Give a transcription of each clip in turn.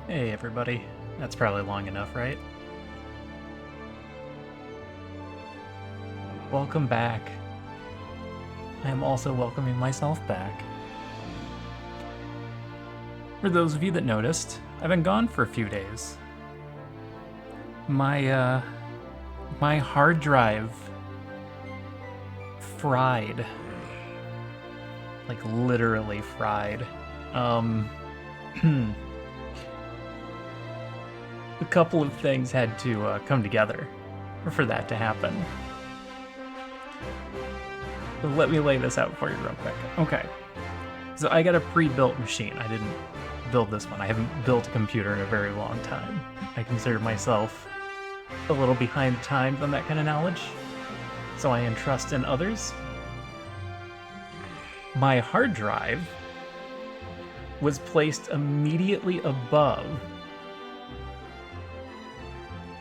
Hey everybody. That's probably long enough, right? Welcome back. I am also welcoming myself back. For those of you that noticed, I've been gone for a few days. My hard drive fried. Like literally fried. A couple of things had to come together for that to happen. So let me lay this out for you real quick. Okay. So I got a pre-built machine. I didn't build this one. I haven't built a computer in a very long time. I consider myself a little behind the times on that kind of knowledge, so I entrust in others. My hard drive was placed immediately above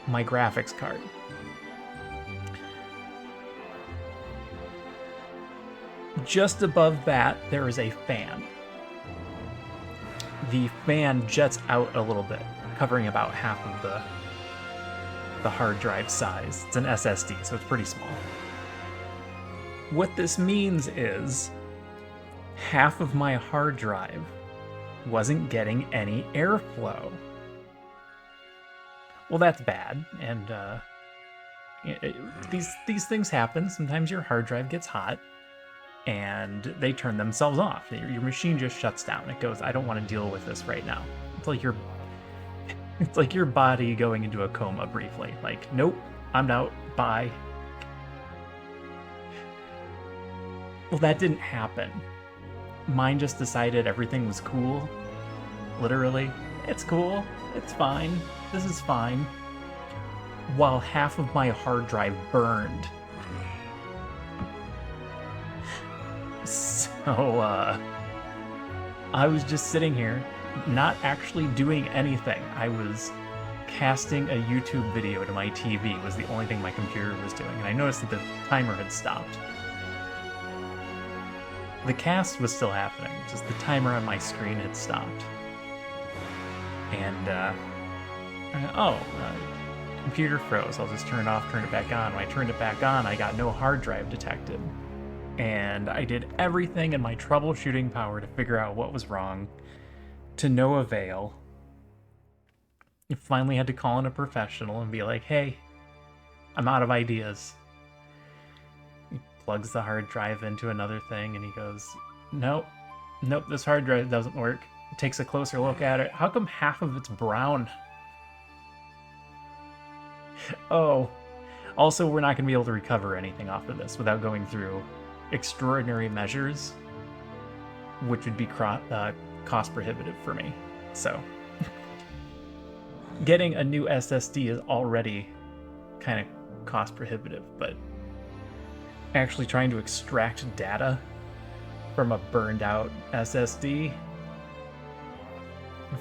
my graphics card. Just above that, there is a fan. The fan jets out a little bit, covering about half of the hard drive size. It's an SSD, so it's pretty small. What this means is half of my hard drive wasn't getting any airflow. Well, that's bad, and these things happen. Sometimes your hard drive gets hot, and they turn themselves off. Your machine just shuts down. It goes, I don't want to deal with this right now. It's like your body going into a coma briefly. Like, nope, I'm out. Bye. Well, that didn't happen. Mine just decided everything was cool. Literally, it's cool. It's fine. This is fine. While half of my hard drive burned. So, I was just sitting here, not actually doing anything. I was casting a YouTube video to my TV, was the only thing my computer was doing, and I noticed that the timer had stopped. The cast was still happening, just the timer on my screen had stopped. And, computer froze. I'll just turn it off, turn it back on. When I turned it back on, I got no hard drive detected. And I did everything in my troubleshooting power to figure out what was wrong, to no avail. I finally had to call in a professional and be like, hey, I'm out of ideas. He plugs the hard drive into another thing and he goes, nope, this hard drive doesn't work. Takes a closer look at it. How come half of it's brown? Oh, also, we're not going to be able to recover anything off of this without going through extraordinary measures, which would be cost prohibitive for me. So, getting a new SSD is already kind of cost prohibitive, but actually trying to extract data from a burned out SSD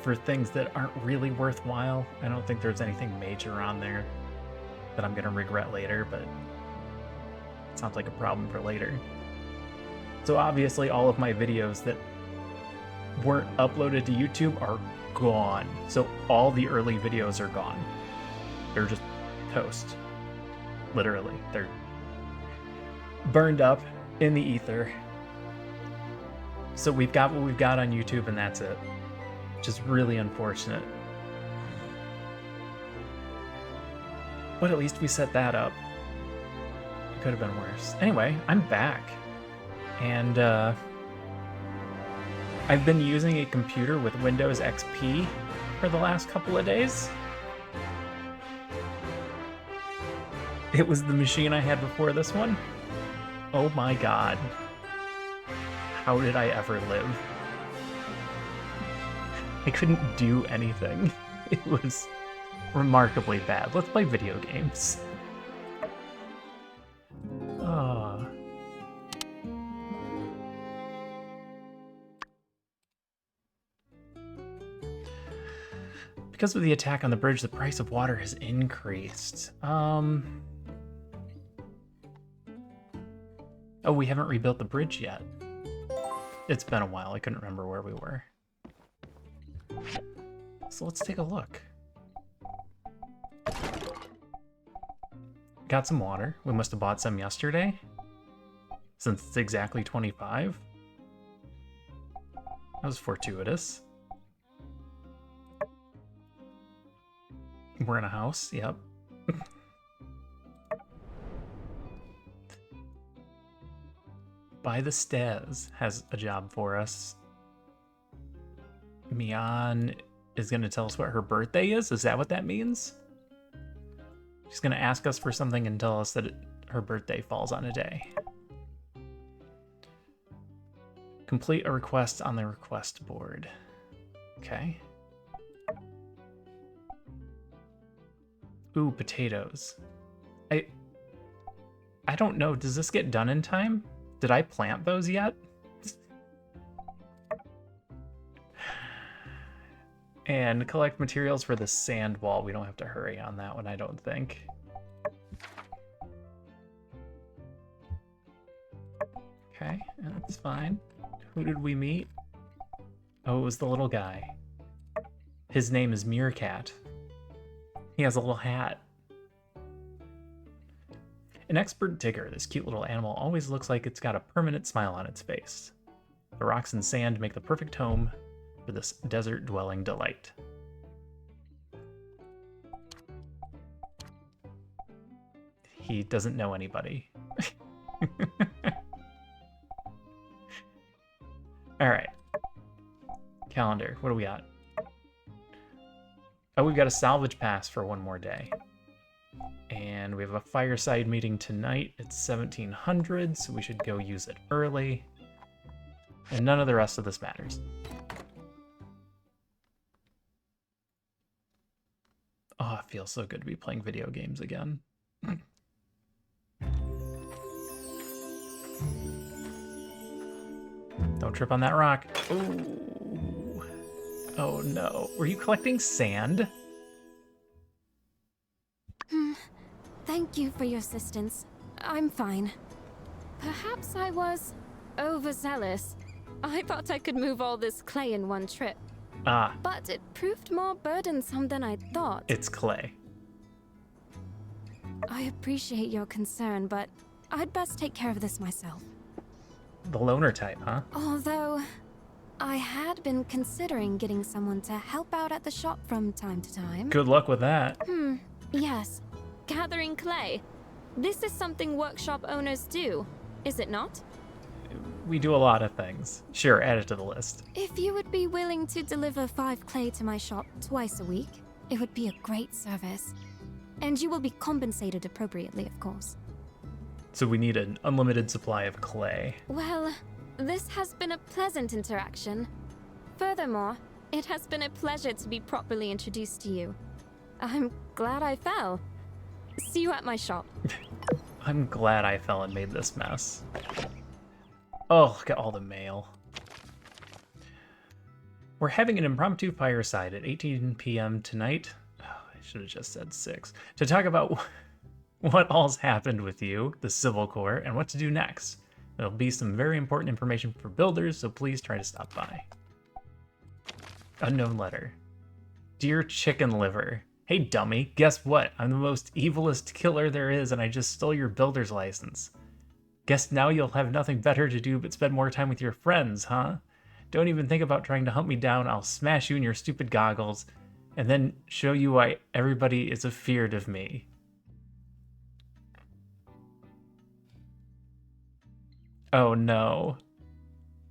for things that aren't really worthwhile. I don't think there's anything major on there that I'm gonna regret later, but it sounds like a problem for later. So obviously all of my videos that weren't uploaded to YouTube are gone. So all the early videos are gone. They're just toast. Literally. They're burned up in the ether. So we've got what we've got on YouTube and that's it. Which is really unfortunate. But at least we set that up. It could have been worse. Anyway, I'm back. And I've been using a computer with Windows XP for the last couple of days. It was the machine I had before this one. Oh my god. How did I ever live? I couldn't do anything. It was remarkably bad. Let's play video games. Because of the attack on the bridge, the price of water has increased. Oh, we haven't rebuilt the bridge yet. It's been a while. I couldn't remember where we were. So let's take a look. Got some water. We must have bought some yesterday, since it's exactly 25. That was fortuitous. We're in a house, yep. By the Stairs has a job for us. Mian is going to tell us what her birthday is? Is that what that means? She's going to ask us for something and tell us that her birthday falls on a day. Complete a request on the request board. Okay. Ooh, potatoes. I don't know. Does this get done in time? Did I plant those yet? And collect materials for the sand wall. We don't have to hurry on that one, I don't think. Okay, that's fine. Who did we meet? Oh, it was the little guy. His name is Meerkat. He has a little hat. An expert digger, this cute little animal always looks like it's got a permanent smile on its face. The rocks and sand make the perfect home for this desert-dwelling delight. He doesn't know anybody. All right. Calendar, what do we got? Oh, we've got a salvage pass for one more day. And we have a fireside meeting tonight. It's 1700, so we should go use it early. And none of the rest of this matters. Oh, it feels so good to be playing video games again. Don't trip on that rock. Ooh. Oh no. Were you collecting sand? Thank you for your assistance. I'm fine. Perhaps I was overzealous. I thought I could move all this clay in one trip. Ah. But it proved more burdensome than I thought. It's clay. I appreciate your concern, but I'd best take care of this myself. The loner type, huh? Although, I had been considering getting someone to help out at the shop from time to time. Good luck with that. Yes. Gathering clay. This is something workshop owners do, is it not? We do a lot of things. Sure, add it to the list. If you would be willing to deliver 5 clay to my shop twice a week, it would be a great service. And you will be compensated appropriately, of course. So we need an unlimited supply of clay. Well, this has been a pleasant interaction. Furthermore, it has been a pleasure to be properly introduced to you. I'm glad I fell. See you at my shop. I'm glad I fell and made this mess. Oh, look at all the mail. We're having an impromptu fireside at 18 p.m. tonight. Oh, I should have just said 6. To talk about what all's happened with you, the Civil Corps, and what to do next. There'll be some very important information for builders, so please try to stop by. Unknown letter. Dear Chicken Liver. Hey dummy, guess what? I'm the most evilest killer there is and I just stole your builder's license. Guess now you'll have nothing better to do but spend more time with your friends, huh? Don't even think about trying to hunt me down. I'll smash you in your stupid goggles and then show you why everybody is afeared of me. Oh no.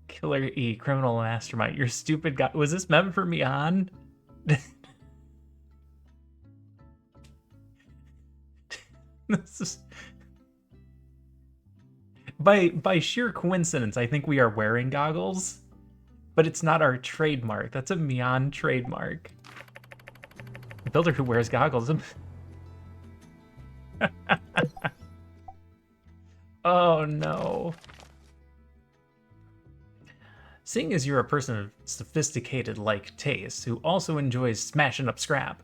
Killer E, criminal mastermind. Your stupid guy. Was this meant for me on? This is... By sheer coincidence, I think we are wearing goggles, but it's not our trademark. That's a Mian trademark. A builder who wears goggles. Oh no. Seeing as you're a person of sophisticated like tastes who also enjoys smashing up scrap,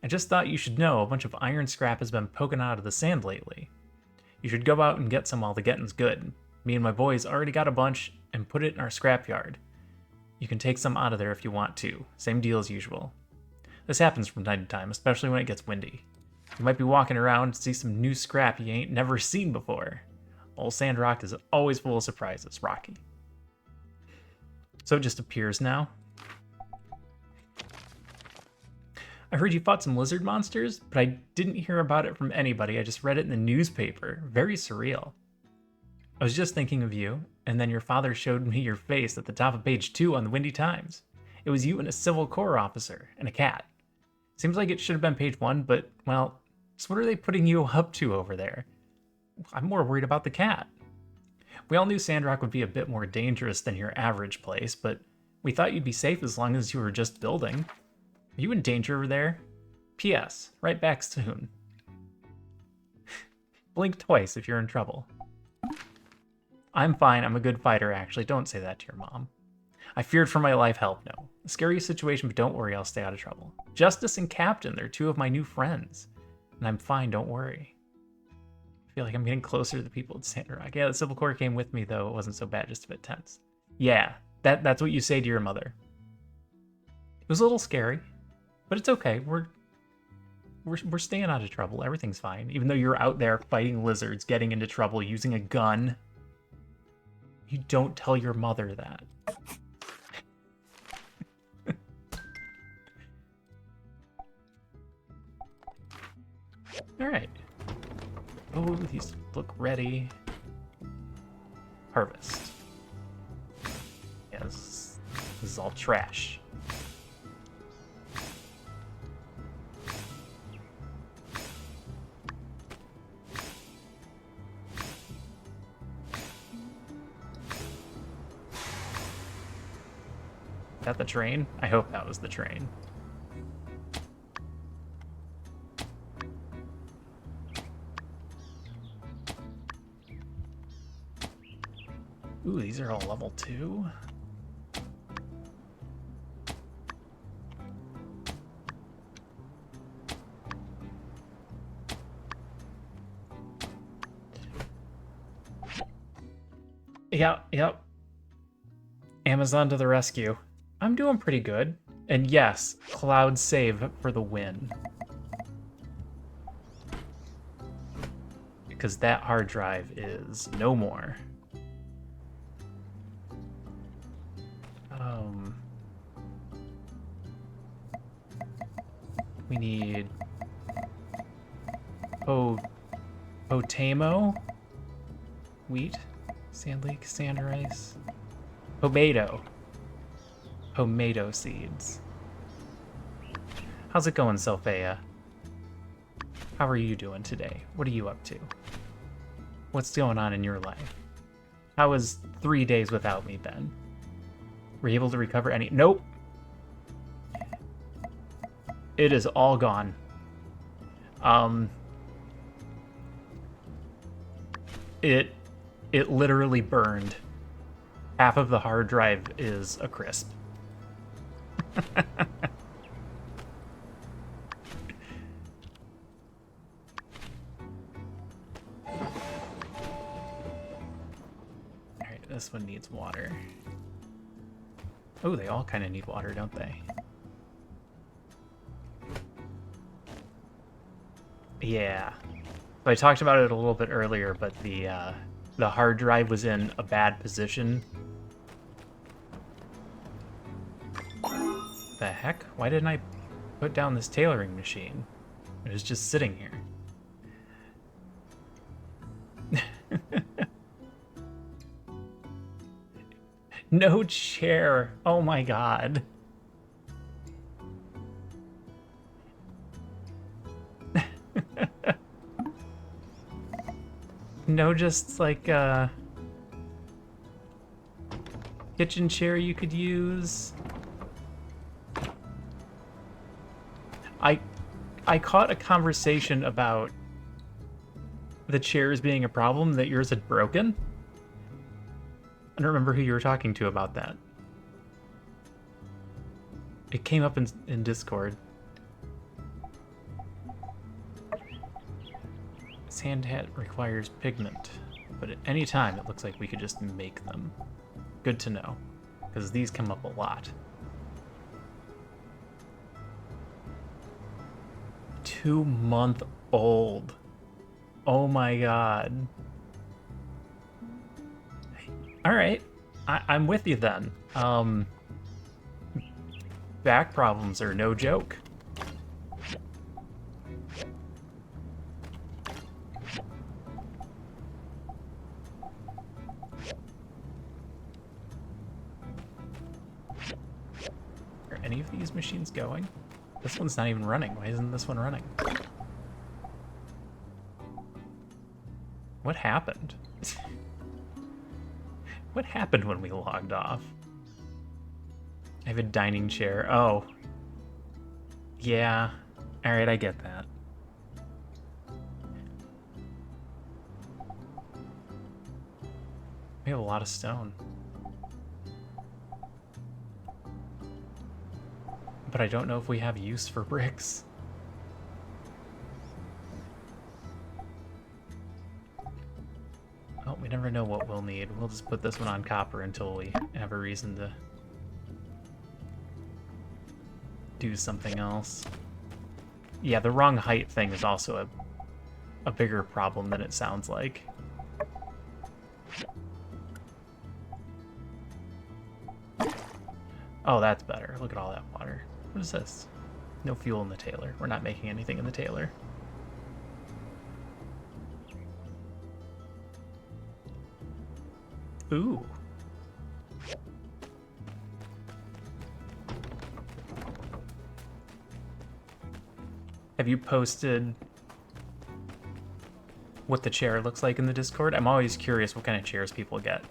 I just thought you should know a bunch of iron scrap has been poking out of the sand lately. You should go out and get some while the getting's good. Me and my boys already got a bunch and put it in our scrapyard. You can take some out of there if you want to. Same deal as usual. This happens from time to time, especially when it gets windy. You might be walking around and see some new scrap you ain't never seen before. Old Sandrock is always full of surprises, Rocky. So it just appears now. I heard you fought some lizard monsters, but I didn't hear about it from anybody. I just read it in the newspaper. Very surreal. I was just thinking of you, and then your father showed me your face at the top of page 2 on the Windy Times. It was you and a Civil Corps officer, and a cat. Seems like it should have been page 1, but, well, just what are they putting you up to over there? I'm more worried about the cat. We all knew Sandrock would be a bit more dangerous than your average place, but we thought you'd be safe as long as you were just building. Are you in danger over there? P.S. Right back soon. Blink twice if you're in trouble. I'm fine. I'm a good fighter, actually. Don't say that to your mom. I feared for my life. Help, no. A scary situation, but don't worry. I'll stay out of trouble. Justice and Captain, they're 2 of my new friends. And I'm fine. Don't worry. I feel like I'm getting closer to the people at Sandrock. Yeah, the Civil Corps came with me, though. It wasn't so bad, just a bit tense. Yeah, that's what you say to your mother. It was a little scary, but it's okay. We're staying out of trouble. Everything's fine. Even though you're out there fighting lizards, getting into trouble, using a gun. You don't tell your mother that. All right. Oh, these look ready. Harvest. Yes, this is all trash. Is that the train? I hope that was the train. Ooh, these are all level 2. Yep. Amazon to the rescue. I'm doing pretty good. And yes, cloud save for the win. Because that hard drive is no more. We need Potamo, wheat, sand lake, sand rice, pomato seeds. How's it going, Sophia? How are you doing today? What are you up to? What's going on in your life? How was 3 days without me, Ben? Were you able to recover any? Nope. It is all gone. It literally burned. Half of the hard drive is a crisp. Alright, this one needs water. Oh, they all kind of need water, don't they? Yeah. So I talked about it a little bit earlier, but the hard drive was in a bad position. The heck? Why didn't I put down this tailoring machine? It was just sitting here. No chair. Oh my god. No, just like a kitchen chair you could use. I caught a conversation about the chairs being a problem, that yours had broken. I don't remember who you were talking to about that. It came up in Discord. Sand hat requires pigment, but at any time it looks like we could just make them. Good to know, because these come up a lot. 2-month-old. Oh my god. All right, I'm with you then. Back problems are no joke. Are any of these machines going? This one's not even running. Why isn't this one running? What happened? What happened when we logged off? I have a dining chair. Oh. Yeah. Alright, I get that. We have a lot of stone. But I don't know if we have use for bricks. Oh, we never know what we'll need. We'll just put this one on copper until we have a reason to do something else. Yeah, the wrong height thing is also a bigger problem than it sounds like. Oh, that's better. Look at all that water. What is this? No fuel in the Taylor. We're not making anything in the Taylor. Ooh. Have you posted what the chair looks like in the Discord? I'm always curious what kind of chairs people get.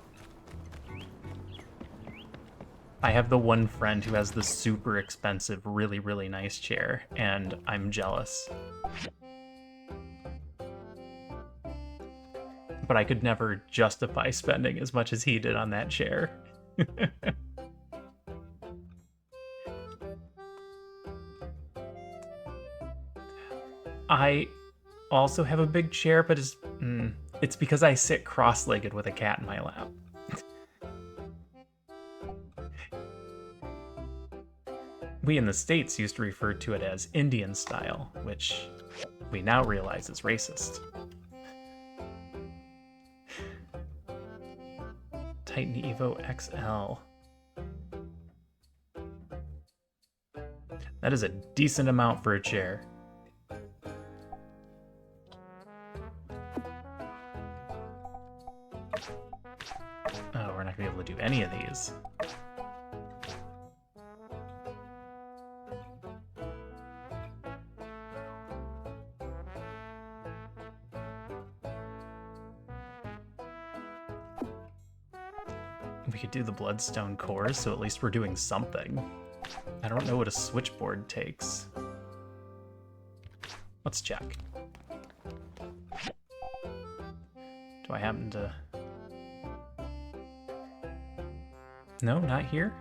I have the one friend who has the super expensive, really, really nice chair, and I'm jealous. But I could never justify spending as much as he did on that chair. I also have a big chair, but it's because I sit cross-legged with a cat in my lap. We in the States used to refer to it as Indian style, which we now realize is racist. Titan Evo XL. That is a decent amount for a chair. Oh, we're not gonna be able to do any of these. We could do the bloodstone cores, so at least we're doing something. I don't know what a switchboard takes. Let's check. Do I happen to... No, not here?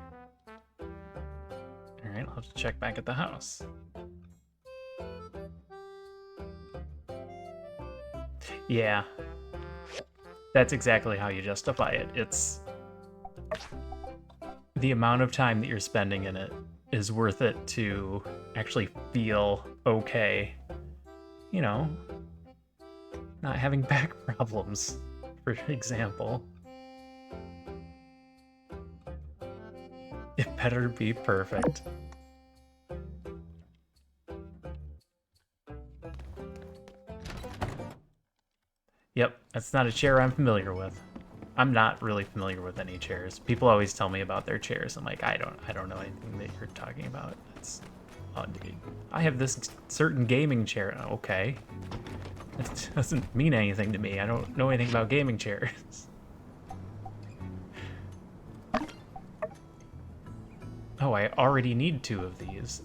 Alright, I'll have to check back at the house. Yeah. That's exactly how you justify it. It's... the amount of time that you're spending in it is worth it to actually feel okay. You know, not having back problems, for example. It better be perfect. Yep, that's not a chair I'm familiar with. I'm not really familiar with any chairs. People always tell me about their chairs. I'm like, I don't know anything that you're talking about. It's I have this certain gaming chair. Okay. It doesn't mean anything to me. I don't know anything about gaming chairs. Oh, I already need 2 of these.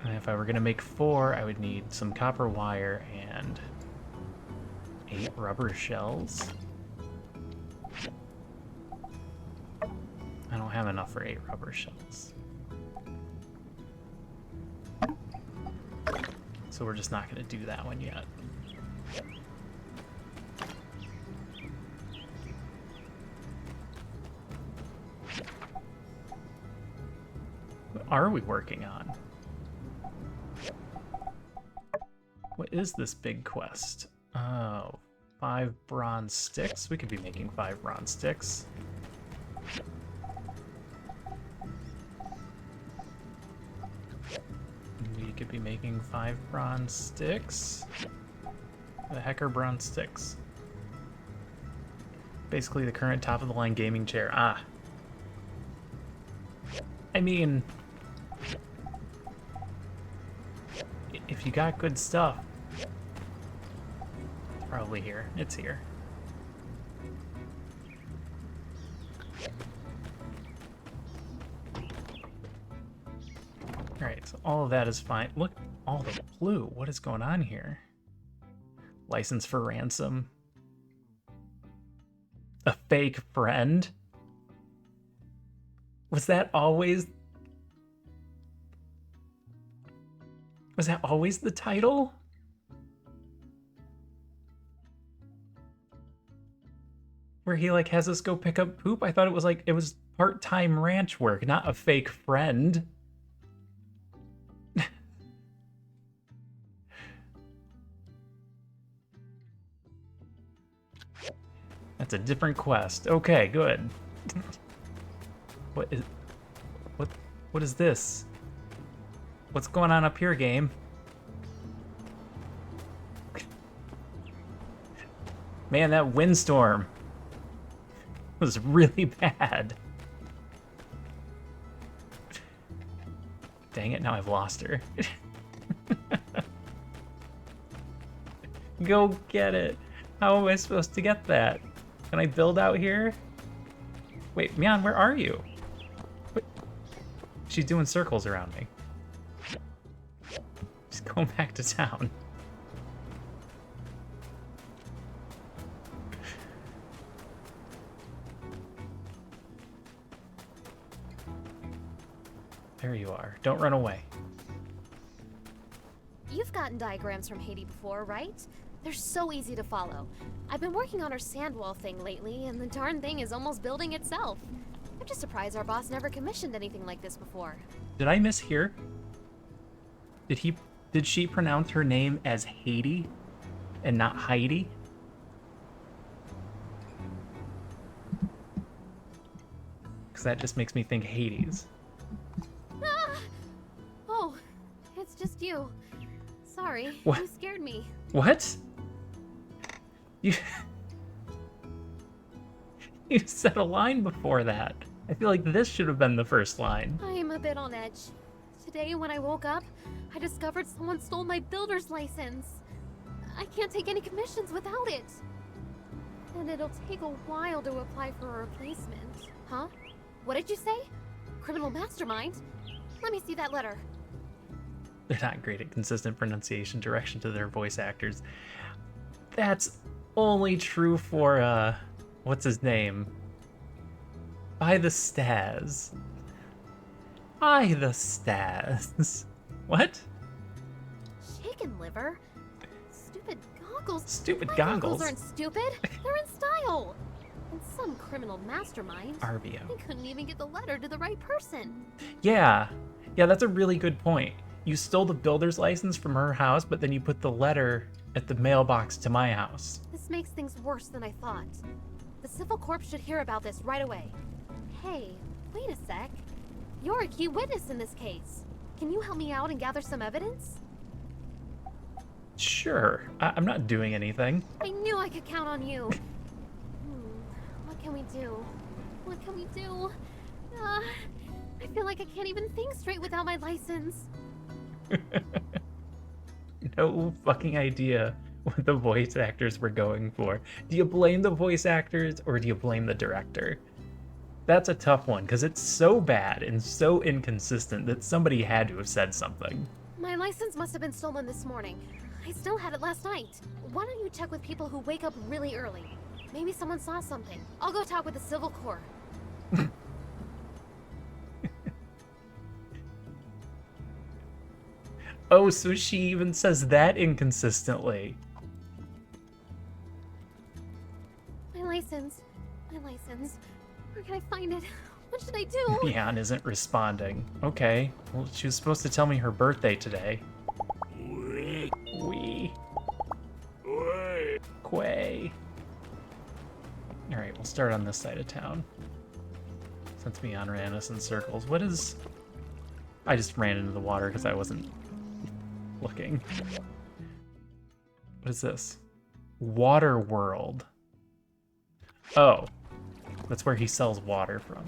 And if I were gonna make 4, I would need some copper wire and 8 rubber shells. I don't have enough for 8 rubber shells. So we're just not gonna do that one yet. What are we working on? What is this big quest? Oh, 5 bronze sticks. We could be making 5 bronze sticks. We could be making 5 bronze sticks. The heck are bronze sticks? Basically the current top of the line gaming chair. Ah. I mean, if you got good stuff, it's probably here. It's here. Alright, so all of that is fine. Look, all the blue. What is going on here? License for ransom. A fake friend? Was that always the title? Where he like has us go pick up poop? I thought it was like it was part-time ranch work, not a fake friend. That's a different quest. Okay, good. What is this? What's going on up here, game? Man, that windstorm was really bad. Dang it, now I've lost her. Go get it. How am I supposed to get that? Can I build out here? Wait, Mian, where are you? What? She's doing circles around me. She's going back to town. There you are. Don't run away. You've gotten diagrams from Haiti before, right? They're so easy to follow. I've been working on our sand wall thing lately, and the darn thing is almost building itself. I'm just surprised our boss never commissioned anything like this before. Did I mishear? Did she pronounce her name as Haiti and not Heidi? Because that just makes me think Hades. Ah! Oh, it's just you. Sorry, What? you scared me. What? You said a line before that. I feel like this should have been the first line. I am a bit on edge. Today, when I woke up, I discovered someone stole my builder's license. I can't take any commissions without it. And it'll take a while to apply for a replacement. Huh? What did you say? Criminal mastermind? Let me see that letter. They're not great at consistent pronunciation, direction to their voice actors. That's only true for, what's his name? By the Staz. By the Staz. What? Chicken liver? Stupid goggles. Stupid My goggles? aren't stupid. They're in style. And some criminal mastermind. Arbio. I couldn't even get the letter to the right person. Yeah, that's a really good point. You stole the builder's license from her house, but then you put the letter at the mailbox to my house. This makes things worse than I thought. The civil corp should hear about this right away. Hey, wait a sec. You're a key witness in this case. Can you help me out and gather some evidence? Sure, I'm not doing anything. I knew I could count on you. What can we do? What can we do? I feel like I can't even think straight without my license. No fucking idea what the voice actors were going for. Do you blame the voice actors or do you blame the director? That's a tough one because it's so bad and so inconsistent that somebody had to have said something. My license must have been stolen this morning. I still had it last night. Why don't you check with people who wake up really early? Maybe someone saw something. I'll go talk with the civil corps. Oh, so she even says that inconsistently. My license. My license. Where can I find it? What should I do? Mian isn't responding. Okay, well, she was supposed to tell me her birthday today. Wee. start on this side of town. Since me on ran us in circles. What is... I just ran into the water because I wasn't looking. What is this? Water World. Oh. That's where he sells water from.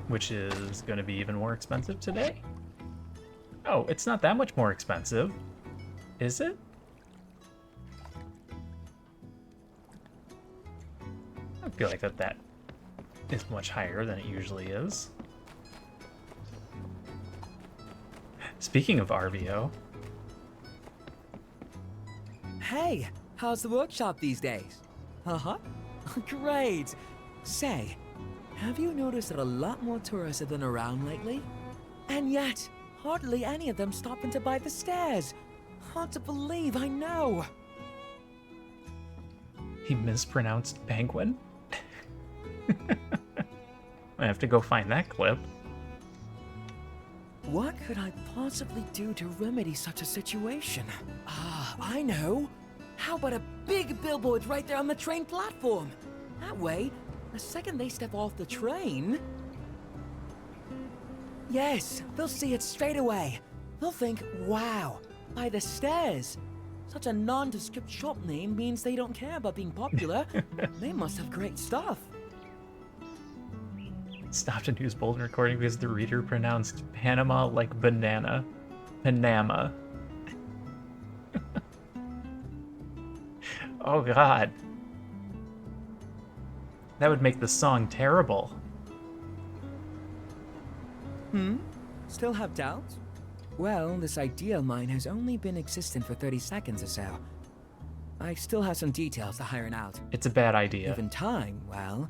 Which is going to be even more expensive today? Oh, it's not that much more expensive. Is it? I feel like that is much higher than it usually is. Speaking of RVO. Hey, how's the workshop these days? Uh-huh. Great. Say, have you noticed that a lot more tourists have been around lately? And yet, hardly any of them stopping to buy the stairs. Hard to believe, I know. He mispronounced penguin? I have to go find that clip. What could I possibly do to remedy such a situation? Ah, I know. How about a big billboard right there on the train platform? That way, the second they step off the train... Yes, they'll see it straight away. They'll think, wow, by the stairs. Such a nondescript shop name means they don't care about being popular. They must have great stuff. Stopped a news bulletin recording because the reader pronounced Panama like banana. Panama. Oh god. That would make the song terrible. Still have doubts? Well, this idea of mine has only been existent for 30 seconds or so. I still have some details to iron out. It's a bad idea. Even time, well,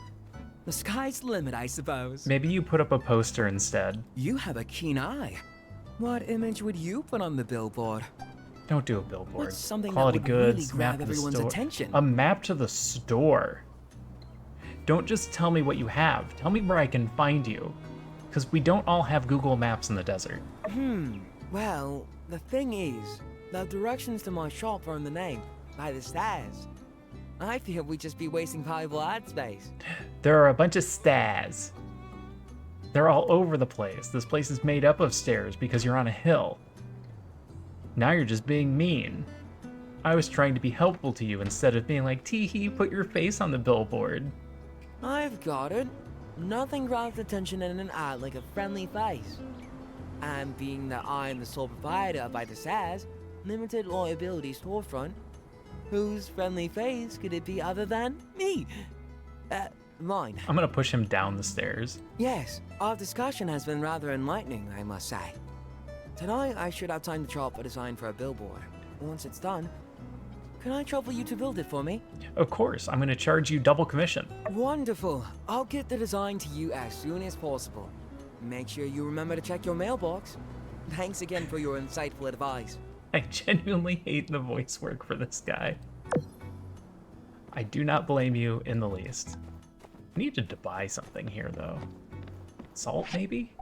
the sky's the limit, I suppose. Maybe you put up a poster instead. You have a keen eye. What image would you put on the billboard? Don't do a billboard. What's something Quality that would really goods, grab map to the everyone's store. attention? A map to the store. Don't just tell me what you have. Tell me where I can find you. Because we don't all have Google Maps in the desert. Well, the thing is, the directions to my shop are in the name, by the stairs. I feel we'd just be wasting valuable ad space. There are a bunch of stairs. They're all over the place. This place is made up of stairs because you're on a hill. Now you're just being mean. I was trying to be helpful to you instead of being like, tee-hee, put your face on the billboard. I've got it. Nothing grabs attention in an ad like a friendly face. And being that I'm the sole proprietor by the stairs, limited liability storefront, whose friendly face could it be other than me? Mine. I'm gonna push him down the stairs. Yes, our discussion has been rather enlightening, I must say. Tonight, I should have time to draw up a design for a billboard. Once it's done, can I trouble you to build it for me? Of course, I'm gonna charge you double commission. Wonderful. I'll get the design to you as soon as possible. Make sure you remember to check your mailbox. Thanks again for your insightful advice. I genuinely hate the voice work for this guy. I do not blame you in the least. I needed to buy something here, though. Salt, maybe?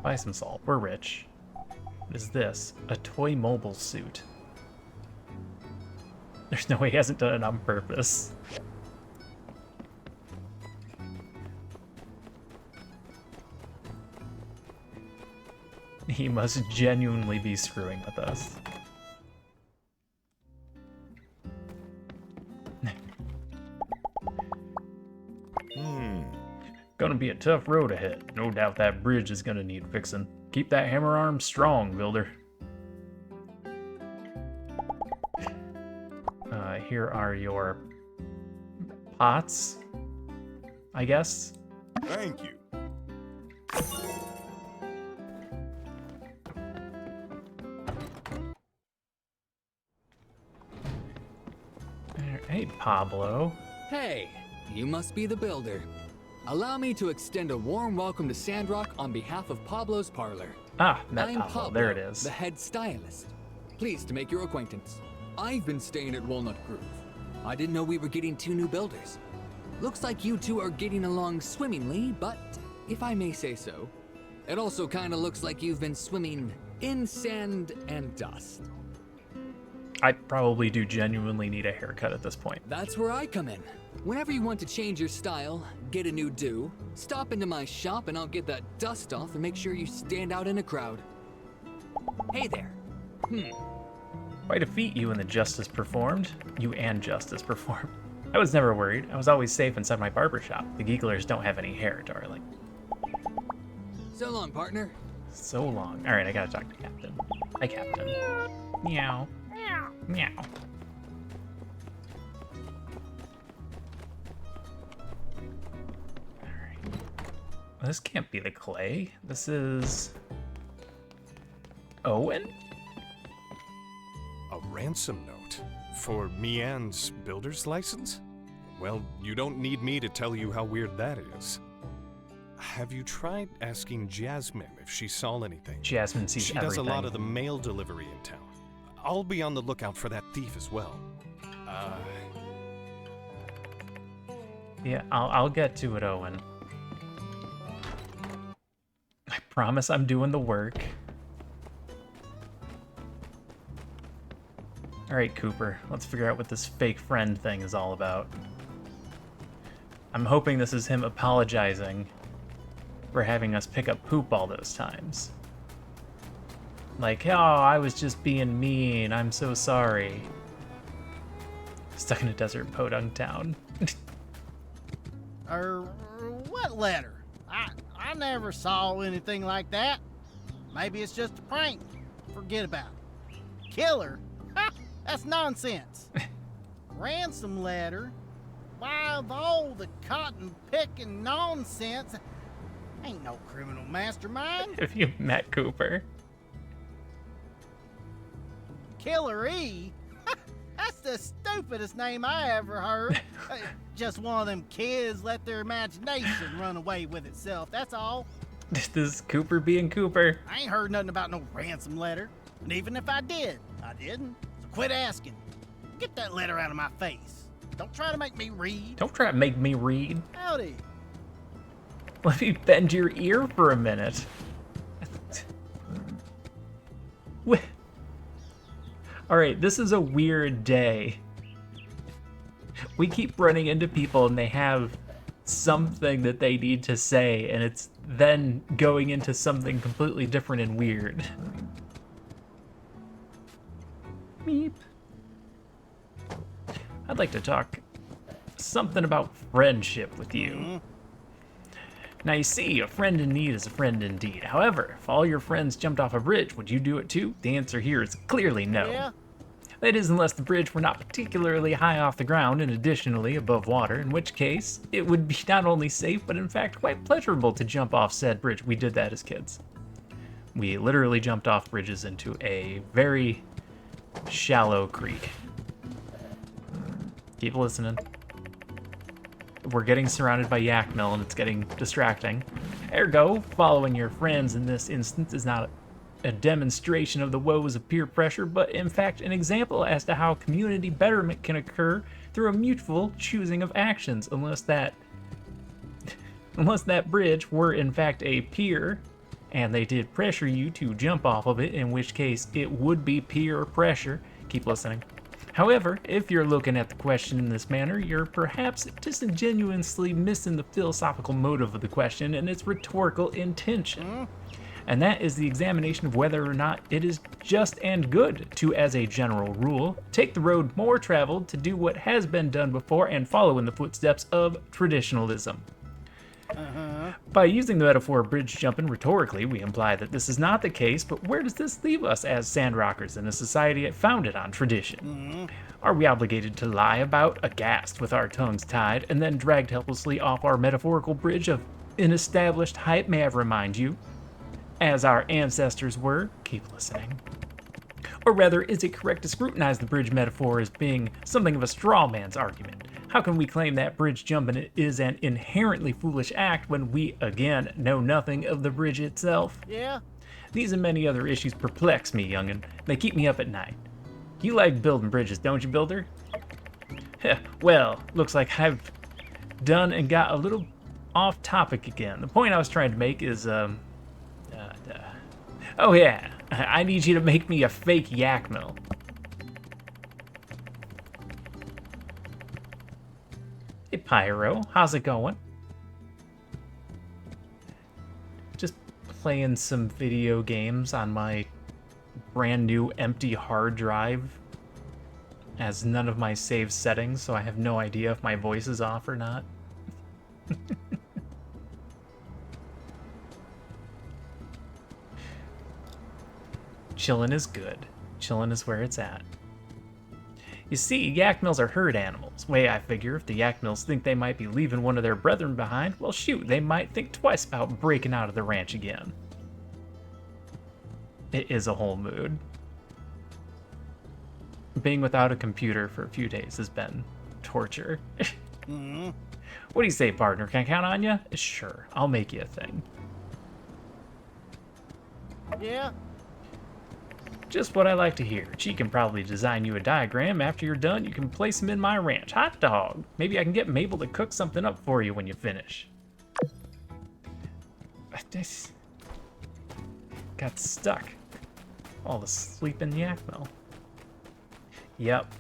Buy some salt. We're rich. What is this? A toy mobile suit. There's no way he hasn't done it on purpose. He must genuinely be screwing with us. Gonna be a tough road ahead. No doubt that bridge is gonna need fixing. Keep that hammer arm strong, builder. Here are your pots, I guess. Thank you. Hey, Pablo. Hey, you must be the builder. Allow me to extend a warm welcome to Sandrock on behalf of Pablo's Parlor. Ah, met I'm Pablo. Pablo, There it is. the head stylist. Pleased to make your acquaintance. I've been staying at Walnut Grove. I didn't know we were getting two new builders. Looks like you two are getting along swimmingly, but if I may say so. It also kinda looks like you've been swimming in sand and dust. I probably do genuinely need a haircut at this point. That's where I come in. Whenever you want to change your style, get a new do, stop into my shop and I'll get that dust off and make sure you stand out in a crowd. Hey there. Quite a feat you and the Justice performed. You and Justice performed. I was never worried. I was always safe inside my barber shop. The Geeglers don't have any hair, darling. So long, partner. So long. Alright, I gotta talk to Captain. Hi, Captain. Meow. Meow. Alright. Well, this can't be the clay. This is... Owen? A ransom note? For Mian's builder's license? Well, you don't need me to tell you how weird that is. Have you tried asking Jasmine if she saw anything? Jasmine sees She everything. does a lot of the mail delivery in town. I'll be on the lookout for that thief as well. Yeah, I'll get to it, Owen. I promise I'm doing the work. Alright, Cooper, let's figure out what this fake friend thing is all about. I'm hoping this is him apologizing for having us pick up poop all those times. Like, oh, I was just being mean, I'm so sorry. Stuck in a desert podunk town. What letter? I never saw anything like that. Maybe it's just a prank. Forget about it. Killer? Ha! That's nonsense. Ransom letter? Why, of all the cotton-picking nonsense, ain't no criminal mastermind. If you met Cooper. Killer E? That's the stupidest name I ever heard. Just one of them kids let their imagination run away with itself, that's all. This is Cooper being Cooper. I ain't heard nothing about no ransom letter. And even if I did, I didn't. So quit asking. Get that letter out of my face. Don't try to make me read. Don't try to make me read. Howdy. Let me bend your ear for a minute. Alright, this is a weird day. We keep running into people and they have something that they need to say, and it's then going into something completely different and weird. Meep. I'd like to talk something about friendship with you. Now you see, a friend in need is a friend indeed. However, if all your friends jumped off a bridge, would you do it too? The answer here is clearly no. Yeah? That is, unless the bridge were not particularly high off the ground and additionally above water, in which case it would be not only safe, but in fact quite pleasurable to jump off said bridge. We did that as kids. We literally jumped off bridges into a very shallow creek. Keep listening. We're getting surrounded by yak mill and it's getting distracting. Ergo, following your friends in this instance is not a demonstration of the woes of peer pressure, but in fact an example as to how community betterment can occur through a mutual choosing of actions, unless that bridge were in fact a pier and they did pressure you to jump off of it, in which case it would be peer pressure. Keep listening. However, if you're looking at the question in this manner, you're perhaps disingenuously missing the philosophical motive of the question and its rhetorical intention. And that is the examination of whether or not it is just and good to, as a general rule, take the road more traveled to do what has been done before and follow in the footsteps of traditionalism. By using the metaphor of bridge jumping rhetorically, we imply that this is not the case, but where does this leave us as Sandrockers in a society founded on tradition? Are we obligated to lie about, aghast with our tongues tied, and then dragged helplessly off our metaphorical bridge of an established height, may I remind you, as our ancestors were? Keep listening. Or rather, is it correct to scrutinize the bridge metaphor as being something of a straw man's argument? How can we claim that bridge jumping is an inherently foolish act when we, again, know nothing of the bridge itself? Yeah? These and many other issues perplex me, young'un. They keep me up at night. You like building bridges, don't you, Builder? Well, looks like I've done and got a little off topic again. The point I was trying to make is, oh yeah, I need you to make me a fake yak mill. Hey Pyro, how's it going? Just playing some video games on my brand new empty hard drive. Has none of my saved settings, so I have no idea if my voice is off or not. Chillin' is good. Chillin' is where it's at. You see, yak mills are herd animals. Way I figure, if the yak mills think they might be leaving one of their brethren behind, well shoot, they might think twice about breaking out of the ranch again. It is a whole mood. Being without a computer for a few days has been torture. What do you say, partner? Can I count on you? Sure, I'll make you a thing. Yeah? Just what I like to hear. She can probably design you a diagram. After you're done, you can place them in my ranch. Hot dog! Maybe I can get Mabel to cook something up for you when you finish. This got stuck. All asleep in the yak mill. Yep.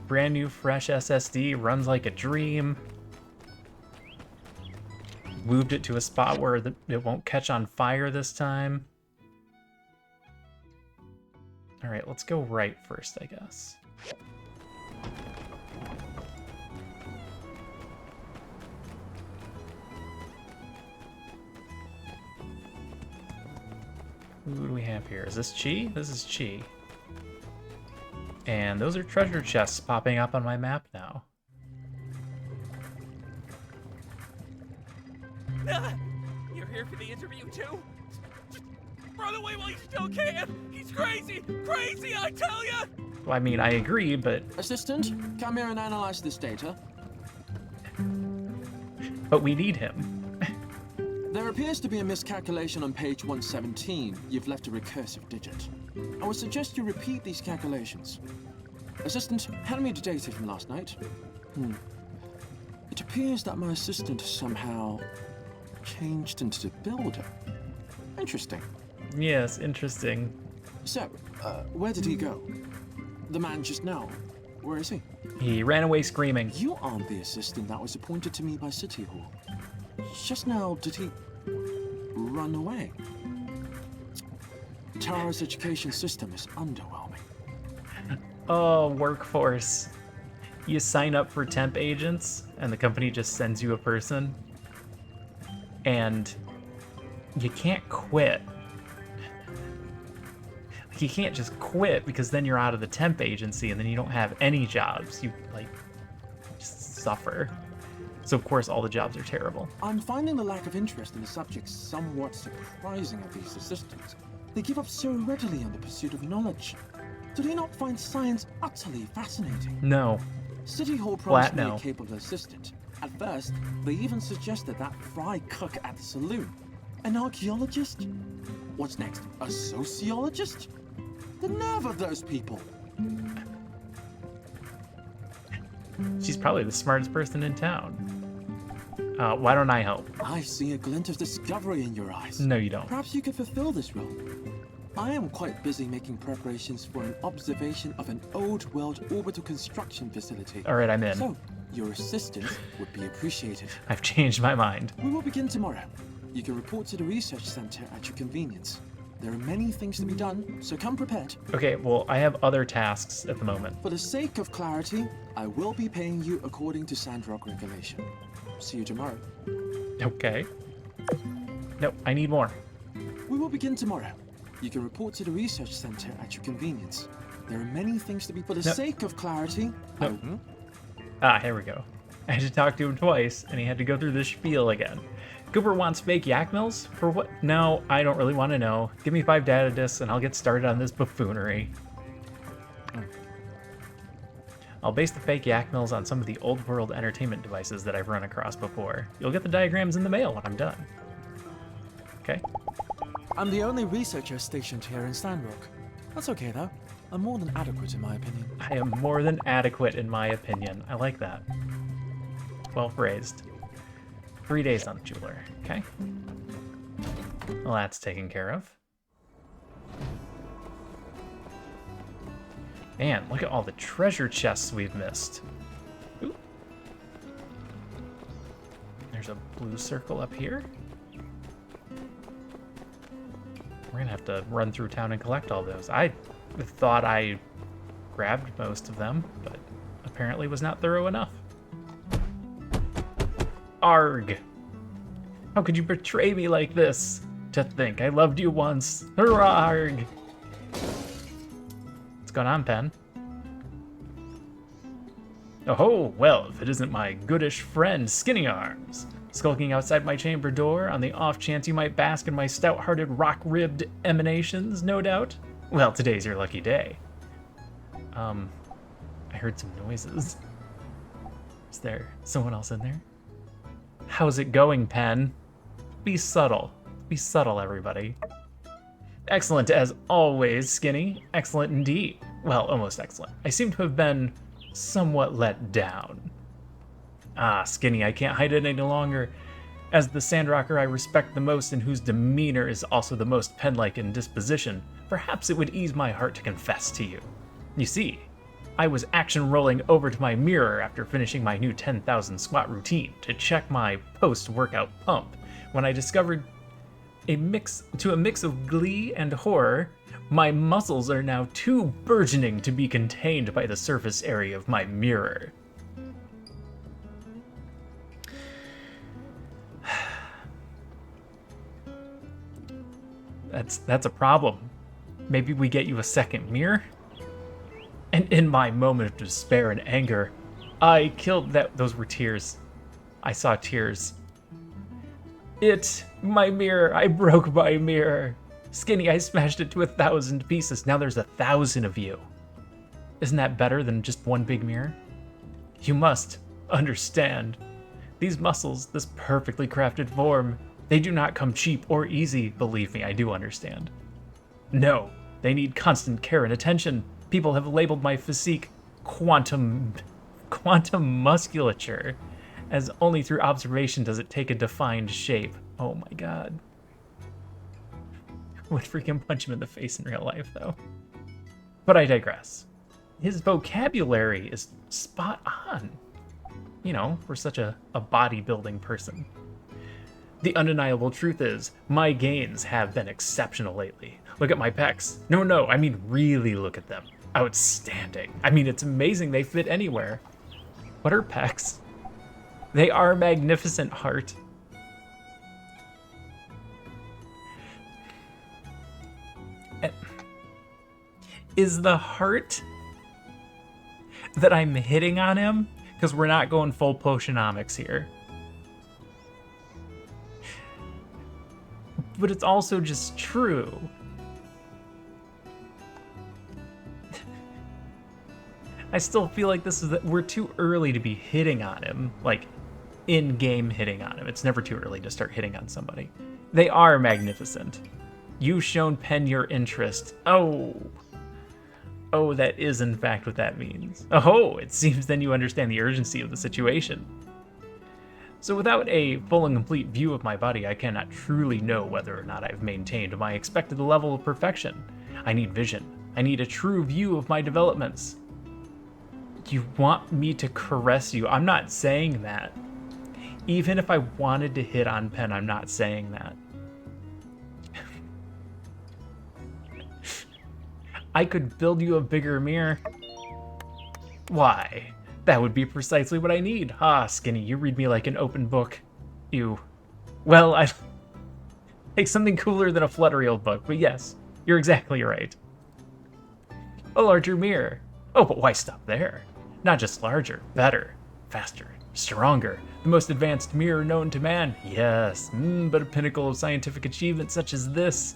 Brand new fresh SSD, runs like a dream. Moved it to a spot where it won't catch on fire this time. Alright, let's go right first, I guess. Who do we have here? Is this Chi? This is Chi. And those are treasure chests popping up on my map now. You're here for the interview too? Just run away while you still can! He's crazy! Crazy, I tell ya! Well, I mean, I agree, but... Assistant, come here and analyze this data. But we need him. There appears to be a miscalculation on page 117. You've left a recursive digit. I would suggest you repeat these calculations. Assistant, hand me the data from last night. It appears that my assistant somehow changed into the builder. Interesting. Yes, interesting. So, where did he go? The man just now. Where is he? He ran away screaming. You aren't the assistant that was appointed to me by City Hall. Just now, did he run away? Tara's education system is underwhelming. Oh, workforce. You sign up for temp agents, and the company just sends you a person. And you can't quit. You can't just quit because then you're out of the temp agency and then you don't have any jobs. You, just suffer. So, of course, all the jobs are terrible. I'm finding the lack of interest in the subject somewhat surprising of these assistants. They give up so readily on the pursuit of knowledge. Do they not find science utterly fascinating? No. City Hall promised me a capable assistant. At first, they even suggested that fry cook at the saloon. An archaeologist? What's next? A sociologist? The nerve of those people! She's probably the smartest person in town. Why don't I help? I see a glint of discovery in your eyes. No, you don't. Perhaps you could fulfill this role. I am quite busy making preparations for an observation of an old-world orbital construction facility. All right, I'm in. So, your assistance would be appreciated. I've changed my mind. We will begin tomorrow. You can report to the research center at your convenience. There are many things to be done, so come prepared. Okay, well, I have other tasks at the moment. For the sake of clarity, I will be paying you according to Sandrock regulation. See you tomorrow. Okay. No, I need more. We will begin tomorrow. You can report to the research center at your convenience. There are many things to be... For the sake of clarity... Here we go. I had to talk to him twice, and he had to go through this spiel again. Cooper wants fake yak mills? For what? No, I don't really want to know. Give me 5 data disks, and I'll get started on this buffoonery. I'll base the fake yak mills on some of the old world entertainment devices that I've run across before. You'll get the diagrams in the mail when I'm done. Okay. I'm the only researcher stationed here in Sandrock. That's okay, though. I'm more than adequate, in my opinion. I am more than adequate, in my opinion. I like that. Well phrased. 3 days on the jeweler. Okay. Well, that's taken care of. Man, look at all the treasure chests we've missed. Ooh. There's a blue circle up here. We're gonna have to run through town and collect all those. I thought I grabbed most of them, but apparently was not thorough enough. Arg! How could you betray me like this? To think I loved you once. Arg! What's going on, Pen? Oh, well, if it isn't my goodish friend, Skinny Arms, skulking outside my chamber door on the off chance you might bask in my stout-hearted, rock-ribbed emanations, no doubt. Well, today's your lucky day. I heard some noises. Is there someone else in there? How's it going, Pen? Be subtle. Be subtle, everybody. Excellent as always, Skinny. Excellent indeed. Well, almost excellent. I seem to have been somewhat let down. Ah, Skinny, I can't hide it any longer. As the Sandrocker I respect the most and whose demeanor is also the most pen-like in disposition, perhaps it would ease my heart to confess to you. You see, I was action rolling over to my mirror after finishing my new 10,000 squat routine to check my post-workout pump when I discovered a mix of glee and horror. My muscles are now too burgeoning to be contained by the surface area of my mirror. That's a problem. Maybe we get you a second mirror? And in my moment of despair and anger, I killed that. Those were tears. I saw tears. My mirror. I broke my mirror. Skinny, I smashed it to 1,000 pieces. Now there's 1,000 of you. Isn't that better than just one big mirror? You must understand. These muscles, this perfectly crafted form, they do not come cheap or easy. Believe me, I do understand. No, they need constant care and attention. People have labeled my physique quantum musculature, as only through observation does it take a defined shape. Oh my god. Would freaking punch him in the face in real life, though. But I digress. His vocabulary is spot on, you know, for such a bodybuilding person. The undeniable truth is, my gains have been exceptional lately. Look at my pecs. No, I mean really look at them. Outstanding. I mean, it's amazing they fit anywhere. What are pecs? They are magnificent, Heart. Is the heart that I'm hitting on him? Because we're not going full Potionomics here. But it's also just true. I still feel like we're too early to be hitting on him, like in-game hitting on him. It's never too early to start hitting on somebody. They are magnificent. You've shown Pen your interest. Oh, that is in fact what that means. Oh, it seems then you understand the urgency of the situation. So without a full and complete view of my body, I cannot truly know whether or not I've maintained my expected level of perfection. I need vision. I need a true view of my developments. You want me to caress you? I'm not saying that. Even if I wanted to hit on Pen, I'm not saying that. I could build you a bigger mirror. Why? That would be precisely what I need. Ah, Skinny, you read me like an open book. You. Well, I like something cooler than a fluttery old book, but yes, you're exactly right. A larger mirror. Oh, but why stop there? Not just larger, better, faster, stronger. The most advanced mirror known to man. Yes, but a pinnacle of scientific achievement such as this.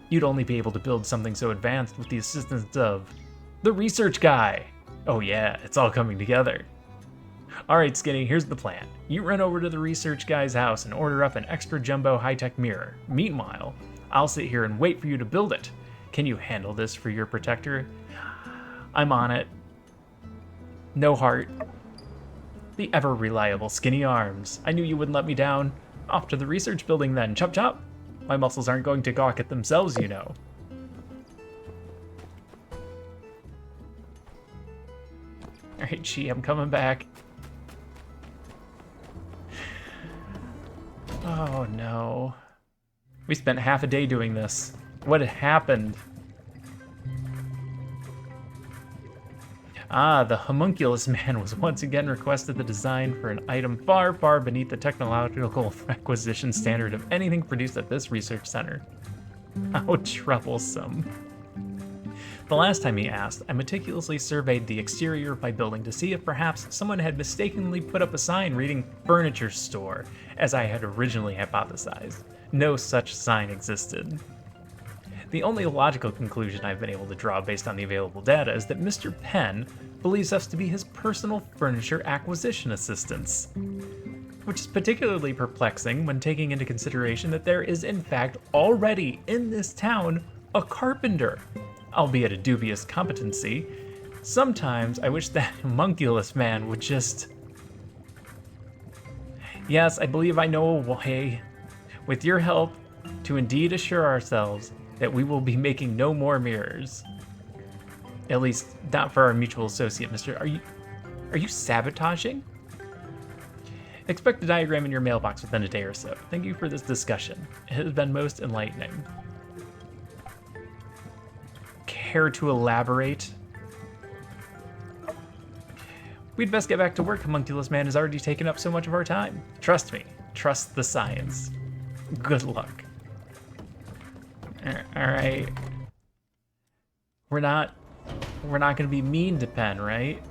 You'd only be able to build something so advanced with the assistance of the research guy. Oh yeah, it's all coming together. Alright, Skinny, here's the plan. You run over to the research guy's house and order up an extra jumbo high-tech mirror. Meanwhile, I'll sit here and wait for you to build it. Can you handle this for your protector? I'm on it. No heart. The ever-reliable skinny arms. I knew you wouldn't let me down. Off to the research building then. Chop chop. My muscles aren't going to gawk at themselves, you know. Alright, gee, I'm coming back. Oh no. We spent half a day doing this. What had happened? Ah, the homunculus man was once again requested the design for an item far, far beneath the technological acquisition standard of anything produced at this research center. How troublesome. The last time he asked, I meticulously surveyed the exterior of my building to see if perhaps someone had mistakenly put up a sign reading furniture store, as I had originally hypothesized. No such sign existed. The only logical conclusion I've been able to draw based on the available data is that Mr. Penn believes us to be his personal furniture acquisition assistants. Which is particularly perplexing when taking into consideration that there is in fact already in this town a carpenter, albeit a dubious competency. Sometimes I wish that homunculus man would just... Yes, I believe I know a way, with your help, to indeed assure ourselves that we will be making no more mirrors. At least, not for our mutual associate, Mr. Are you sabotaging? Expect a diagram in your mailbox within a day or so. Thank you for this discussion. It has been most enlightening. Care to elaborate? We'd best get back to work. Homunculus man has already taken up so much of our time. Trust me. Trust the science. Good luck. Alright. We're not gonna be mean to Penn, right?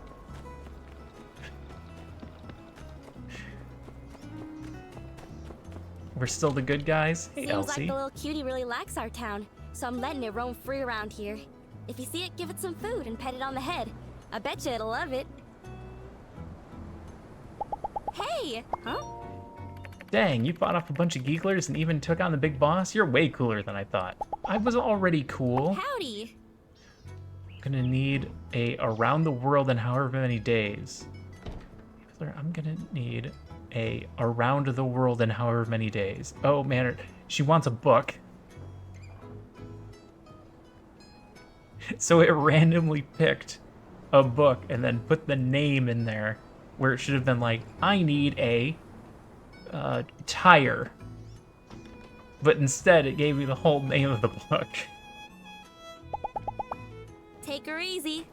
We're still the good guys? Hey, Seems Elsie. like the little cutie really likes our town, so I'm letting it roam free around here. If you see it, give it some food and pet it on the head. I bet you it'll love it. Hey! Huh? Dang, you fought off a bunch of geeklers and even took on the big boss? You're way cooler than I thought. I was already cool. Howdy! Gonna need a around the world in however many days. I'm gonna need a around the world in however many days. Oh man, she wants a book. So it randomly picked a book and then put the name in there where it should have been like, I need a tire. But instead it gave me the whole name of the book. Take her easy.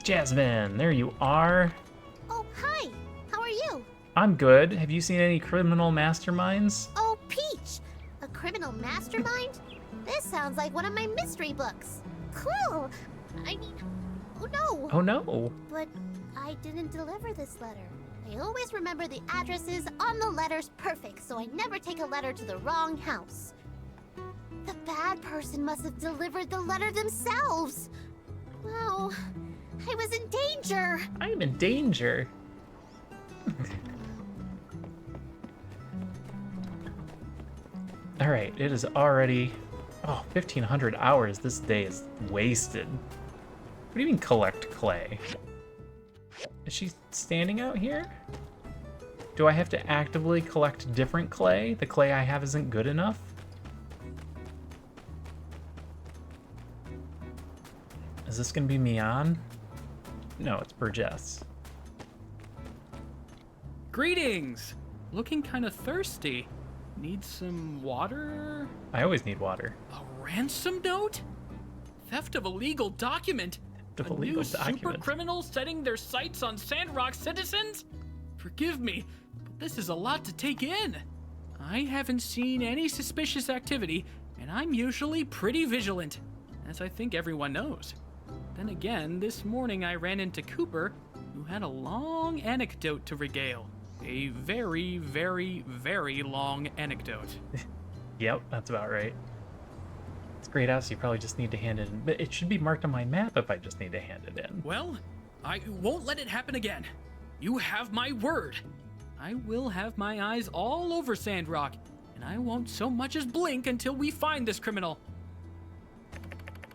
Jasmine, there you are. Oh, hi. How are you? I'm good. Have you seen any criminal masterminds? Oh, Peach. A criminal mastermind? This sounds like one of my mystery books. Cool. I mean, oh no. Oh no. But I didn't deliver this letter. I always remember the addresses on the letters perfect, so I never take a letter to the wrong house. The bad person must have delivered the letter themselves. Wow. I was in danger. I am in danger. All right, it is already 1,500 hours. This day is wasted. What do you mean collect clay? Is she standing out here? Do I have to actively collect different clay? The clay I have isn't good enough? Is this gonna be Mian? No, it's Burgess. Greetings! Looking kind of thirsty. Need some water? I always need water. A ransom note? Theft of a legal document? A new legal super document. criminal setting their sights on Sandrock citizens? Forgive me, but this is a lot to take in. I haven't seen any suspicious activity, and I'm usually pretty vigilant, as I think everyone knows. Then again, this morning I ran into Cooper, who had a long anecdote to regale. A very, very, very long anecdote. Yep, that's about right. It's a great house, you probably just need to hand it in. But it should be marked on my map if I just need to hand it in. Well, I won't let it happen again. You have my word. I will have my eyes all over Sandrock, and I won't so much as blink until we find this criminal.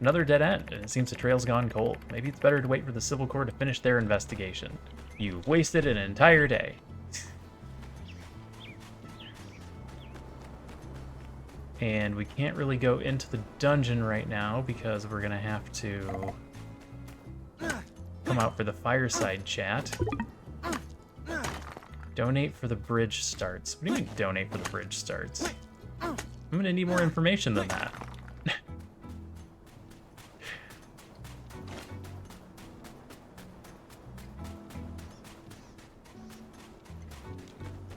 Another dead end, and it seems the trail's gone cold. Maybe it's better to wait for the Civil Corps to finish their investigation. You've wasted an entire day. And we can't really go into the dungeon right now because we're gonna have to come out for the fireside chat. Donate for the bridge starts. What do you mean donate for the bridge starts? I'm gonna need more information than that.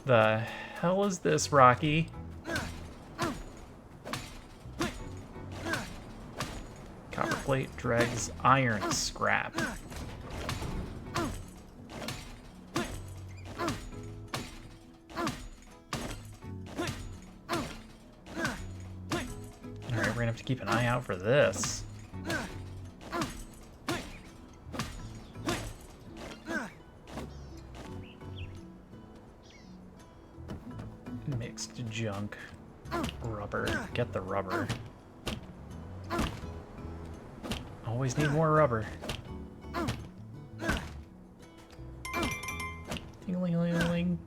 The hell is this, Rocky? Copper plate, dregs, iron, scrap. Alright, we're gonna have to keep an eye out for this. Mixed junk. Rubber. Get the rubber. Always need more rubber. Ting-a-ling-a-ling-a-ling.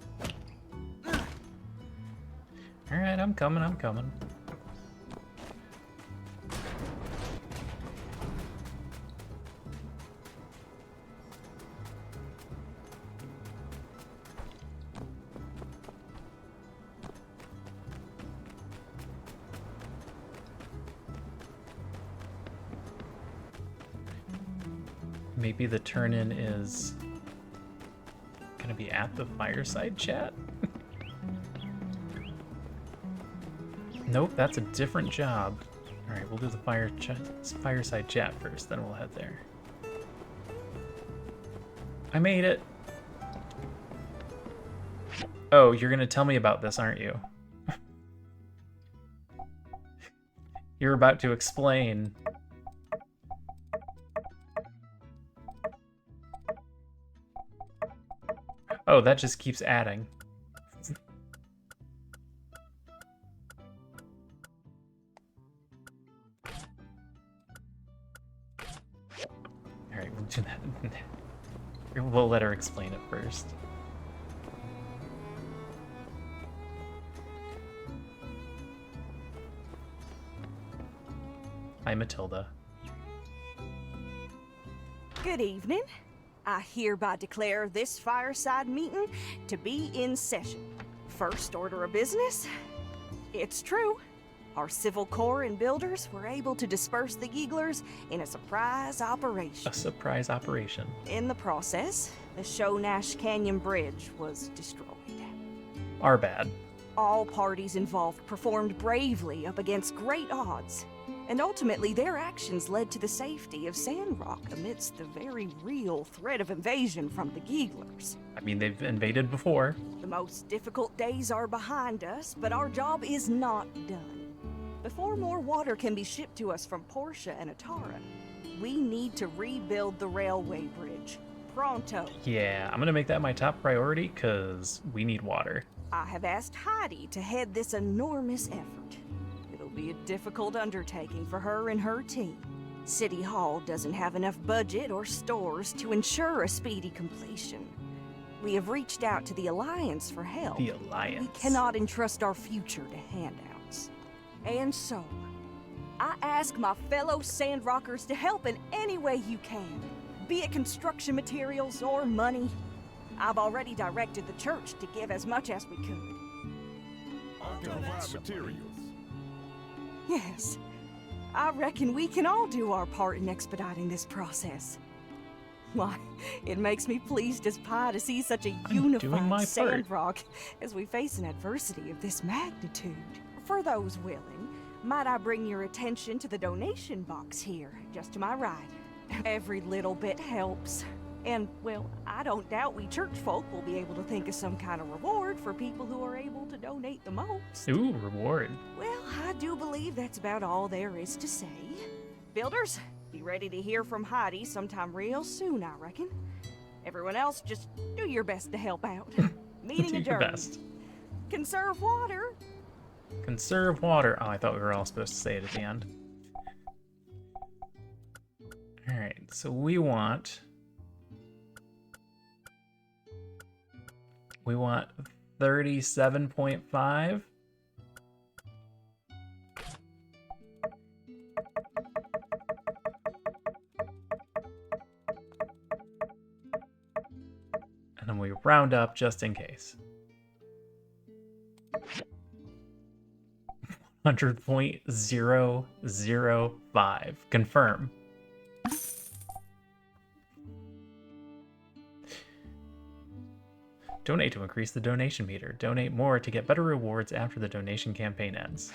Alright, I'm coming, I'm coming. Maybe the turn-in is gonna be at the fireside chat? Nope, that's a different job. Alright, we'll do the fireside chat first, then we'll head there. I made it! Oh, you're gonna tell me about this, aren't you? You're about to explain. Oh, that just keeps adding. Alright, we'll do that. We'll let her explain it first. Hi, Matilda. Good evening. I hereby declare this fireside meeting to be in session. First order of business. It's true. Our Civil Corps and builders were able to disperse the Geeglers in a surprise operation. A surprise operation. In the process, the Shonash Canyon Bridge was destroyed. Our bad. All parties involved performed bravely up against great odds, and ultimately their actions led to the safety of Sandrock amidst the very real threat of invasion from the Geeglers. I mean, they've invaded before. The most difficult days are behind us, but our job is not done. Before more water can be shipped to us from Portia and Atara, we need to rebuild the railway bridge. Pronto. Yeah, I'm gonna make that my top priority, because we need water. I have asked Heidi to head this enormous effort. It'll be a difficult undertaking for her and her team. City Hall doesn't have enough budget or stores to ensure a speedy completion. We have reached out to the Alliance for help. The Alliance. We cannot entrust our future to handouts. And so, I ask my fellow Sandrockers to help in any way you can, be it construction materials or money. I've already directed the church to give as much as we could. I can provide materials. Yes, I reckon we can all do our part in expediting this process. Why, it makes me pleased as pie to see such a unified Sandrock as we face an adversity of this magnitude. For those willing, might I bring your attention to the donation box here, just to my right? Every little bit helps. And, well, I don't doubt we church folk will be able to think of some kind of reward for people who are able to donate the most. Ooh, reward. Well, I do believe that's about all there is to say. Builders, be ready to hear from Heidi sometime real soon, I reckon. Everyone else, just do your best to help out. Meeting adjourned. Do your best. Conserve water. Conserve water. Oh, I thought we were all supposed to say it at the end. right, so we want 37.5. And then we round up just in case. 100.005. Confirm. Donate to increase the donation meter. Donate more to get better rewards after the donation campaign ends.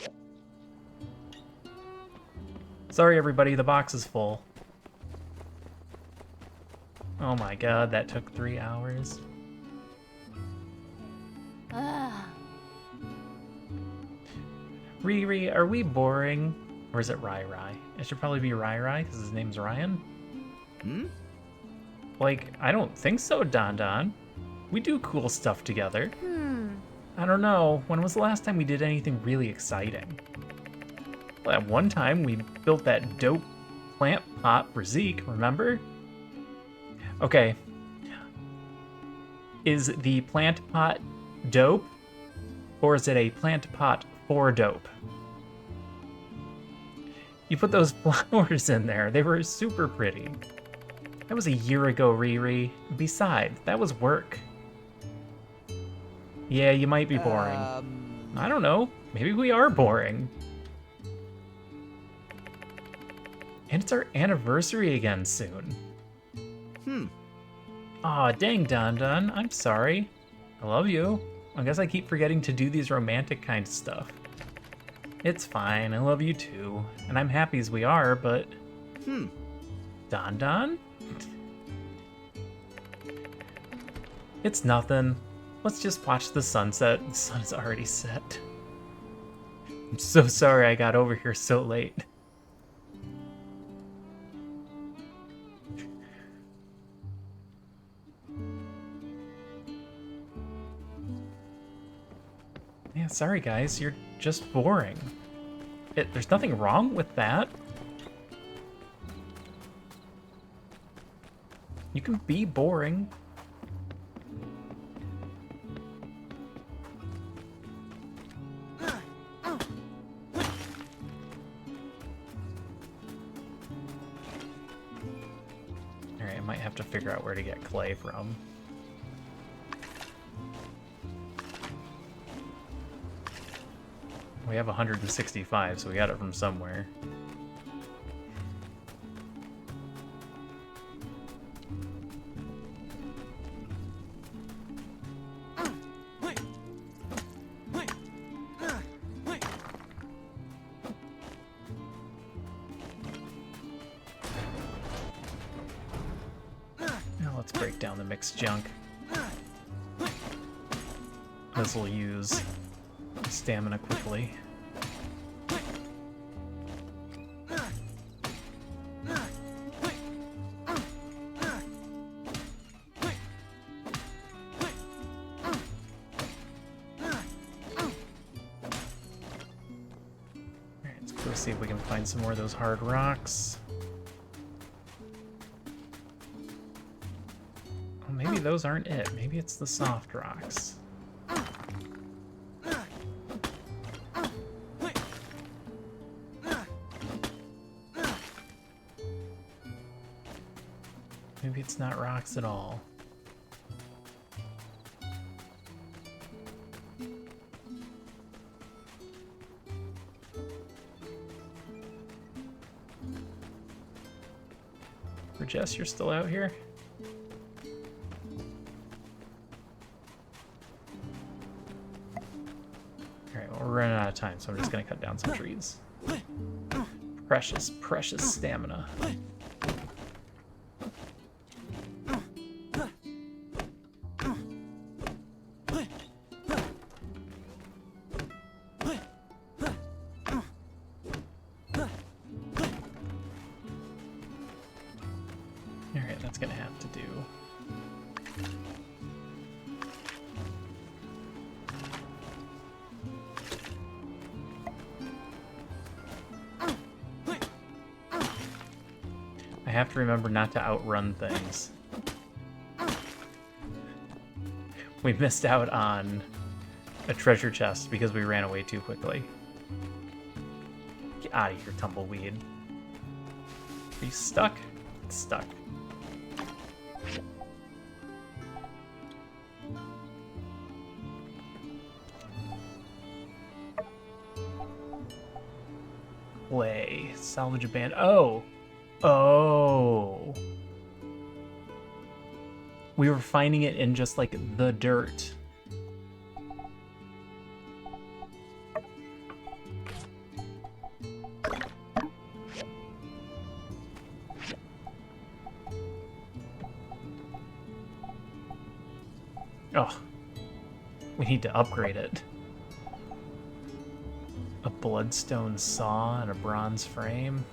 Sorry everybody, the box is full. Oh my god, that took 3 hours. Riri, are we boring? Or is it Rai Rai? It should probably be Rai Rai, because his name's Ryan. Hmm? Like, I don't think so, Don Don. We do cool stuff together. I don't know, when was the last time we did anything really exciting? Well, at one time, we built that dope plant pot for Zeke, remember? Okay. Is the plant pot dope? Or is it a plant pot for dope? You put those flowers in there. They were super pretty. That was a year ago, Riri. Besides, that was work. Yeah, you might be boring. I don't know. Maybe we are boring. And it's our anniversary again soon. Aw, dang, Don Don. I'm sorry. I love you. I guess I keep forgetting to do these romantic kind of stuff. It's fine. I love you too. And I'm happy as we are, but... Don Don? It's nothing. Let's just watch the sunset. The sun is already set. I'm so sorry I got over here so late. Yeah, sorry guys, you're just boring. There's nothing wrong with that. You can be boring. Alright, I might have to figure out where to get clay from. We have 165, so we got it from somewhere. Now let's break down the mixed junk. This will use stamina quickly. Alright, let's go see if we can find some more of those hard rocks. Oh, maybe those aren't it. Maybe it's the soft rocks. Maybe it's not rocks at all. Jess, you're still out here? Alright, well, we're running out of time, so I'm just gonna cut down some trees. Precious, precious stamina. Alright, that's gonna have to do. I have to remember not to outrun things. We missed out on a treasure chest because we ran away too quickly. Get out of here, tumbleweed. Are you stuck? It's stuck. Play. Salvage a band. Oh! Oh! We were finding it in just, like, the dirt. Oh. We need to upgrade it. A bloodstone saw and a bronze frame.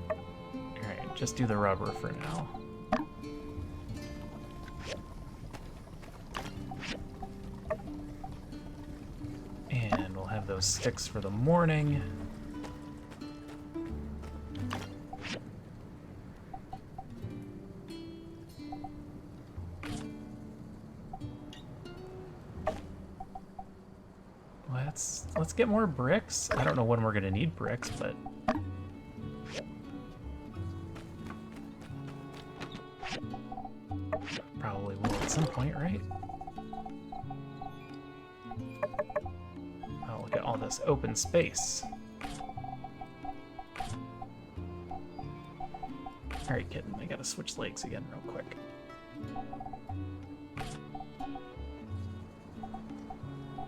Alright, just do the rubber for now. And we'll have those sticks for the morning. Let's get more bricks. I don't know when we're gonna need bricks, but probably will at some point, right? Oh, look at all this open space. Alright, kitten, I gotta switch legs again real quick.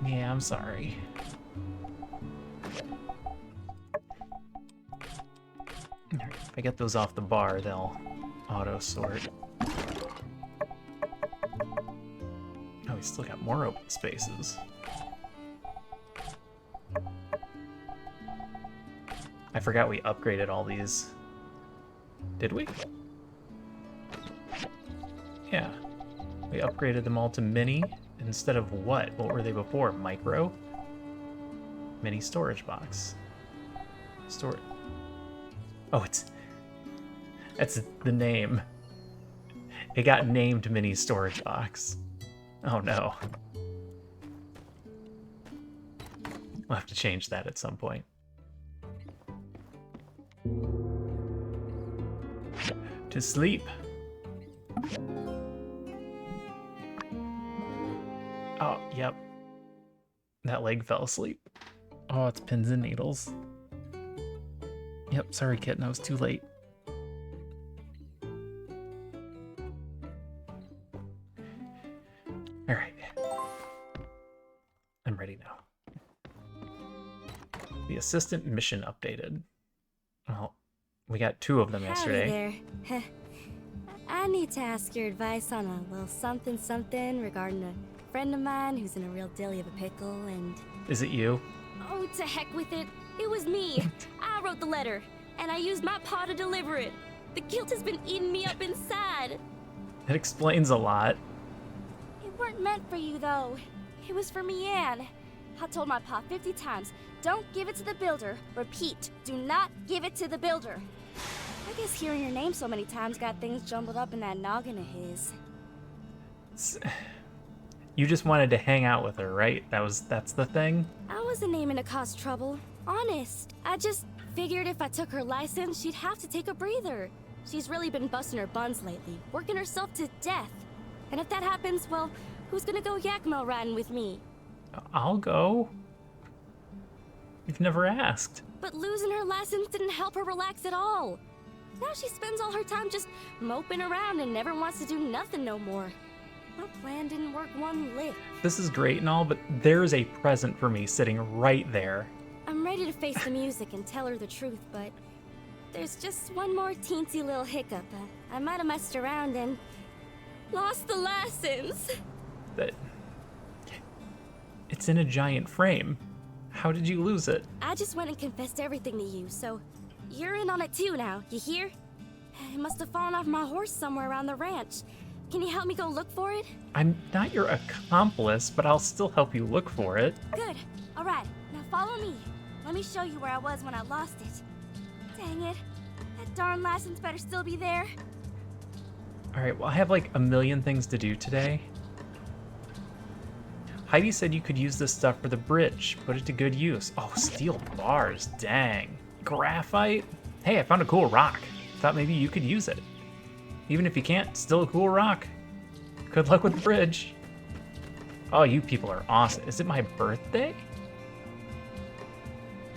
Yeah, I'm sorry. Alright, if I get those off the bar, they'll auto-sort. Oh, we still got more open spaces. I forgot we upgraded all these. Did we? Yeah. We upgraded them all to mini instead of what? What were they before? Micro? Mini storage box. Store. Oh, that's the name. It got named mini storage box. Oh no. We'll have to change that at some point. To sleep. Oh, yep. That leg fell asleep. Oh, it's pins and needles. Yep, sorry kitten, I was too late. Alright. I'm ready now. The assistant mission updated. Well, we got 2 of them yesterday. Howdy there. I need to ask your advice on a little something regarding a friend of mine who's in a real dilly of a pickle and... Is it you? Oh, to heck with it. It was me. I wrote the letter, and I used my paw to deliver it. The guilt has been eating me up inside. That explains a lot. It weren't meant for you, though. It was for me, Anne. I told my pa 50 times, don't give it to the builder. Repeat, do not give it to the builder. I guess hearing your name so many times got things jumbled up in that noggin of his. You just wanted to hang out with her, right? That's the thing? I wasn't aiming to cause trouble. Honest. I just figured if I took her license, she'd have to take a breather. She's really been busting her buns lately, working herself to death. And if that happens, well, who's gonna go Yakimo riding with me? I'll go. You've never asked. But losing her license didn't help her relax at all. Now she spends all her time just moping around and never wants to do nothing no more. My plan didn't work one lick. This is great and all, but there's a present for me sitting right there. I'm ready to face the music and tell her the truth, but there's just one more teensy little hiccup. I might have messed around and lost the license. It's in a giant frame. How did you lose it? I just went and confessed everything to you, so you're in on it too now, you hear? It must have fallen off my horse somewhere around the ranch. Can you help me go look for it? I'm not your accomplice, but I'll still help you look for it. Good. All right, now follow me. Let me show you where I was when I lost it. Dang it. That darn license better still be there. Alright, well I have like a million things to do today. Heidi said you could use this stuff for the bridge. Put it to good use. Oh, steel bars, dang. Graphite? Hey, I found a cool rock. Thought maybe you could use it. Even if you can't, still a cool rock. Good luck with the bridge. Oh, you people are awesome. Is it my birthday?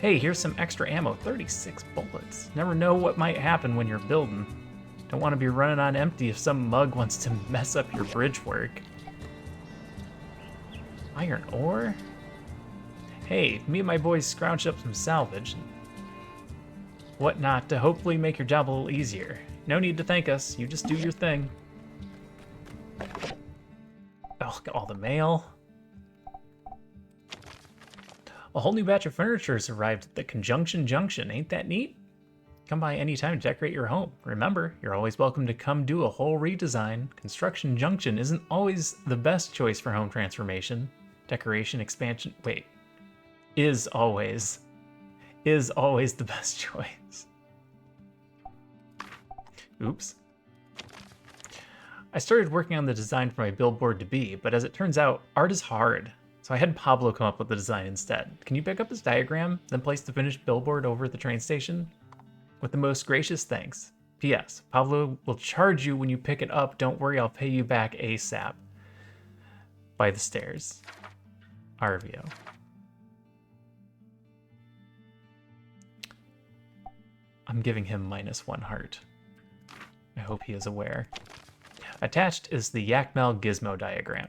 Hey, here's some extra ammo. 36 bullets. Never know what might happen when you're building. Don't want to be running on empty if some mug wants to mess up your bridge work. Iron ore? Hey, me and my boys scrounged up some salvage and whatnot to hopefully make your job a little easier. No need to thank us. You just do your thing. Oh, got all the mail. A whole new batch of furniture has arrived at the Conjunction Junction. Ain't that neat? Come by anytime to decorate your home. Remember, you're always welcome to come do a whole redesign. Construction Junction isn't always the best choice for home transformation. Decoration, expansion, wait. Is always the best choice. Oops. I started working on the design for my billboard to be, but as it turns out, art is hard. So I had Pablo come up with the design instead. Can you pick up his diagram, then place the finished billboard over at the train station? With the most gracious thanks. P.S. Pablo will charge you when you pick it up. Don't worry, I'll pay you back ASAP. By the stairs. Arvio. I'm giving him -1 heart. I hope he is aware. Attached is the Yakmel Gizmo diagram.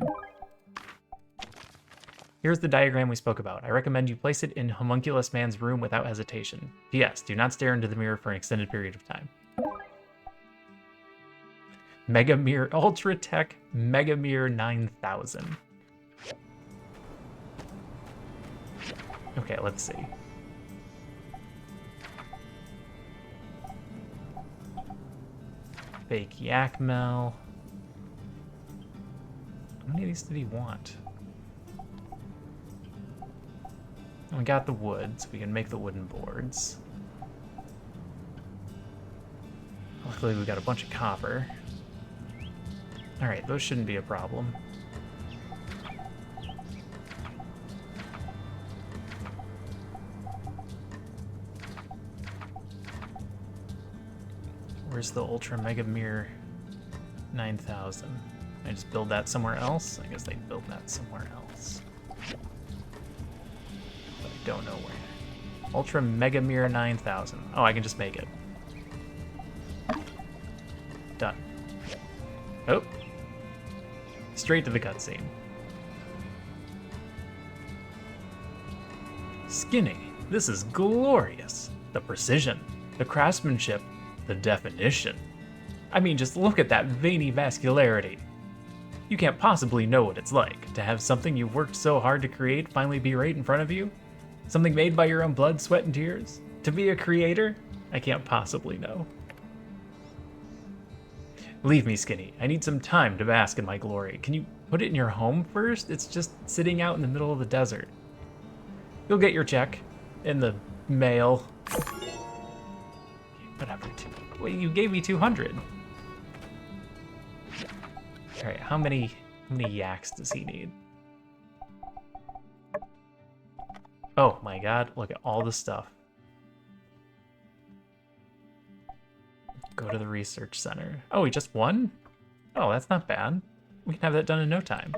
Here's the diagram we spoke about. I recommend you place it in Homunculus Man's room without hesitation. P.S. Do not stare into the mirror for an extended period of time. Mega Mirror, Ultra Tech Mega Mirror 9000. Okay, let's see. Fake Yakmel. How many of these did he want? We got the wood, so we can make the wooden boards. Luckily, we got a bunch of copper. Alright, those shouldn't be a problem. Where's the Ultra Mega Mirror 9000? I just build that somewhere else? I guess they build that somewhere else. But I don't know where. Ultra Mega Mirror 9000. Oh, I can just make it. Done. Oh. Straight to the cutscene. Skinny. This is glorious. The precision, the craftsmanship, the definition. I mean, just look at that veiny vascularity. You can't possibly know what it's like to have something you've worked so hard to create finally be right in front of you. Something made by your own blood, sweat, and tears. To be a creator, I can't possibly know. Leave me, Skinny. I need some time to bask in my glory. Can you put it in your home first? It's just sitting out in the middle of the desert. You'll get your check in the mail. Whatever. Well, you gave me 200. All right, how many yaks does he need? Oh my god, look at all the stuff. Go to the research center. Oh, he just won? Oh, that's not bad. We can have that done in no time.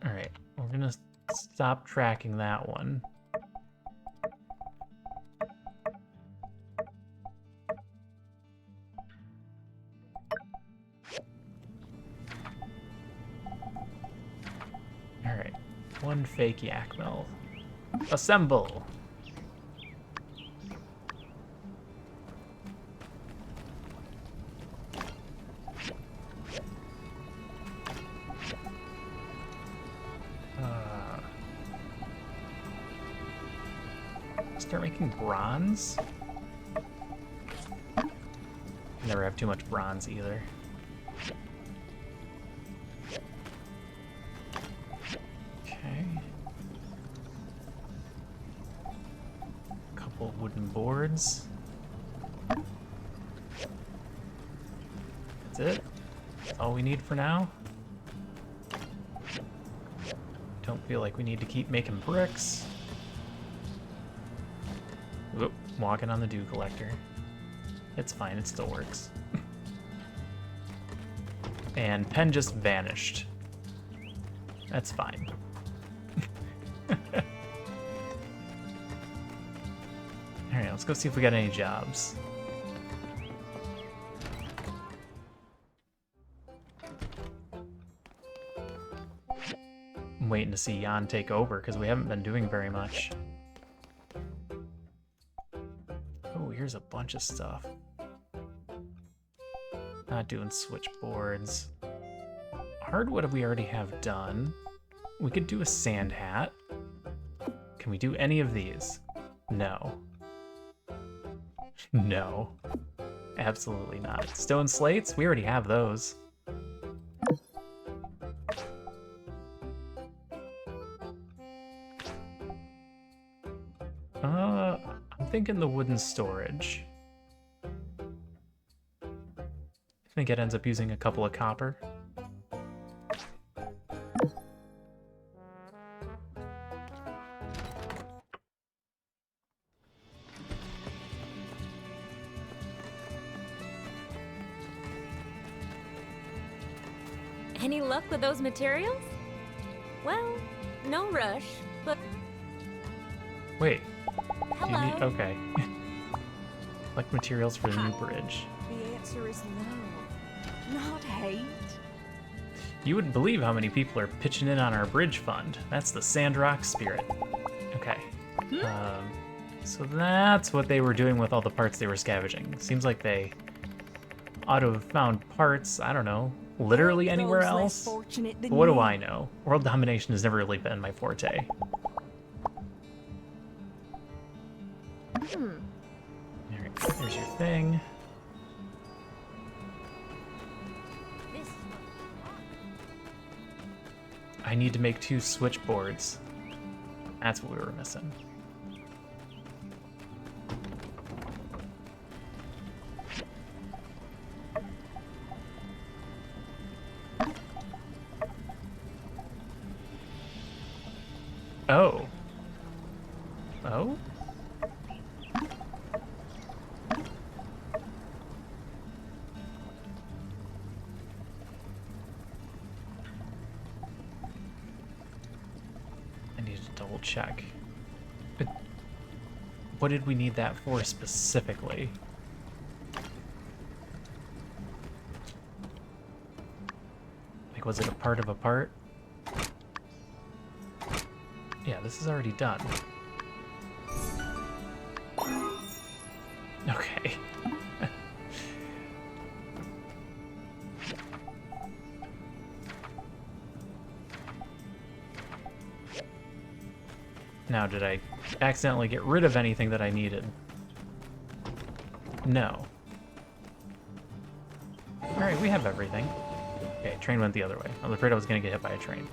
All right, we're gonna stop tracking that one. All right, one fake Yakmel. Assemble! Start making bronze? Never have too much bronze either. Okay. wooden boards. That's it. That's all we need for now. Don't feel like we need to keep making bricks. Oop, walking on the dew collector. It's fine, it still works. And pen just vanished. That's fine. Alright, let's go see if we got any jobs. I'm waiting to see Jan take over because we haven't been doing very much. Oh, here's a bunch of stuff. Not doing switchboards. Hardwood we already have done. We could do a sand hat. Can we do any of these? No. No. Absolutely not. Stone slates? We already have those. I'm thinking the wooden storage. I think it ends up using a couple of copper. Any luck with those materials? Well, no rush, but... Wait. Hello? Do you need... Okay. Like materials for the new bridge. The answer is no. Not hate. You wouldn't believe how many people are pitching in on our bridge fund. That's the Sandrock spirit. Okay. So that's what they were doing with all the parts they were scavenging. Seems like they ought to have found parts, I don't know, literally anywhere else. But what do I know? World domination has never really been my forte. Alright, there's your thing. I need to make 2 switchboards. That's what we were missing. Oh. Oh? I need to double check. But what did we need that for specifically? Like, was it a part of a part? Yeah, this is already done. Okay. Now, did I accidentally get rid of anything that I needed? No. Alright, we have everything. Okay, train went the other way. I was afraid I was gonna get hit by a train.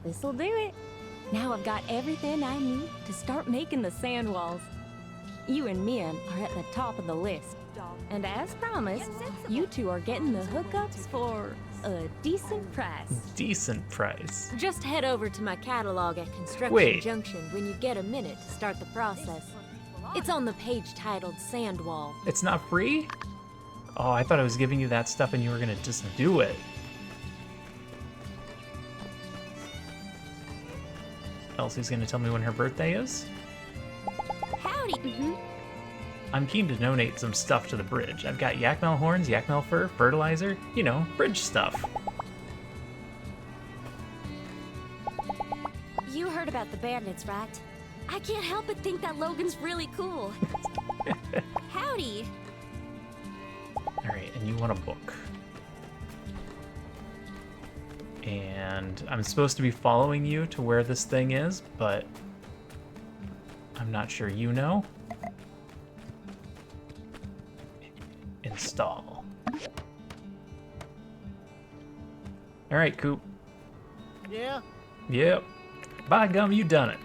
This'll do it. Now I've got everything I need to start making the sand walls. You and Mian are at the top of the list. And as promised, you two are getting the hookups for a decent price. Decent price? Just head over to my catalog at Construction Junction when you get a minute to start the process. It's on the page titled Sand Wall. It's not free? Oh, I thought I was giving you that stuff and you were gonna just do it. Elsie's gonna tell me when her birthday is? Howdy! I'm keen to donate some stuff to the bridge. I've got yakmel horns, yakmel fur, fertilizer, you know, bridge stuff. You heard about the bandits, right? I can't help but think that Logan's really cool. Howdy! Alright, and you want a book. And I'm supposed to be following you to where this thing is, but I'm not sure you know. Install. Alright, Coop. Yeah? Yep. By gum, you done it.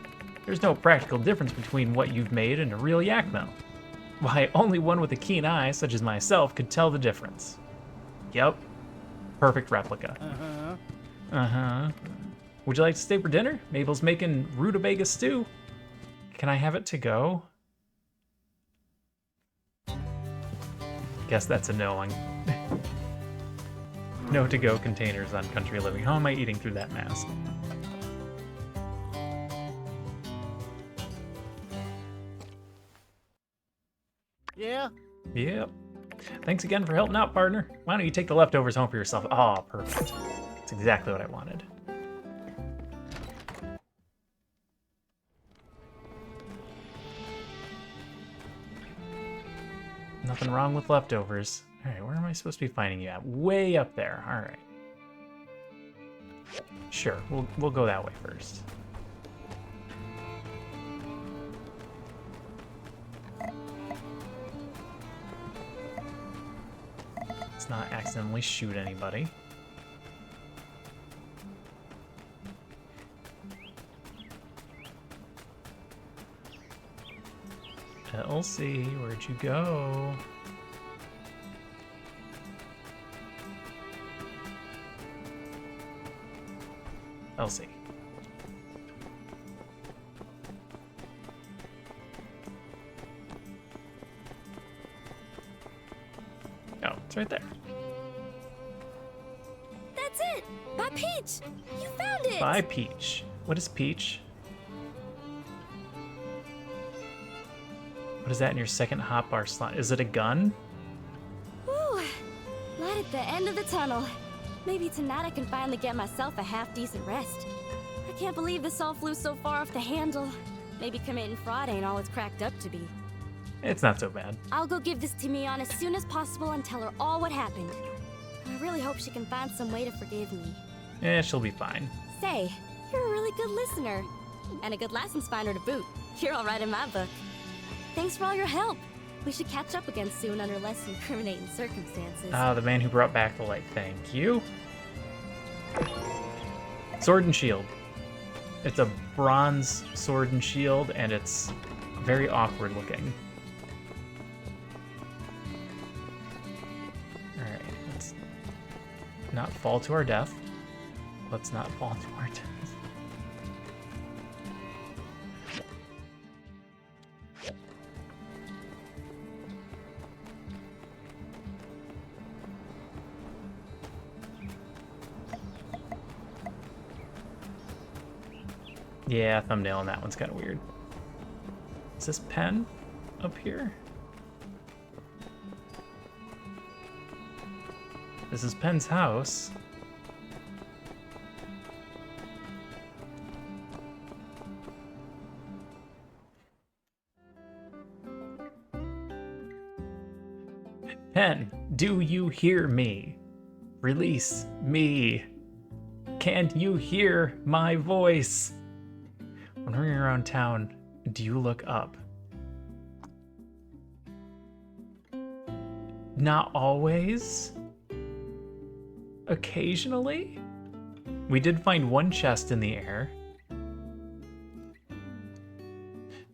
There's no practical difference between what you've made and a real yak mill. Why, only one with a keen eye, such as myself, could tell the difference. Yep. Perfect replica. Uh-huh. Would you like to stay for dinner? Mabel's making rutabaga stew. Can I have it to go? Guess that's a no on no to go containers on Country Living. How am I eating through that mask? Yeah? Yep. Thanks again for helping out, partner. Why don't you take the leftovers home for yourself? Oh, perfect. That's exactly what I wanted. Nothing wrong with leftovers. All right, where am I supposed to be finding you at? Way up there. All right. Sure, we'll go that way first. Let's not accidentally shoot anybody. Elsie, where'd you go? Elsie. Oh, it's right there. That's it! By Peach! You found it! By Peach. What is Peach? What is that in your second hotbar slot? Is it a gun? Whew. Light at the end of the tunnel. Maybe tonight I can finally get myself a half-decent rest. I can't believe this all flew so far off the handle. Maybe committing fraud ain't all it's cracked up to be. It's not so bad. I'll go give this to Mion as soon as possible and tell her all what happened. I really hope she can find some way to forgive me. She'll be fine. Say, you're a really good listener. And a good license finder to boot. You're all right in my book. Thanks for all your help. We should catch up again soon under less incriminating circumstances. Ah, the man who brought back the light. Thank you. Sword and shield. It's a bronze sword and shield, and it's very awkward looking. Alright, let's not fall to our death. Let's not fall to our death. Yeah, thumbnail on that one's kind of weird. Is this Pen up here? This is Pen's house. Pen, do you hear me? Release me. Can't you hear my voice? When running around town, do you look up? Not always. Occasionally. We did find one chest in the air.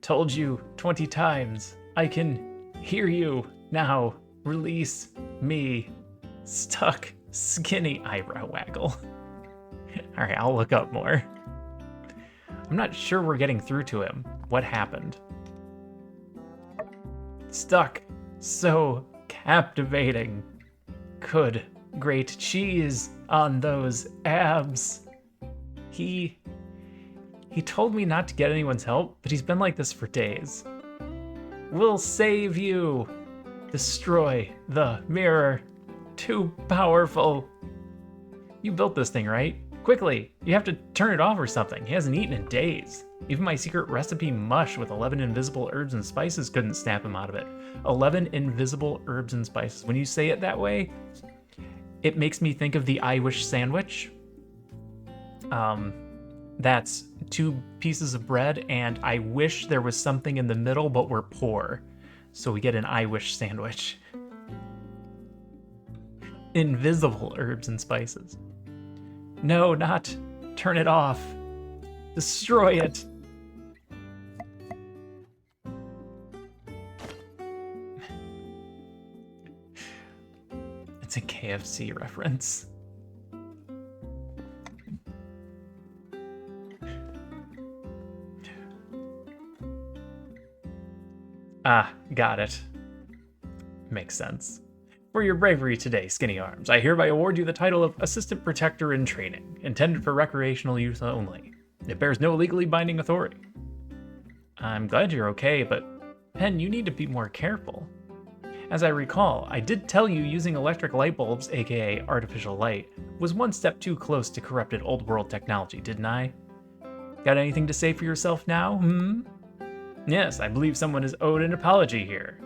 Told you 20 times. I can hear you now. Release me. Stuck. Skinny eyebrow waggle. All right, I'll look up more. I'm not sure we're getting through to him. What happened? Stuck. So captivating. Good. Great cheese on those abs. He told me not to get anyone's help, but he's been like this for days. We'll save you. Destroy the mirror. Too powerful. You built this thing, right? Quickly, you have to turn it off or something. He hasn't eaten in days. Even my secret recipe mush with 11 invisible herbs and spices couldn't snap him out of it. 11 invisible herbs and spices. When you say it that way, it makes me think of the I wish sandwich. That's 2 pieces of bread, and I wish there was something in the middle, but we're poor. So we get an I wish sandwich. Invisible herbs and spices. No, not turn it off. Destroy it. It's a KFC reference. Ah, got it. Makes sense. For your bravery today, Skinny Arms, I hereby award you the title of Assistant Protector in Training, intended for recreational use only. It bears no legally binding authority. I'm glad you're okay, but Pen, you need to be more careful. As I recall, I did tell you using electric light bulbs, aka artificial light, was one step too close to corrupted old world technology, didn't I? Got anything to say for yourself now, hmm? Yes, I believe someone is owed an apology here.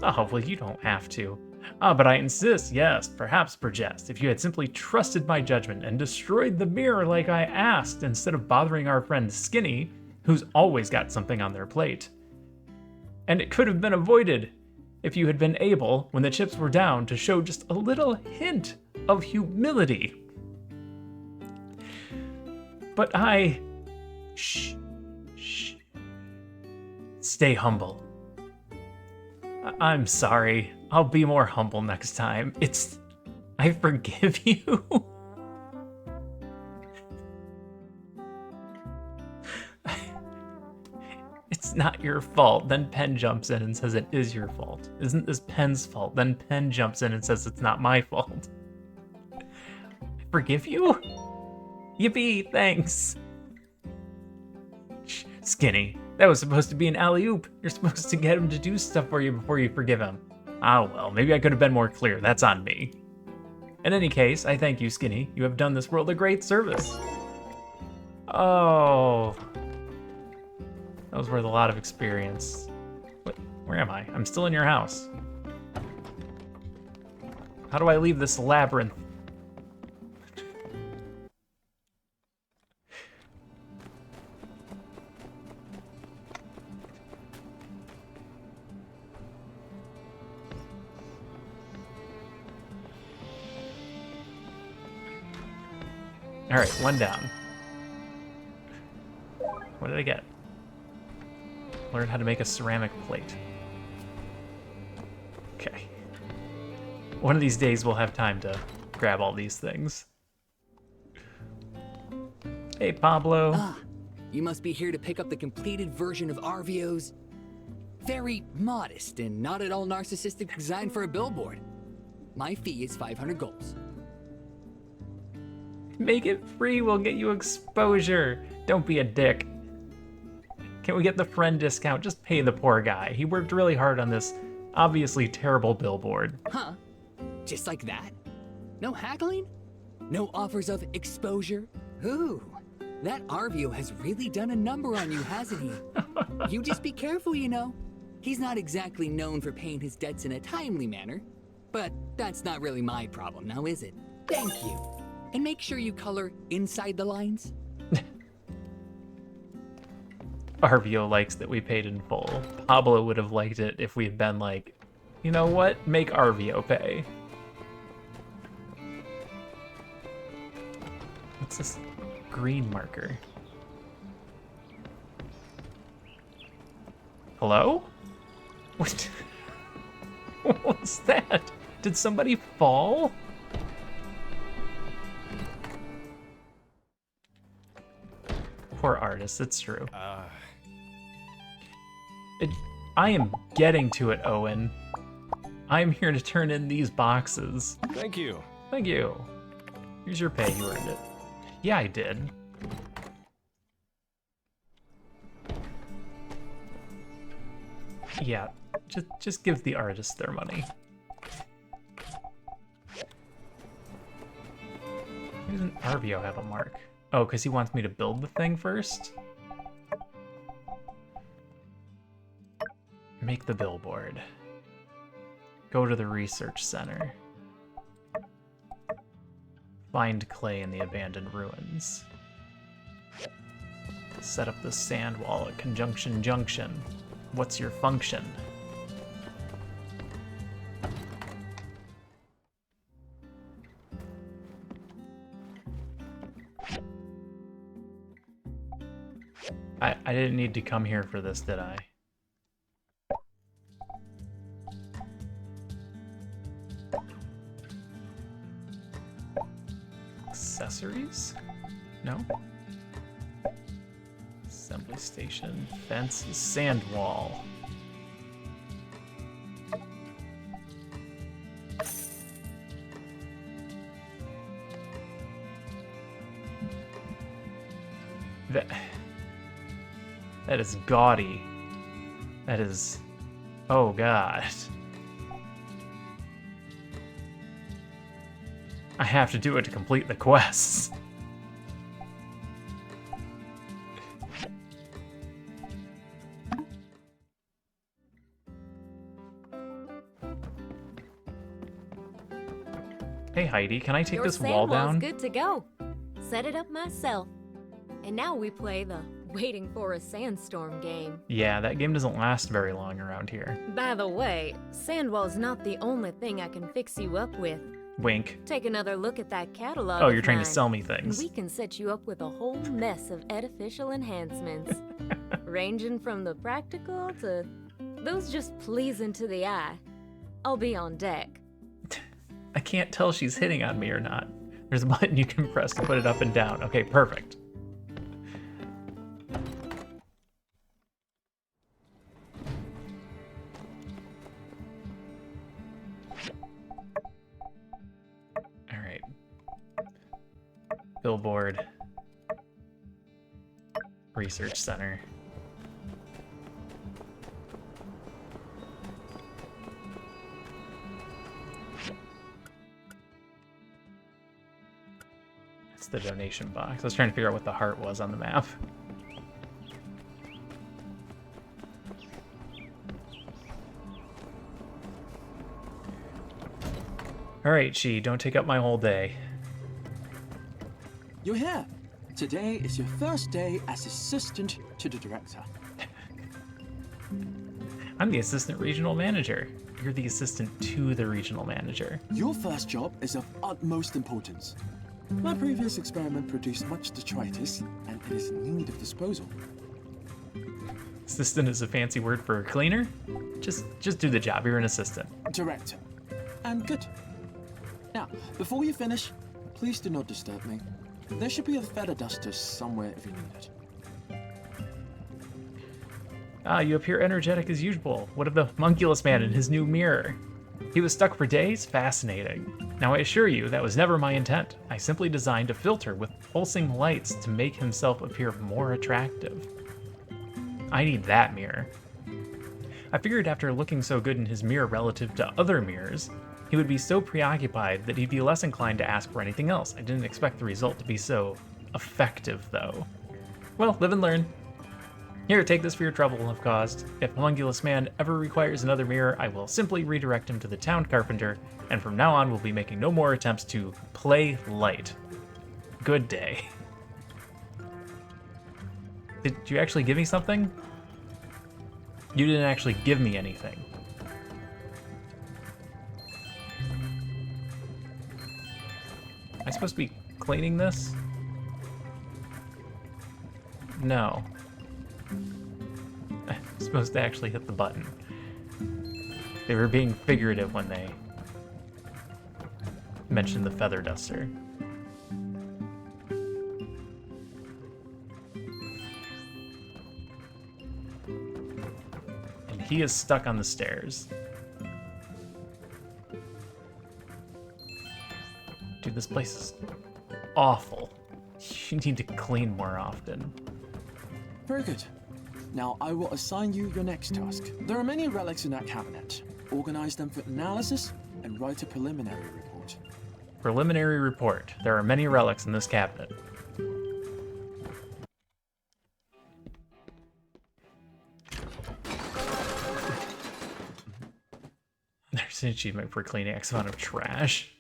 Oh, well, you don't have to. Ah, but I insist, yes, perhaps per jest, if you had simply trusted my judgment and destroyed the mirror like I asked, instead of bothering our friend Skinny, who's always got something on their plate. And it could have been avoided if you had been able, when the chips were down, to show just a little hint of humility. But Shh. Stay humble. I'm sorry. I'll be more humble next time. I forgive you. It's not your fault. Then Pen jumps in and says it is your fault. Isn't this Pen's fault? Then Pen jumps in and says it's not my fault. I forgive you? Yippee, thanks. Shh, Skinny, that was supposed to be an alley-oop. You're supposed to get him to do stuff for you before you forgive him. Ah well, maybe I could have been more clear. That's on me. In any case, I thank you, Skinny. You have done this world a great service. Oh. That was worth a lot of experience. What? Where am I? I'm still in your house. How do I leave this labyrinth? All right, one down. What did I get? Learn how to make a ceramic plate. Okay. One of these days we'll have time to grab all these things. Hey, Pablo. Ah, you must be here to pick up the completed version of Arvio's very modest and not at all narcissistic design for a billboard. My fee is 500 golds. Make it free, we'll get you exposure. Don't be a dick. Can we get the friend discount? Just pay the poor guy. He worked really hard on this obviously terrible billboard. Huh? Just like that? No haggling? No offers of exposure? Ooh, that Arvio has really done a number on you, hasn't he? You just be careful, you know. He's not exactly known for paying his debts in a timely manner. But that's not really my problem now, is it? Thank you. And make sure you color inside the lines. Arvio likes that we paid in full. Pablo would have liked it if we had been like, you know what? Make Arvio pay. What's this green marker? Hello? What? What's that? Did somebody fall? Poor artist, it's true. I am getting to it, Owen. I am here to turn in these boxes. Thank you. Thank you. Here's your pay, you earned it. Yeah, I did. Yeah, just give the artist their money. Why doesn't Arvio have a mark? Oh, because he wants me to build the thing first? Make the billboard. Go to the research center. Find clay in the abandoned ruins. Set up the sand wall at Conjunction Junction. What's your function? I didn't need to come here for this, did I? Accessories? No? Assembly station, fence, sand wall. That is gaudy. That is... Oh, God. I have to do it to complete the quests. Hey, Heidi, can I take this wall down? Your good to go. Set it up myself. And now we play the waiting for a sandstorm game. Yeah, that game doesn't last very long around here. By the way, Sandwall's not the only thing I can fix you up with. Wink. Take another look at that catalog. Oh, you're trying to sell me things. We can set you up with a whole mess of artificial enhancements. Ranging from the practical to those just pleasing to the eye. I'll be on deck. I can't tell if she's hitting on me or not. There's a button you can press to put it up and down. Okay, perfect. Alright. Billboard. Research center. It's the donation box. I was trying to figure out what the heart was on the map. Alright, Chi, don't take up my whole day. You're here. Today is your first day as assistant to the director. I'm the assistant regional manager. You're the assistant to the regional manager. Your first job is of utmost importance. My previous experiment produced much detritus, and it is in need of disposal. Assistant is a fancy word for a cleaner? Just do the job. You're an assistant. Director. And good. Now, before you finish, please do not disturb me. There should be a feather duster somewhere if you need it. Ah, you appear energetic as usual. What of the homunculus man in his new mirror? He was stuck for days? Fascinating. Now I assure you, that was never my intent. I simply designed a filter with pulsing lights to make himself appear more attractive. I need that mirror. I figured after looking so good in his mirror relative to other mirrors, he would be so preoccupied that he'd be less inclined to ask for anything else. I didn't expect the result to be so effective, though. Well, live and learn. Here, take this for your trouble I've caused. If Homunculus Man ever requires another mirror, I will simply redirect him to the town carpenter, and from now on we'll be making no more attempts to play light. Good day. Did you actually give me something? You didn't actually give me anything. Am I supposed to be cleaning this? No. I'm supposed to actually hit the button. They were being figurative when they mentioned the feather duster. And he is stuck on the stairs. Dude, this place is awful. You need to clean more often. Very good. Now I will assign you your next task. There are many relics in that cabinet. Organize them for analysis and write a preliminary report. Preliminary report. There are many relics in this cabinet. There's an achievement for cleaning X amount of trash.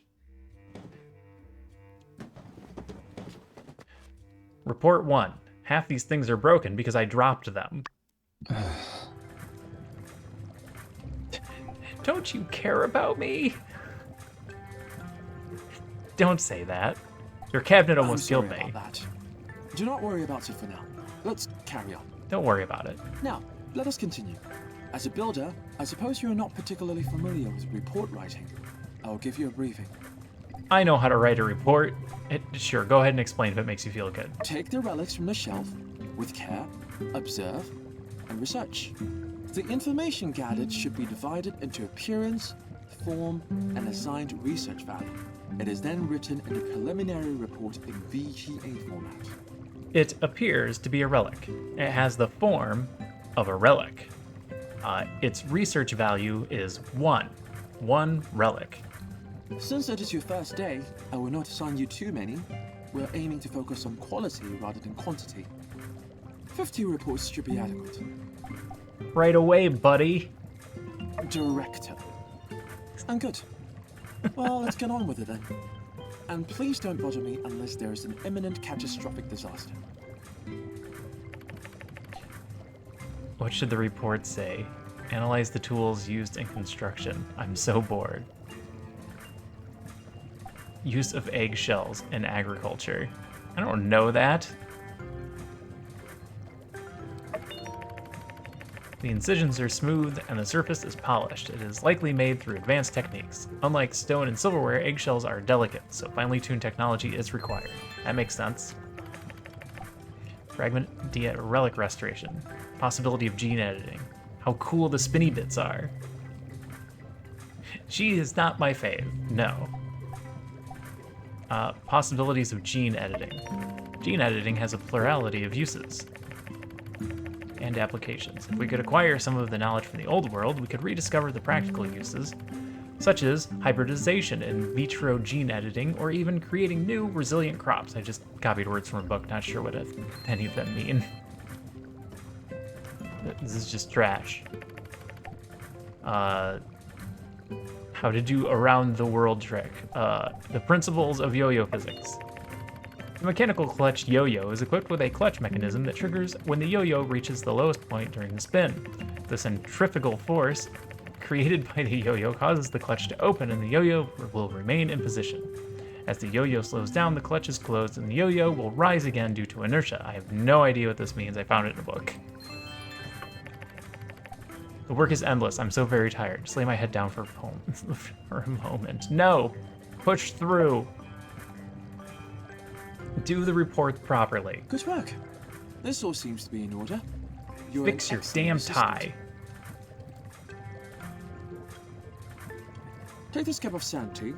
Report 1. Half these things are broken because I dropped them. Don't you care about me? Don't say that. Your cabinet almost killed me. About that. Do not worry about it for now. Let's carry on. Don't worry about it. Now, let us continue. As a builder, I suppose you are not particularly familiar with report writing. I'll give you a briefing. I know how to write a report. Sure, go ahead and explain if it makes you feel good. Take the relics from the shelf, with care, observe, and research. The information gathered should be divided into appearance, form, and assigned research value. It is then written in a preliminary report in VGA format. It appears to be a relic. It has the form of a relic. Its research value is 1. 1 relic. Since it is your first day, I will not assign you too many. We're aiming to focus on quality rather than quantity. 50 reports should be adequate. Right away, buddy. Director. And good. Well, let's get on with it then. And please don't bother me unless there is an imminent catastrophic disaster. What should the report say? Analyze the tools used in construction. I'm so bored. Use of eggshells in agriculture. I don't know that. The incisions are smooth and the surface is polished. It is likely made through advanced techniques. Unlike stone and silverware, eggshells are delicate, so finely tuned technology is required. That makes sense. Fragment relic restoration. Possibility of gene editing. How cool the spinny bits are. She is not my fave, no. Possibilities of gene editing. Gene editing has a plurality of uses and applications. If we could acquire some of the knowledge from the old world, we could rediscover the practical uses, such as hybridization, in vitro gene editing, or even creating new resilient crops. I just copied words from a book, not sure what any of them mean. This is just trash. How to do around the world trick. The principles of yo-yo physics. The mechanical clutch yo-yo is equipped with a clutch mechanism that triggers when the yo-yo reaches the lowest point during the spin. The centrifugal force created by the yo-yo causes the clutch to open and the yo-yo will remain in position. As the yo-yo slows down, the clutch is closed and the yo-yo will rise again due to inertia. I have no idea what this means. I found it in a book. The work is endless. I'm so very tired. Just lay my head down for a moment. No! Push through! Do the report properly. Good work. This all seems to be in order. Fix your damn tie. Take this cup of sand tea.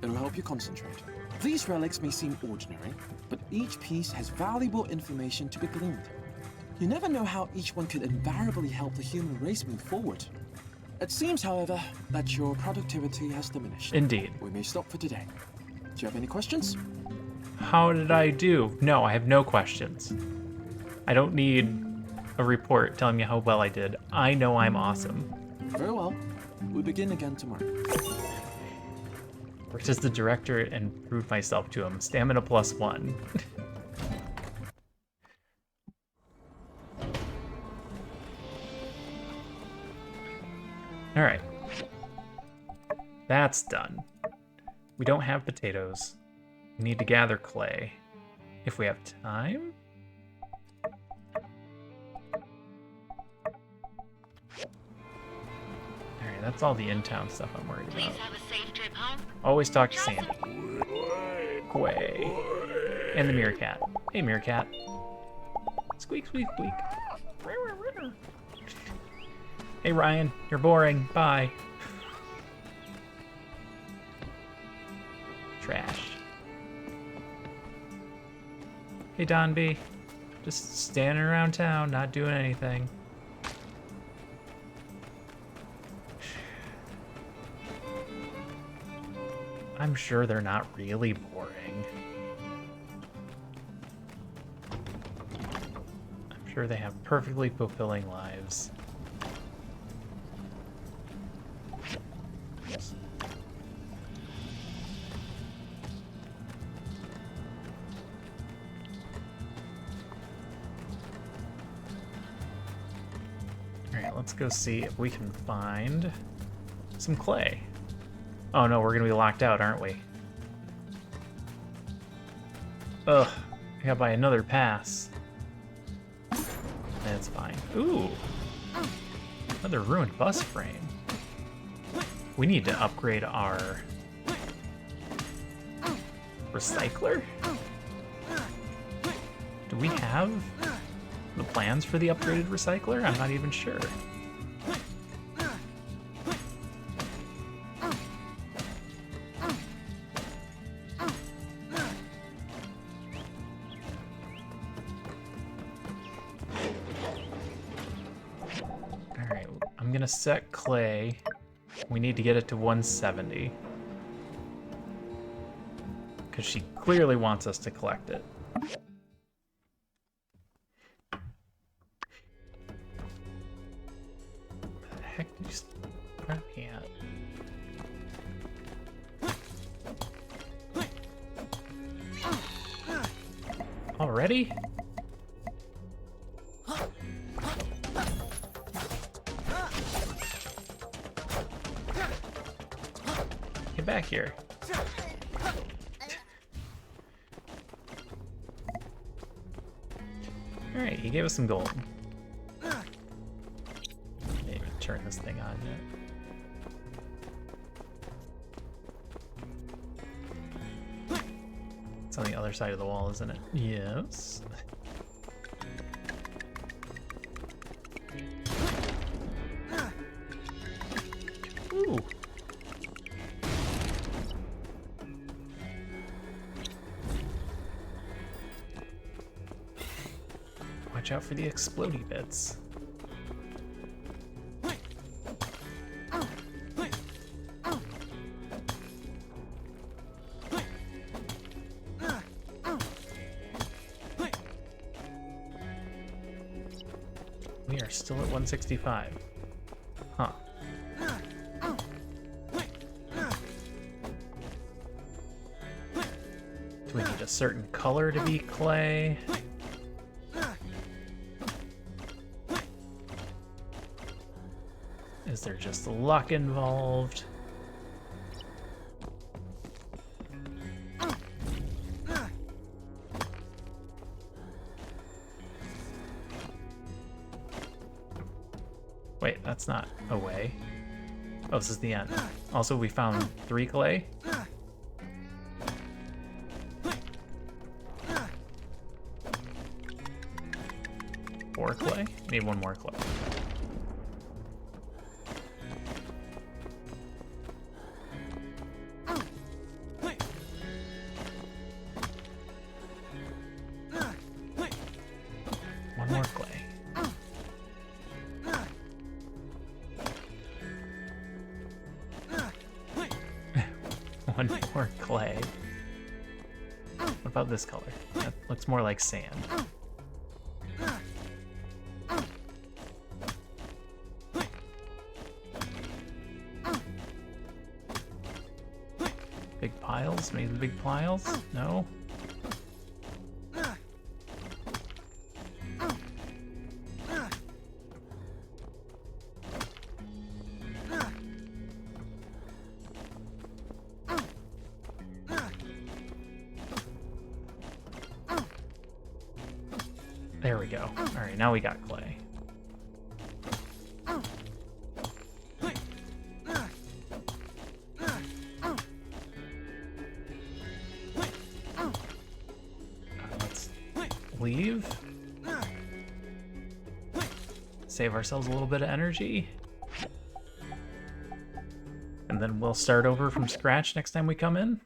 It'll help you concentrate. These relics may seem ordinary, but each piece has valuable information to be gleaned. You never know how each one could invariably help the human race move forward. It seems, however, that your productivity has diminished. Indeed. We may stop for today. Do you have any questions? How did I do? No, I have no questions. I don't need a report telling me how well I did. I know I'm awesome. Very well. We'll begin again tomorrow. Worked as the director and proved myself to him. Stamina +1. Alright. That's done. We don't have potatoes. We need to gather clay. If we have time? Alright, that's all the in-town stuff I'm worried about. Have a safe trip home. Always talk to Sandy. Quay. And the meerkat. Hey, meerkat. Squeak, squeak, squeak. Hey, Ryan. You're boring. Bye. Trash. Hey, Don B. Just standing around town, not doing anything. I'm sure they're not really boring. I'm sure they have perfectly fulfilling lives. Alright, let's go see if we can find some clay. Oh no, we're gonna be locked out, aren't we? Ugh, I gotta buy another pass. It's fine. Ooh! Another ruined bus frame. We need to upgrade our recycler? Do we have the plans for the upgraded recycler? I'm not even sure. Alright, I'm gonna set clay. We need to get it to 170. Because she clearly wants us to collect it. Where the heck did you grab me at? Already? Get back here. Alright, he gave us some gold. Maybe turn this thing on yet. It's on the other side of the wall, isn't it? Yes. Ooh. Watch out for the explodey bits. We are still at 165. Huh. Do we need a certain color to be clay? Is there just luck involved? Wait, that's not a way. Oh, this is the end. Also, we found 3 clay. 4 clay? Need 1 more clay. This color. That looks more like sand. Big piles? Maybe the big piles? No? There we go. Alright, now we got clay. Let's leave. Save ourselves a little bit of energy. And then we'll start over from scratch next time we come in.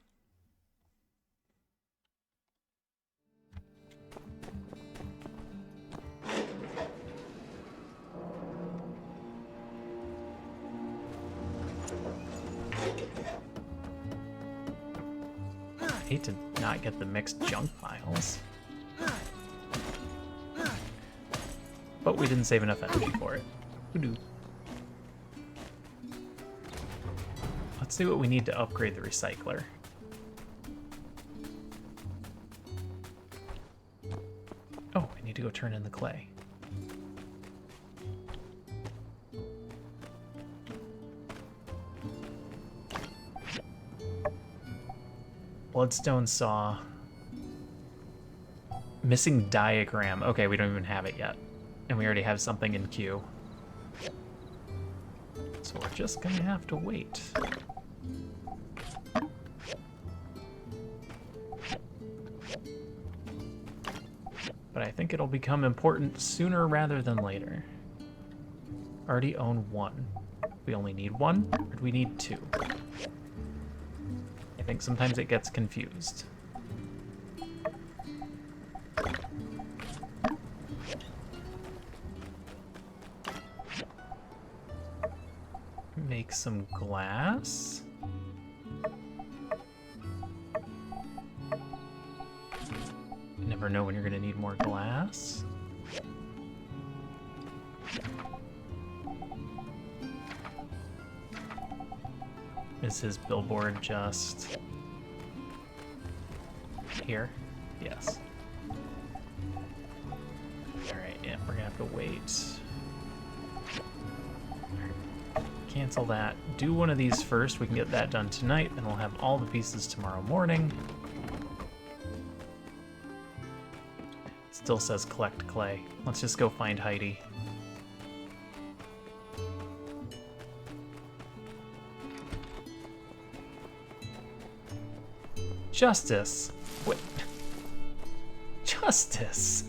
I hate to not get the mixed junk piles. But we didn't save enough energy for it. Voodoo. Let's see what we need to upgrade the recycler. Oh, I need to go turn in the clay. Bloodstone saw. Missing diagram. Okay, we don't even have it yet. And we already have something in queue. So we're just gonna have to wait. But I think it'll become important sooner rather than later. Already own one. We only need one, or do we need two? I think sometimes it gets confused. Make some glass. You never know when you're gonna need more glass. Is his billboard just here? Yes. Alright, yeah, we're gonna have to wait. Cancel that. Do one of these first. We can get that done tonight, and we'll have all the pieces tomorrow morning. Still says collect clay. Let's just go find Heidi. Justice. What? Justice.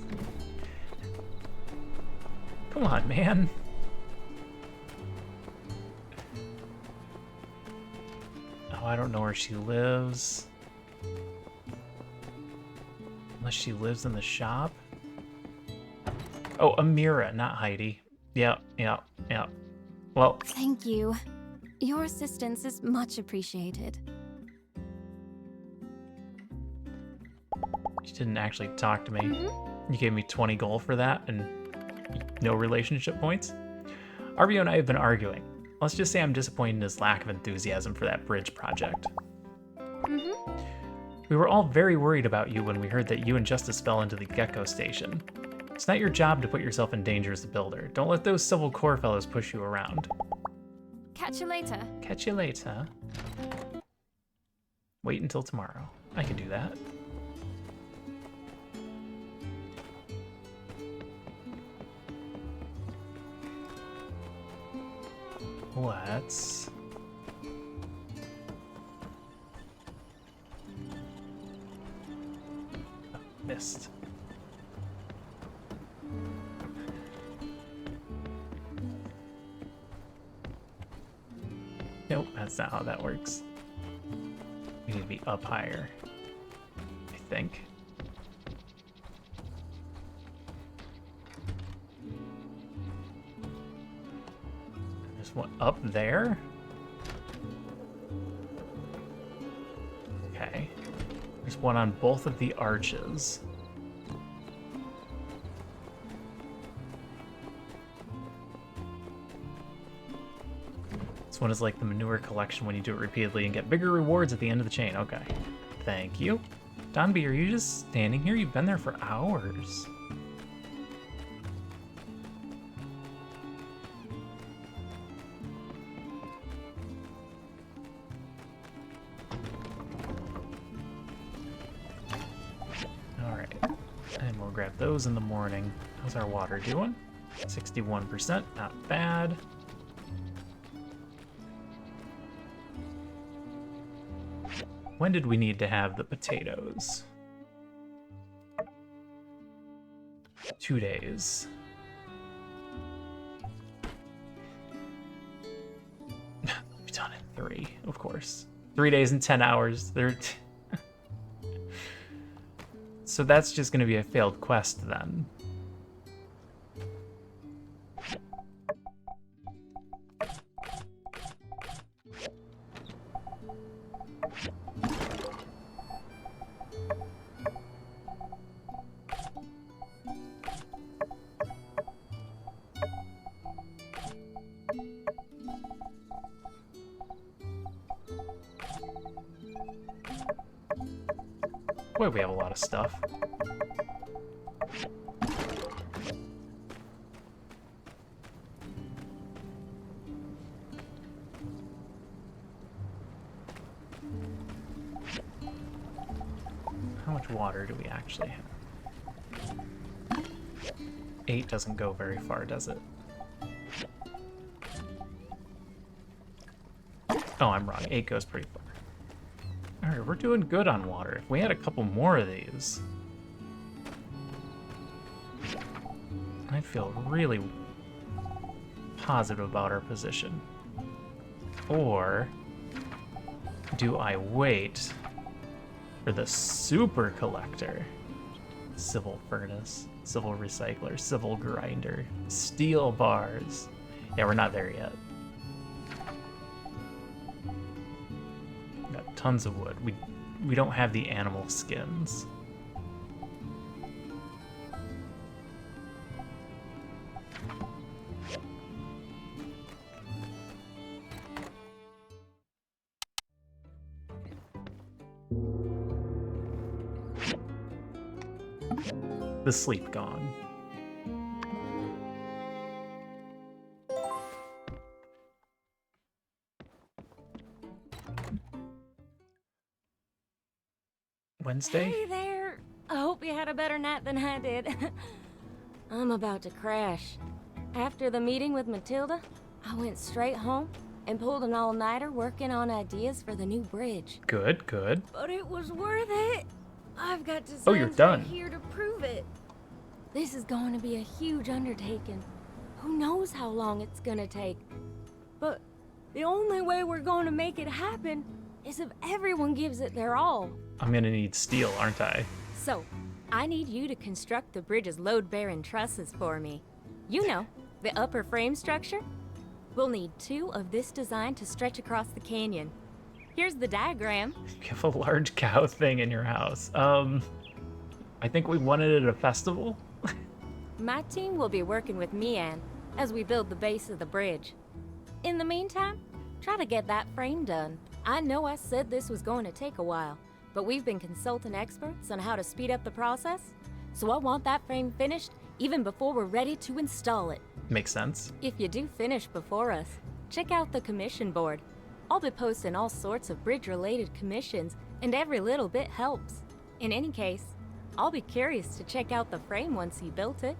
Come on, man. Oh, I don't know where she lives. Unless she lives in the shop. Oh, Amira, not Heidi. Yeah. Well, Thank you. Your assistance is much appreciated. you didn't actually talk to me. You gave me 20 gold for that and no relationship points. RBO and I have been arguing. Let's just say I'm disappointed in his lack of enthusiasm for that bridge project. We were all very worried about you when we heard that you and Justice fell into the Gecko Station. It's not your job to put yourself in danger as a builder. Don't let those Civil Corps fellows push you around. Catch you later. Catch you later. Wait until tomorrow. I can do that. Let's... Oh, missed. Nope, that's not how that works. We need to be up higher, I think. There's one up there? Okay. There's one on both of the arches. This one is like the manure collection when you do it repeatedly and get bigger rewards at the end of the chain. Okay. Thank you. Donby, are you just standing here? You've been there for hours. Alright. And we'll grab those in the morning. How's our water doing? 61%. Not bad. When did we need to have the potatoes? 2 days. We've done it in 3, of course. 3 days and 10 hours. So that's just going to be a failed quest then. Boy, we have a lot of stuff. How much water do we actually have? 8 doesn't go very far, does it? Oh, I'm wrong. 8 goes pretty far. Alright, we're doing good on water. If we had a couple more of these, I'd feel really positive about our position. Or do I wait for the super collector? Civil furnace, civil recycler, civil grinder, steel bars. Yeah, we're not there yet. Got tons of wood. We don't have the animal skins. The sleep gone. Wednesday? Hey there. I hope you had a better night than I did. I'm about to crash. After the meeting with Matilda, I went straight home and pulled an all-nighter working on ideas for the new bridge. Good, good. But it was worth it. I've got designs Oh, you're done. right here to prove it. This is going to be a huge undertaking. Who knows how long it's gonna take? But the only way we're going to make it happen is if everyone gives it their all. I'm gonna need steel, aren't I? So, I need you to construct the bridge's load-bearing trusses for me. You know, the upper frame structure? We'll need 2 of this design to stretch across the canyon. Here's the diagram. You have a large cow thing in your house. I think we won it at a festival. My team will be working with Mian as we build the base of the bridge. In the meantime, try to get that frame done. I know I said this was going to take a while, but we've been consulting experts on how to speed up the process, so I want that frame finished even before we're ready to install it. Makes sense. If you do finish before us, check out the commission board. I'll be posting all sorts of bridge-related commissions, and every little bit helps. In any case, I'll be curious to check out the frame once you built it.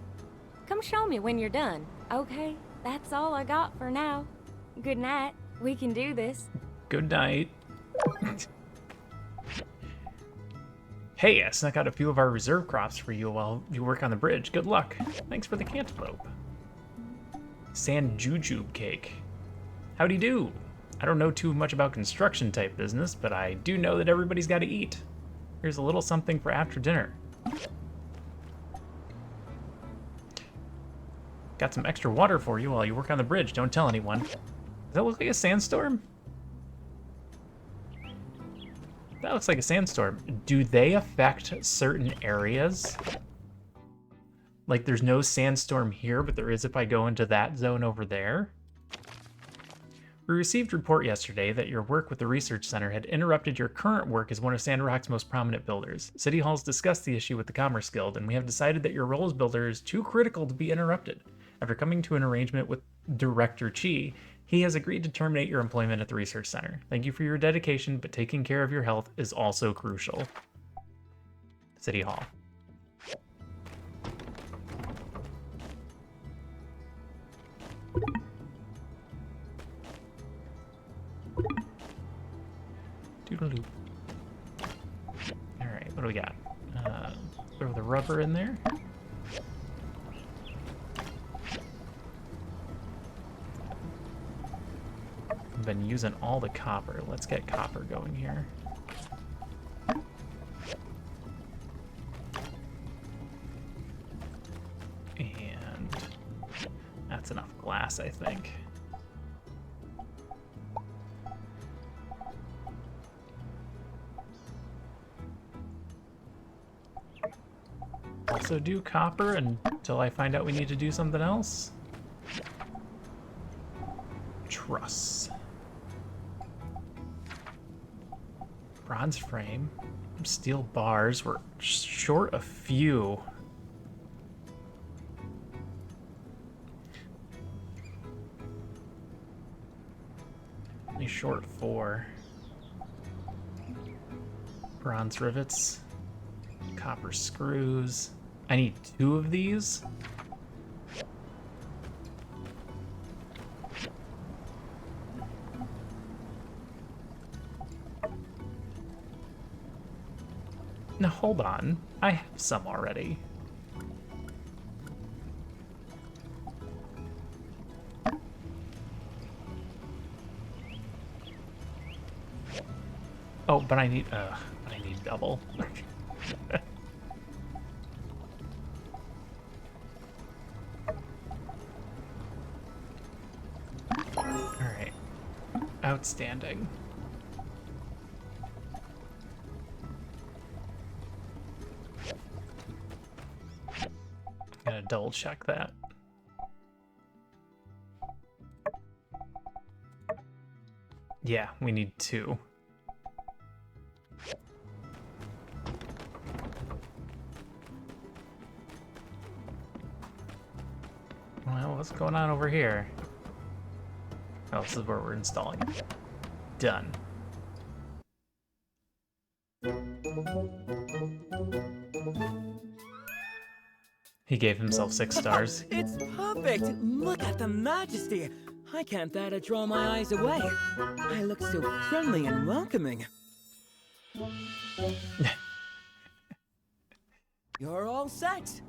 Come show me when you're done. Okay, that's all I got for now. Good night. We can do this. Good night. Hey, I snuck out a few of our reserve crops for you while you work on the bridge. Good luck. Thanks for the cantaloupe. Sand jujube cake. Howdy do. I don't know too much about construction type business, but I do know that everybody's got to eat. Here's a little something for after dinner. Got some extra water for you while you work on the bridge. Don't tell anyone. Does that look like a sandstorm? That looks like a sandstorm. Do they affect certain areas? Like there's no sandstorm here, but there is if I go into that zone over there? We received a report yesterday that your work with the research center had interrupted your current work as one of Sandrock's most prominent builders. City Hall's discussed the issue with the Commerce Guild, and we have decided that your role as builder is too critical to be interrupted. After coming to an arrangement with Director Chi, he has agreed to terminate your employment at the research center. Thank you for your dedication, but taking care of your health is also crucial. City Hall. Doodaloo. Alright, what do we got? Throw the rubber in there. I've been using all the copper. Let's get copper going here. And that's enough glass, I think. Also do copper until I find out we need to do something else. Truss. Bronze frame. Steel bars. We're short a few. Only short 4. Bronze rivets. Copper screws. I need 2 of these. No, hold on. I have some already. Oh, but I need double. Alright. Outstanding. Gotta double check that. Yeah, we need 2. Well, what's going on over here? Oh, this is where we're installing. Done. He gave himself 6 stars. It's perfect! Look at the majesty! I can't bear to draw my eyes away. I look so friendly and welcoming. You're all set!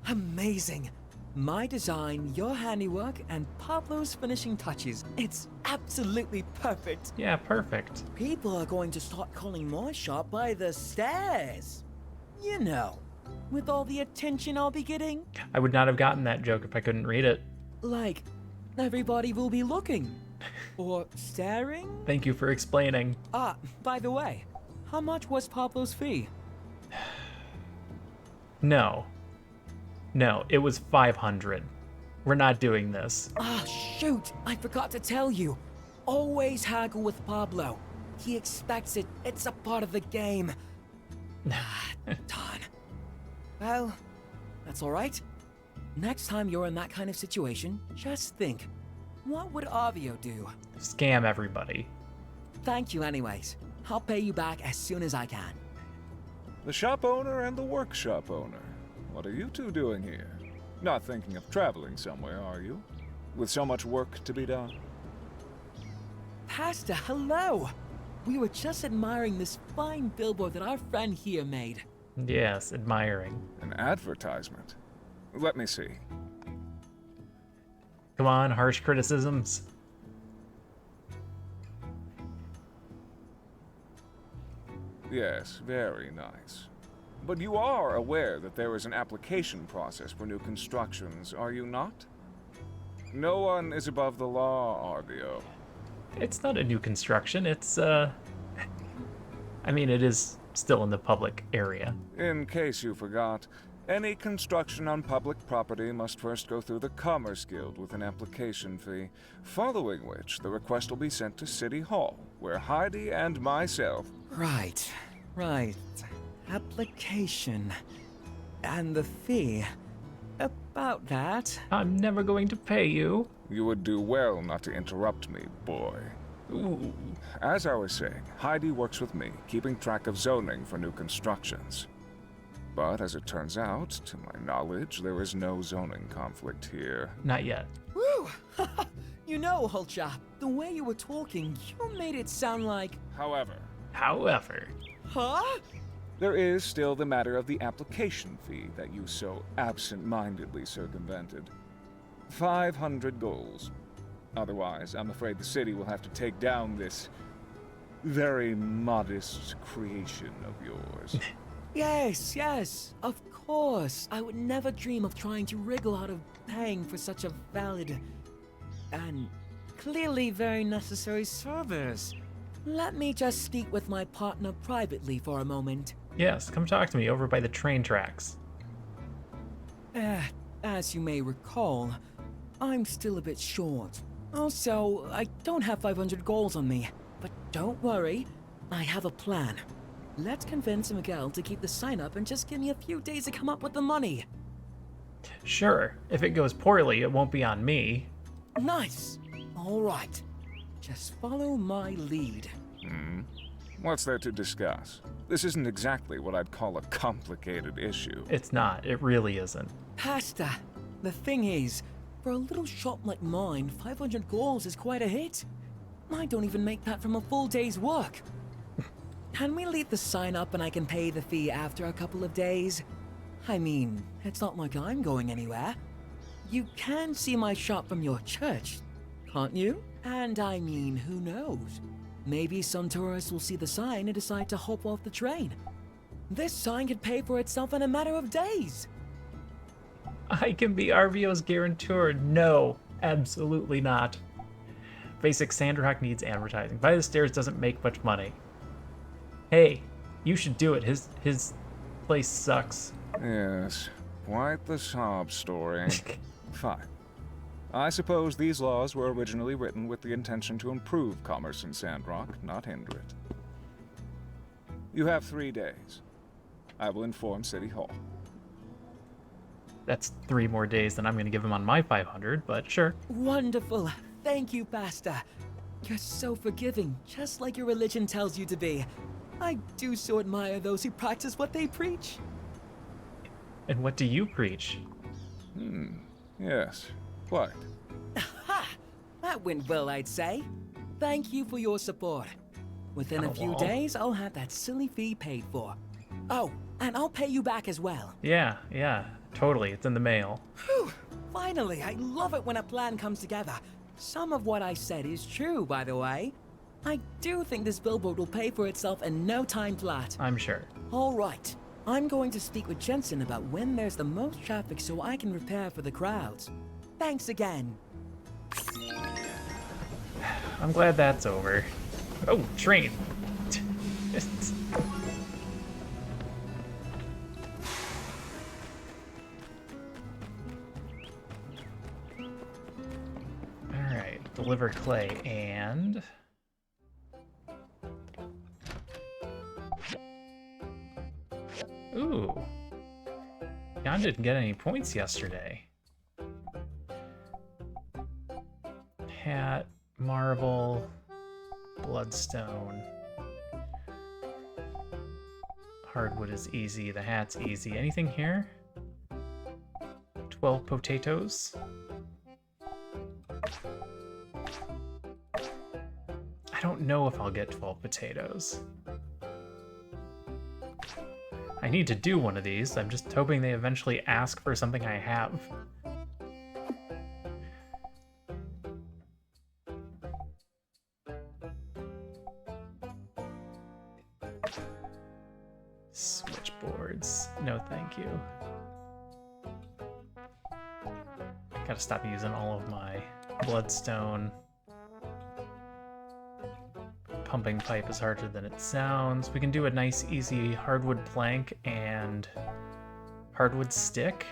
Amazing! My design, your handiwork, and Pablo's finishing touches. It's absolutely perfect. Yeah, perfect. People are going to start calling my shop by the stairs. You know, with all the attention I'll be getting. I would not have gotten that joke if I couldn't read it. Like, everybody will be looking. Or staring? Thank you for explaining. Ah, by the way, how much was Pablo's fee? No. No, it was 500. We're not doing this. Ah, shoot! I forgot to tell you. Always haggle with Pablo. He expects it. It's a part of the game. Darn. Well, that's all right. Next time you're in that kind of situation, just think, what would Avio do? Scam everybody. Thank you anyways. I'll pay you back as soon as I can. The shop owner and the workshop owner. What are you two doing here? Not thinking of traveling somewhere, are you? With so much work to be done? Pastor, hello! We were just admiring this fine billboard that our friend here made. Yes, admiring. An advertisement? Let me see. Come on, harsh criticisms. Yes, very nice. But you are aware that there is an application process for new constructions, are you not? No one is above the law, Arvio. It's not a new construction, it's, I mean, it is still in the public area. In case you forgot, any construction on public property must first go through the Commerce Guild with an application fee, following which the request will be sent to City Hall, where Heidi and myself... Right. Application. And the fee. About that. I'm never going to pay you. You would do well not to interrupt me, boy. Ooh. As I was saying, Heidi works with me, keeping track of zoning for new constructions. But as it turns out, to my knowledge, there is no zoning conflict here. Not yet. Woo! You know, old chap, the way you were talking, you made it sound like... However. Huh? There is still the matter of the application fee that you so absent-mindedly circumvented. 500 goals. Otherwise, I'm afraid the city will have to take down this very modest creation of yours. Yes, of course. I would never dream of trying to wriggle out of paying for such a valid and clearly very necessary service. Let me just speak with my partner privately for a moment. Yes, come talk to me over by the train tracks. As you may recall, I'm still a bit short. Also, I don't have 500 goals on me. But don't worry, I have a plan. Let's convince Miguel to keep the sign up and just give me a few days to come up with the money. Sure, if it goes poorly, it won't be on me. Nice. All right. Just follow my lead. What's there to discuss? This isn't exactly what I'd call a complicated issue. It's not. It really isn't. Pasta. The thing is, for a little shop like mine, 500 goals is quite a hit. I don't even make that from a full day's work. can we leave the sign up and I can pay the fee after a couple of days? I mean, it's not like I'm going anywhere. You can see my shop from your church, can't you? And I mean, who knows? Maybe some tourists will see the sign and decide to hop off the train. This sign could pay for itself in a matter of days. I can be RVO's guarantor. No, absolutely not. Basic Sandrock needs advertising. By the Stairs doesn't make much money. Hey, you should do it. His place sucks. Yes, quite the sob story. Fine. I suppose these laws were originally written with the intention to improve commerce in Sandrock, not hinder it. You have 3 days. I will inform City Hall. That's 3 more days than I'm going to give him on my 500, but sure. Wonderful. Thank you, Pastor. You're so forgiving, just like your religion tells you to be. I do so admire those who practice what they preach. And what do you preach? Yes, quite. Ha! That went well, I'd say. Thank you for your support. Within a few days, I'll have that silly fee paid for. Oh, and I'll pay you back as well. Yeah, totally. It's in the mail. Whew! Finally, I love it when a plan comes together. Some of what I said is true, by the way. I do think this billboard will pay for itself in no time flat. I'm sure. All right. I'm going to speak with Jensen about when there's the most traffic so I can prepare for the crowds. Thanks again. I'm glad that's over. Oh, train. Alright, deliver clay and... Ooh. Jan didn't get any points yesterday. Hat, marble, bloodstone. Hardwood is easy, the hat's easy. Anything here? 12 potatoes. I don't know if I'll get 12 potatoes. I need to do one of these. I'm just hoping they eventually ask for something I have. Switchboards. No, thank you. Gotta stop using all of my bloodstone. Pumping pipe is harder than it sounds. We can do a nice, easy hardwood plank and hardwood stick.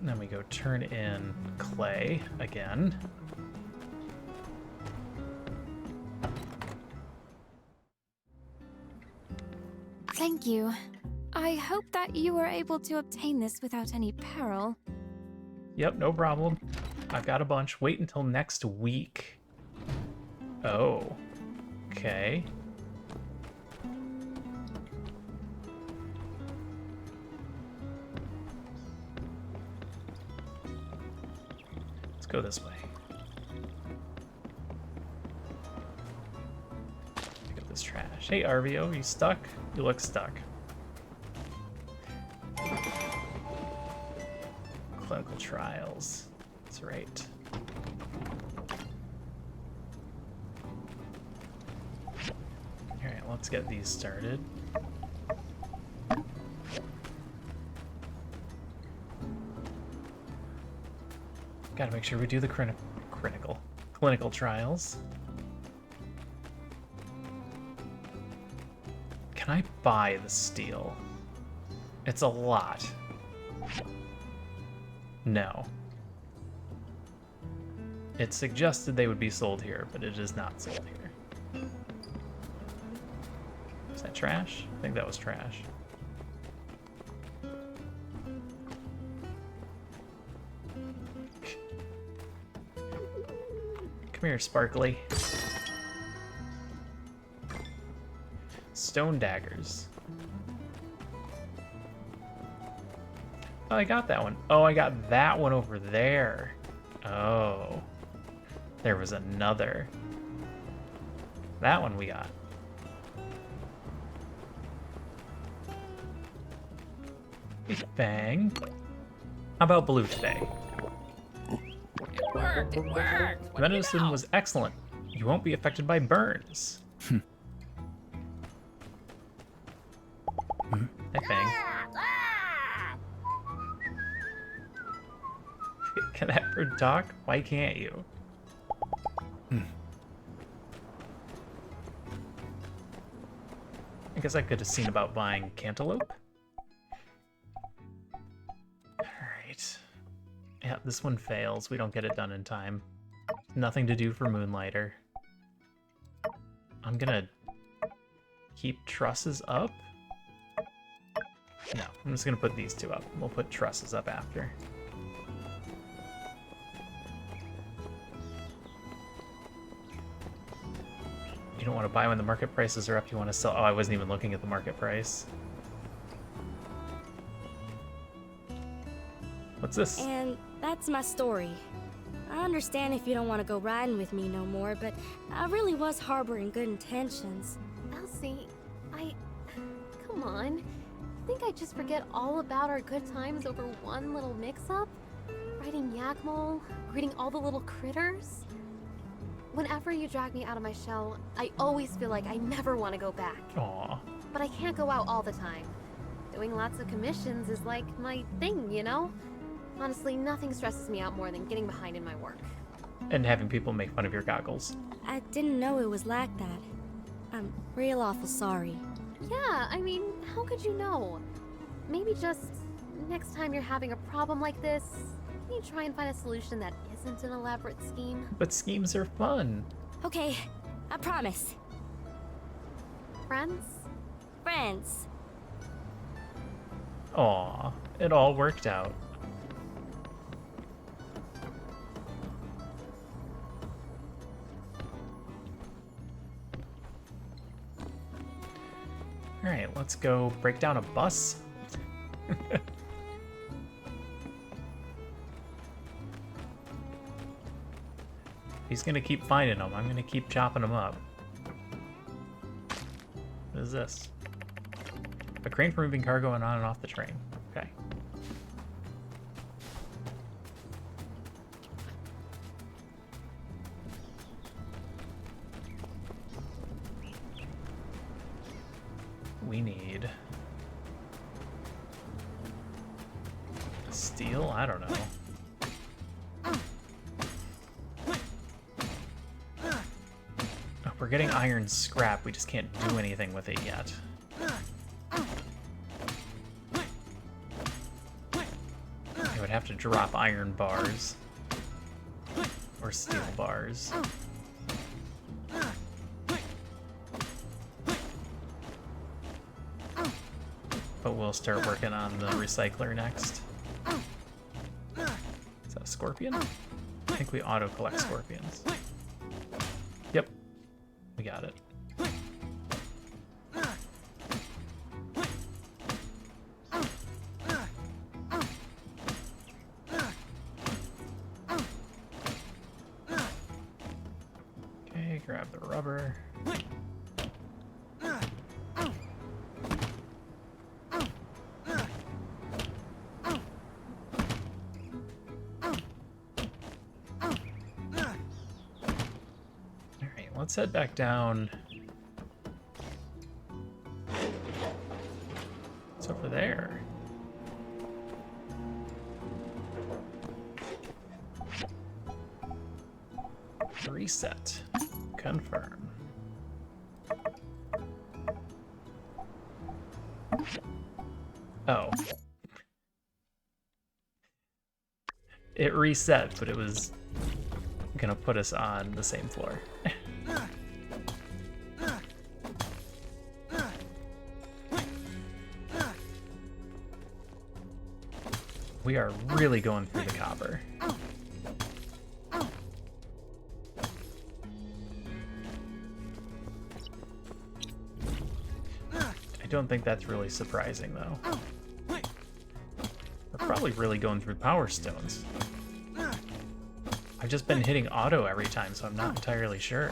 Then we go turn in clay again. Thank you. I hope that you were able to obtain this without any peril. Yep, no problem. I've got a bunch. Wait until next week. Oh. Okay. Go this way. Pick up this trash. Hey, RVO, you stuck? You look stuck. Clinical trials. That's right. Alright, let's get these started. Gotta make sure we do the clinical trials. Can I buy the steel? It's a lot. No. It suggested they would be sold here, but it is not sold here. Is that trash? I think that was trash. Come here, Sparkly. Stone daggers. Oh, I got that one. Oh, I got that one over there. Oh. There was another. That one we got. Bang. How about blue today? It worked, it worked. Venison was excellent. You won't be affected by burns. Hey, Bang. Can that bird talk? Why can't you? I guess I could have seen about buying cantaloupe. Alright. Yeah, this one fails. We don't get it done in time. Nothing to do for Moonlighter. I'm gonna keep trusses up. No, I'm just gonna put these two up. We'll put trusses up after. You don't want to buy when the market prices are up, you want to sell. Oh, I wasn't even looking at the market price. What's this? And that's my story. I understand if you don't want to go riding with me no more, but I really was harboring good intentions. Elsie, come on. Think I just forget all about our good times over one little mix-up? Riding Yakmol, greeting all the little critters? Whenever you drag me out of my shell, I always feel like I never want to go back. Aww. But I can't go out all the time. Doing lots of commissions is like my thing, you know? Honestly, nothing stresses me out more than getting behind in my work. And having people make fun of your goggles. I didn't know it was like that. I'm real awful sorry. Yeah, I mean, how could you know? Maybe just next time you're having a problem like this, can you try and find a solution that isn't an elaborate scheme? But schemes are fun. Okay, I promise. Friends? Friends. Aw, it all worked out. Alright, let's go break down a bus. He's gonna keep finding them. I'm gonna keep chopping them up. What is this? A crane for moving cargo on and off the train. Okay. We need steel? I don't know. Oh, we're getting iron scrap. We just can't do anything with it yet. I would have to drop iron bars or steel bars. But we'll start working on the recycler next. Is that a scorpion? I think we auto-collect scorpions. Yep. We got it. Okay, grab the rubber. Let's head back down. It's over there. Reset. Confirm. Oh. It reset, but it was gonna put us on the same floor. We are really going through the copper. I don't think that's really surprising, though. We're probably really going through Power Stones. I've just been hitting auto every time, so I'm not entirely sure.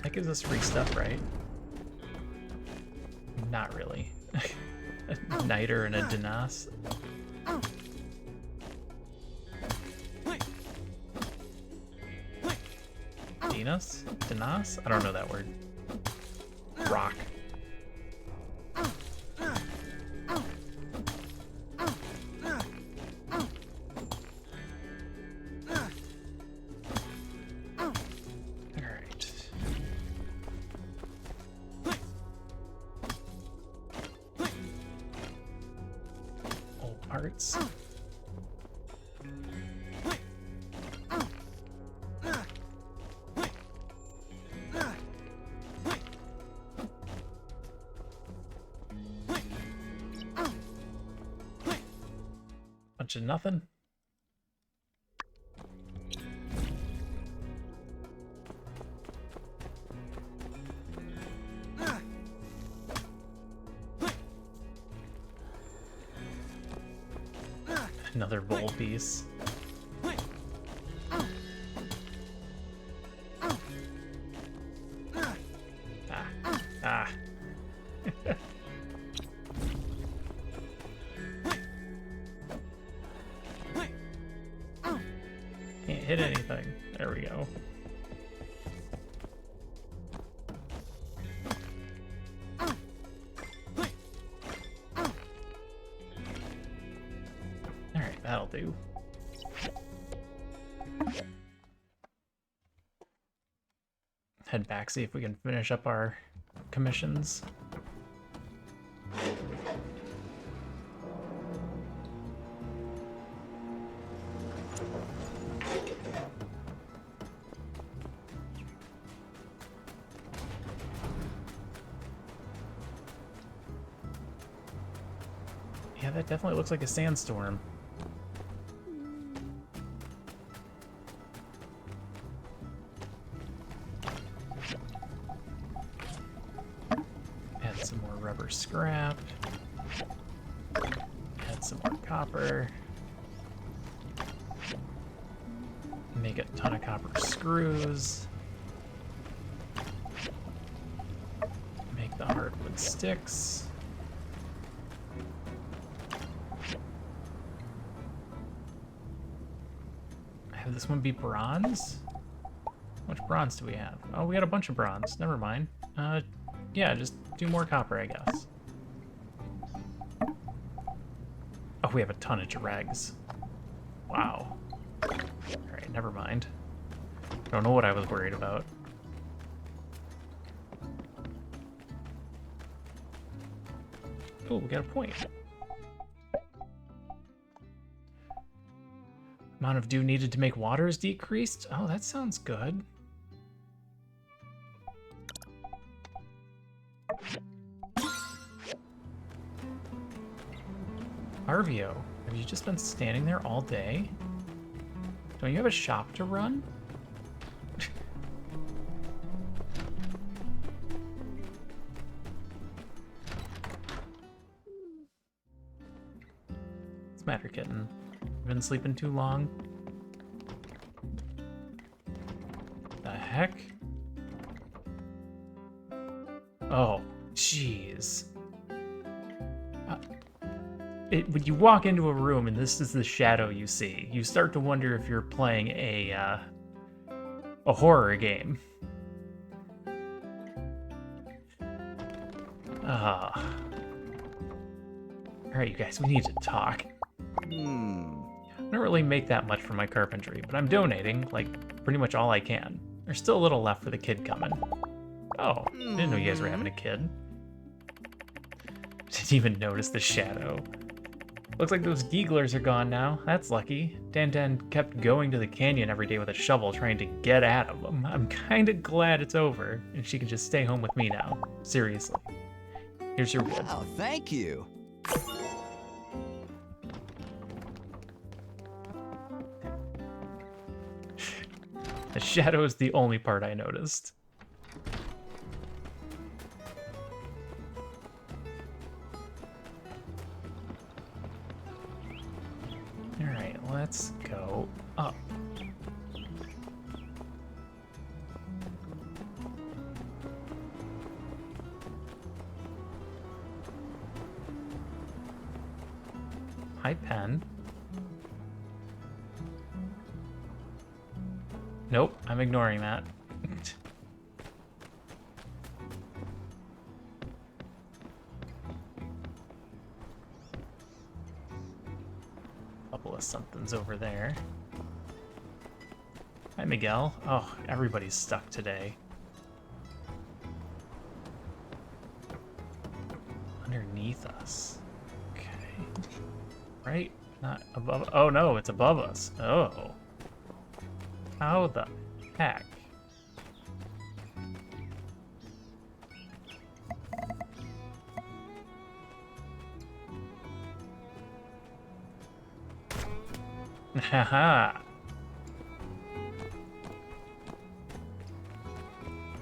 That gives us free stuff, right? Not really. A Niter and a Dinas. Dinas? Dinas? I don't know that word. Rock. Alright. Old parts. Bunch of nothing. Another bowl piece. Ah. Can't hit anything. There we go. Alright, that'll do. Head back, see if we can finish up our commissions. Yeah, that definitely looks like a sandstorm. Add some more rubber scrap. Add some more copper. Make a ton of copper screws. Make the hardwood sticks. Have this one be bronze? How much bronze do we have? Oh, we got a bunch of bronze. Never mind. Yeah, just do more copper, I guess. Oh, we have a ton of dregs. Wow. Alright, never mind. Don't know what I was worried about. Oh, we got a point. Amount of dew needed to make water is decreased? Oh, that sounds good. Arvio, have you just been standing there all day? Don't you have a shop to run? What's the matter, kitten? Been sleeping too long? The heck? Oh, jeez. When you walk into a room and this is the shadow you see, you start to wonder if you're playing a horror game. Alright, you guys, we need to talk. I don't really make that much for my carpentry, but I'm donating, like, pretty much all I can. There's still a little left for the kid coming. Oh, didn't know you guys were having a kid. Didn't even notice the shadow. Looks like those geeglers are gone now. That's lucky. Dan kept going to the canyon every day with a shovel trying to get at them. I'm kinda glad it's over, and she can just stay home with me now. Seriously. Here's your wood. Oh, thank you. The shadow is the only part I noticed. Alright, let's go up. Hi, pen. Nope, I'm ignoring that. Couple of somethings over there. Hi, Miguel. Oh, everybody's stuck today. Underneath us. Okay. Right? Not above. Oh no, it's above us. Oh. How the heck? Haha.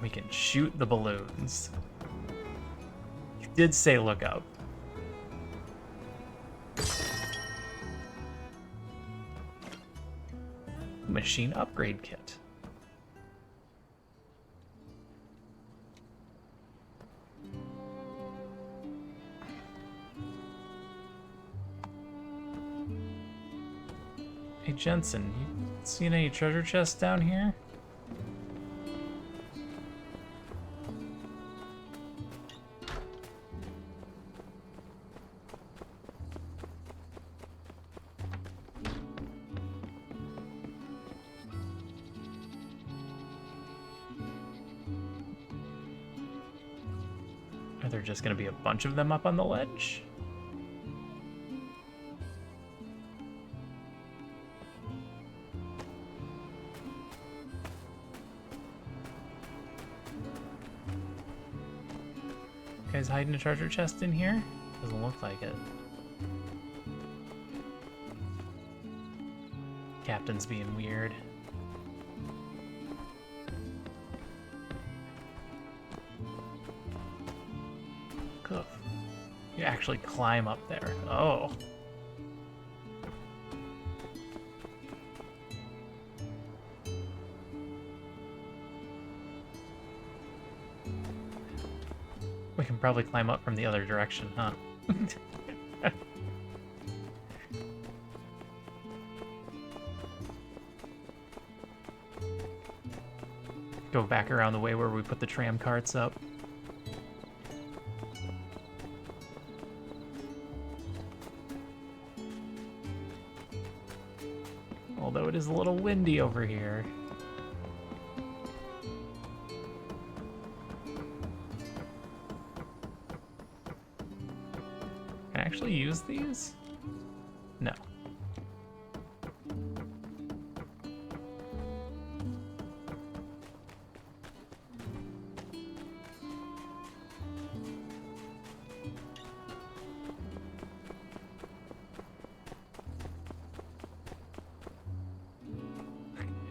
We can shoot the balloons. You did say look up. Machine upgrade kit. Hey Jensen, you seen any treasure chests down here? Are there just gonna be a bunch of them up on the ledge? Guys hiding a treasure chest in here? Doesn't look like it. Captain's being weird. Cool. You actually climb up there. Oh. We can probably climb up from the other direction, huh? Go back around the way where we put the tram carts up. Although it is a little windy over here. Can I actually use these? No.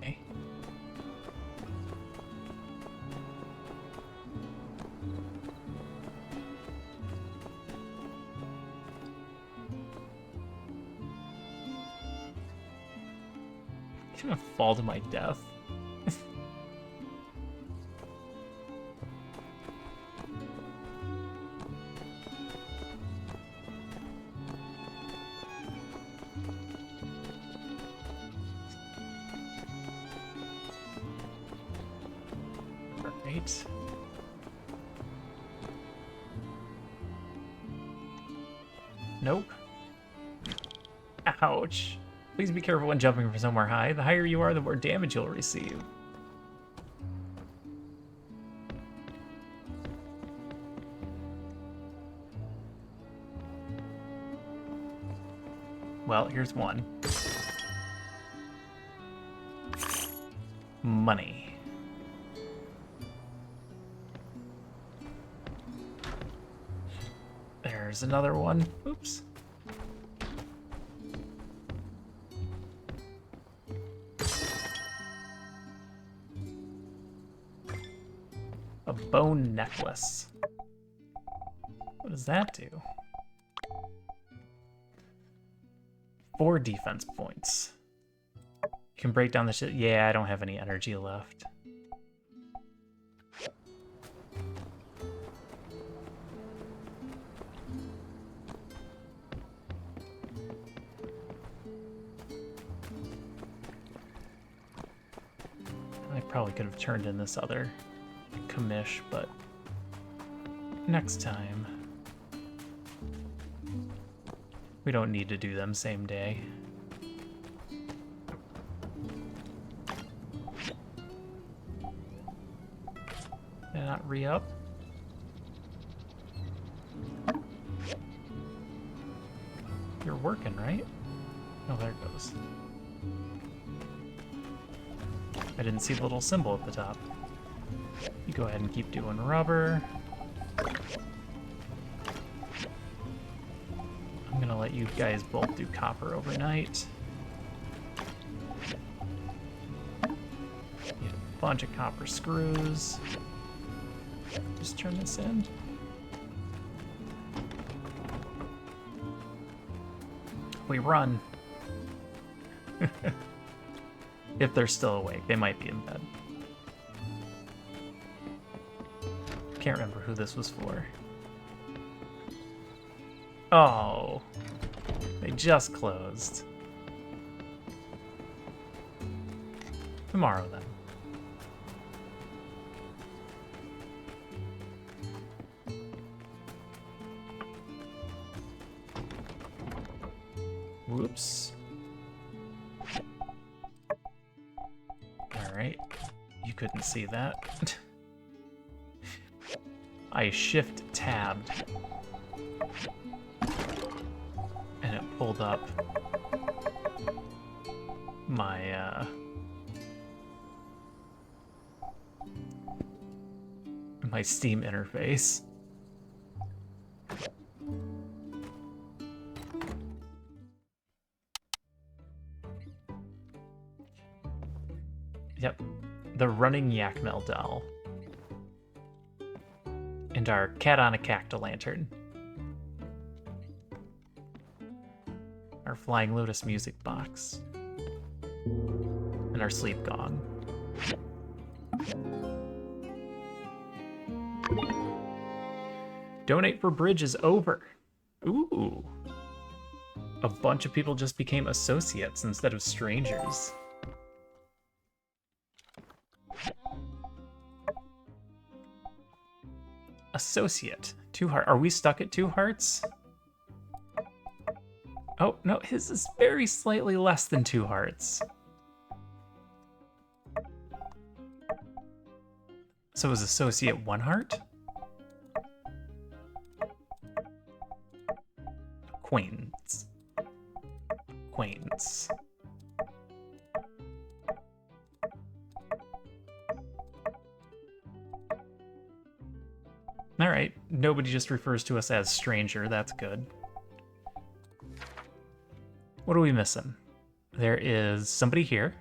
Okay. I'm gonna fall to my death. Right. Nope. Ouch. Please be careful when jumping from somewhere high. The higher you are, the more damage you'll receive. Well, here's one. Money. There's another one. Oops. A bone necklace. What does that do? 4 defense points. You can break down the shit. Yeah, I don't have any energy left. I probably could have turned in this other commish, but next time. We don't need to do them same day. Did I not re-up? You're working, right? Oh, there it goes. I didn't see the little symbol at the top. You go ahead and keep doing rubber. I'm gonna let you guys both do copper overnight. Need a bunch of copper screws. Just turn this in. We run. If they're still awake, they might be in bed. Can't remember who this was for. Oh, they just closed. Tomorrow, then. Whoops. All right, you couldn't see that. I shift-tabbed. And it pulled up my, my Steam interface. Yep, the running Yakmel doll. And our cat on a cacti-lantern. Our Flying Lotus music box. And our sleep gong. Donate for Bridge is over. Ooh. A bunch of people just became associates instead of strangers. Associate. 2 hearts. Are we stuck at 2 hearts? Oh, no, his is very slightly less than 2 hearts. So is associate 1 heart? Acquaintance. Acquaintance. Alright, nobody just refers to us as stranger, that's good. What are we missing? There is somebody here.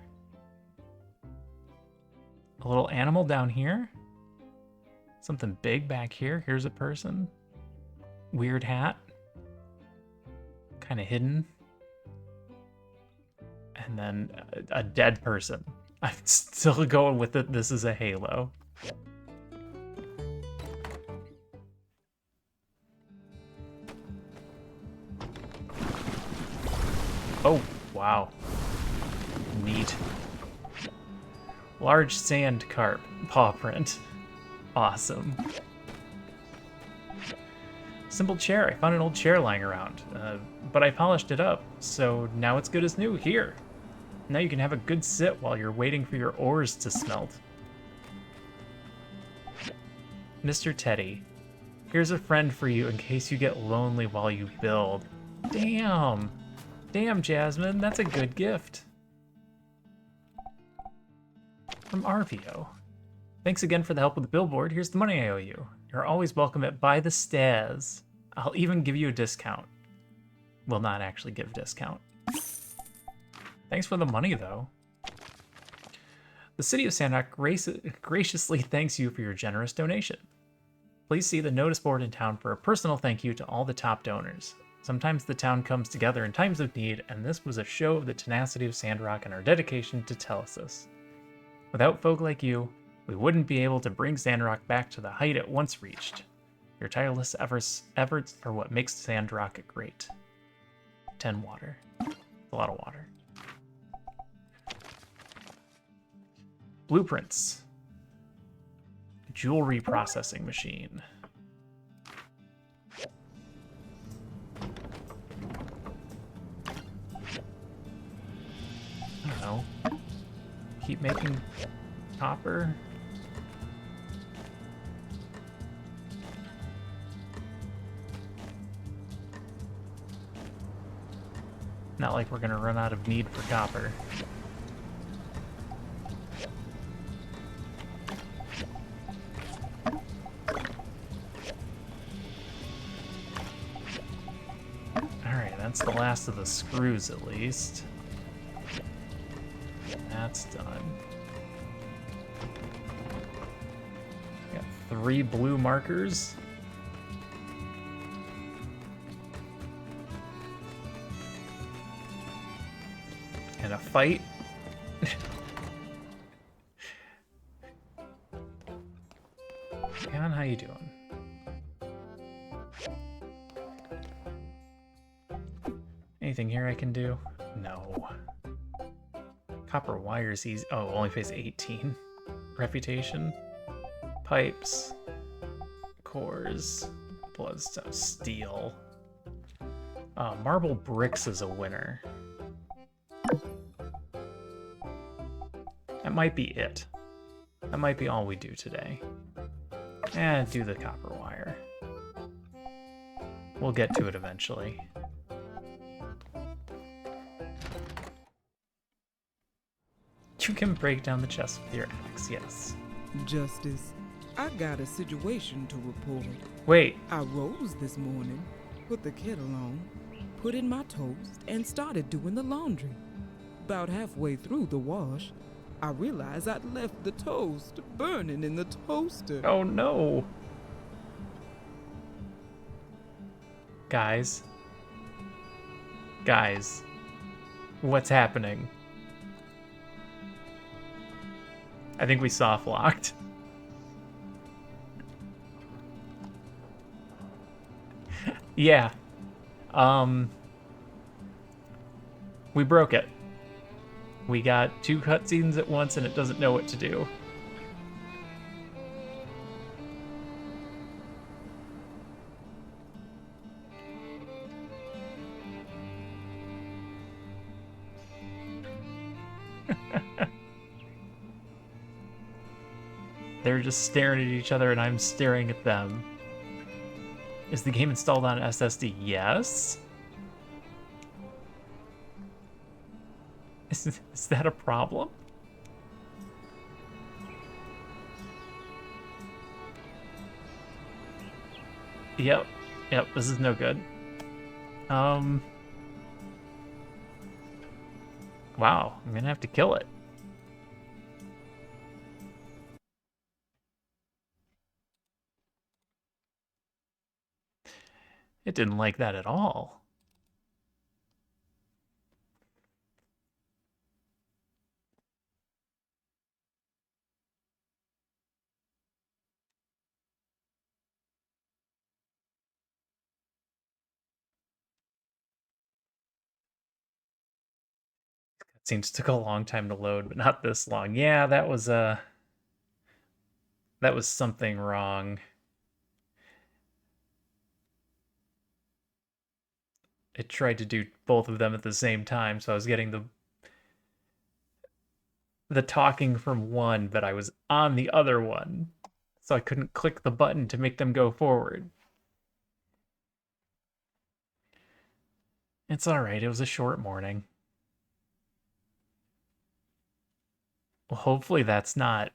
A little animal down here. Something big back here. Here's a person. Weird hat. Kind of hidden. And then a dead person. I'm still going with it. This is a halo. Oh, wow. Neat. Large sand carp. Paw print. Awesome. Simple chair. I found an old chair lying around, but I polished it up, so now it's good as new. Here. Now you can have a good sit while you're waiting for your ores to smelt. Mr. Teddy, here's a friend for you in case you get lonely while you build. Damn. Damn, Jasmine, that's a good gift. From Arvio. Thanks again for the help with the billboard. Here's the money I owe you. You're always welcome at By the Stairs. I'll even give you a discount. Will not actually give discount. Thanks for the money, though. The City of Sandrock graciously thanks you for your generous donation. Please see the notice board in town for a personal thank you to all the top donors. Sometimes the town comes together in times of need, and this was a show of the tenacity of Sandrock and our dedication to Telesis. Without folk like you, we wouldn't be able to bring Sandrock back to the height it once reached. Your tireless efforts are what makes Sandrock great. 10 water. That's a lot of water. Blueprints. Jewelry processing machine. I don't know. Keep making copper. Not like we're gonna run out of need for copper. Alright, that's the last of the screws at least. That's done. Got 3 blue markers. And a fight. Kevin, how you doing? Anything here I can do? No. Copper wires easy. Oh, only pays 18. Reputation. Pipes. Cores. Bloodstone. Steel. Marble bricks is a winner. That might be it. That might be all we do today. And do the copper wire. We'll get to it eventually. You can break down the chest with your axe, yes. Justice, I got a situation to report. Wait. I rose this morning, put the kettle on, put in my toast, and started doing the laundry. About halfway through the wash, I realized I'd left the toast burning in the toaster. Oh no. Guys. Guys. What's happening? I think we soft locked. Yeah. We broke it. We got 2 cutscenes at once and it doesn't know what to do. They're just staring at each other and I'm staring at them. Is the game installed on SSD? Yes. Is that a problem? Yep. Yep, this is no good. Wow, I'm gonna have to kill it. It didn't like that at all. Seems took a long time to load, but not this long. Yeah, that was something wrong. It tried to do both of them at the same time, so I was getting the talking from one, but I was on the other one. So I couldn't click the button to make them go forward. It's alright, it was a short morning. Well, hopefully that's not...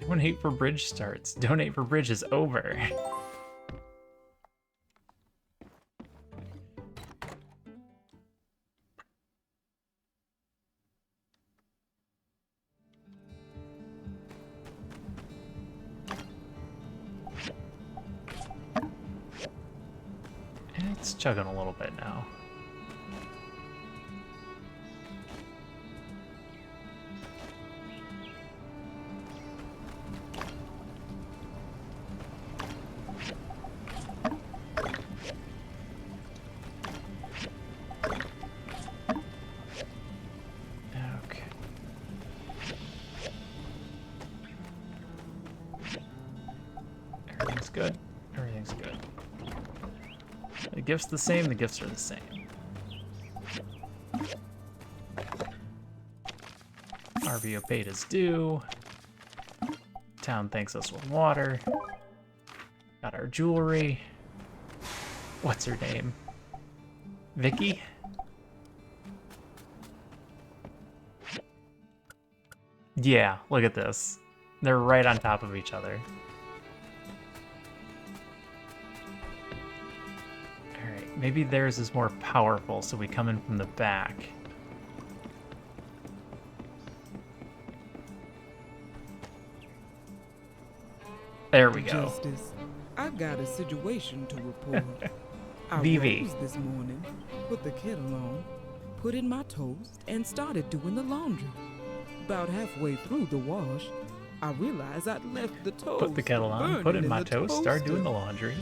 Donate for bridge starts. Donate for bridge is over. It's chugging a little bit now. Okay. Everything's good. Everything's good. The gift's the same, the gifts are the same. RVO paid is due. Town thanks us with water. Got our jewelry. What's her name? Vicky? Yeah, look at this. They're right on top of each other. Maybe theirs is more powerful, so we come in from the back. There we go. Justice, I've got a situation to report. I VV. rose this morning, put the kettle on, put in my toast, and started doing the laundry. About halfway through the wash, I realized I'd left the toast. Put the kettle on, put in my toast, start doing the laundry.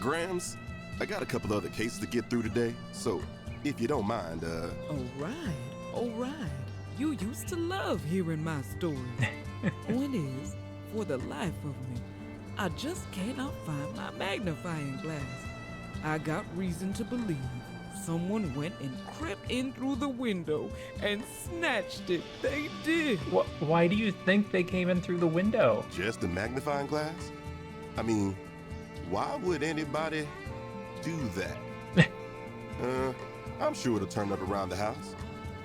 Grams, I got a couple other cases to get through today, so if you don't mind, All right. You used to love hearing my stories. Point is, for the life of me, I just cannot find my magnifying glass. I got reason to believe someone went and crept in through the window and snatched it. They did. Why do you think they came in through the window? Just a magnifying glass? I mean, why would anybody do that? I'm sure it'll turn up around the house.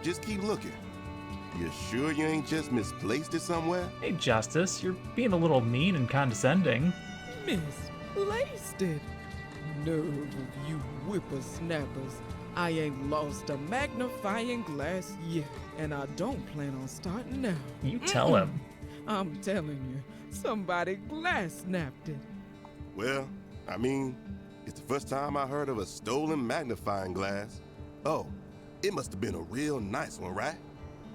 Just keep looking. You sure you ain't just misplaced it somewhere? Hey, Justice, you're being a little mean and condescending. Misplaced it. Nerve of you whippersnappers. I ain't lost a magnifying glass yet, and I don't plan on starting now. You tell him. I'm telling you, somebody glass snapped it. Well, I mean, it's the first time I heard of a stolen magnifying glass. Oh, it must have been a real nice one, right?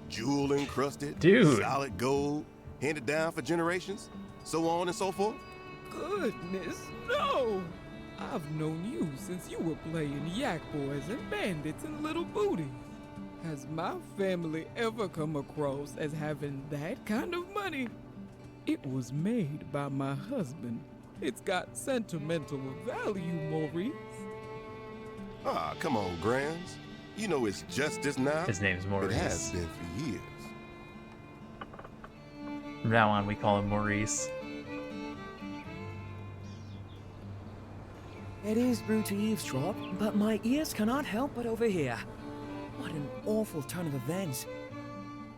Jewel encrusted, dude, solid gold, handed down for generations, so on and so forth. Goodness, no! I've known you since you were playing yak boys and bandits and little booties. Has my family ever come across as having that kind of money? It was made by my husband. It's got sentimental value, Maurice. Ah, come on, Grams. You know it's Justice now. His name's Maurice. It has been for years. From now on, we call him Maurice. It is rude to eavesdrop, but my ears cannot help but overhear. What an awful turn of events.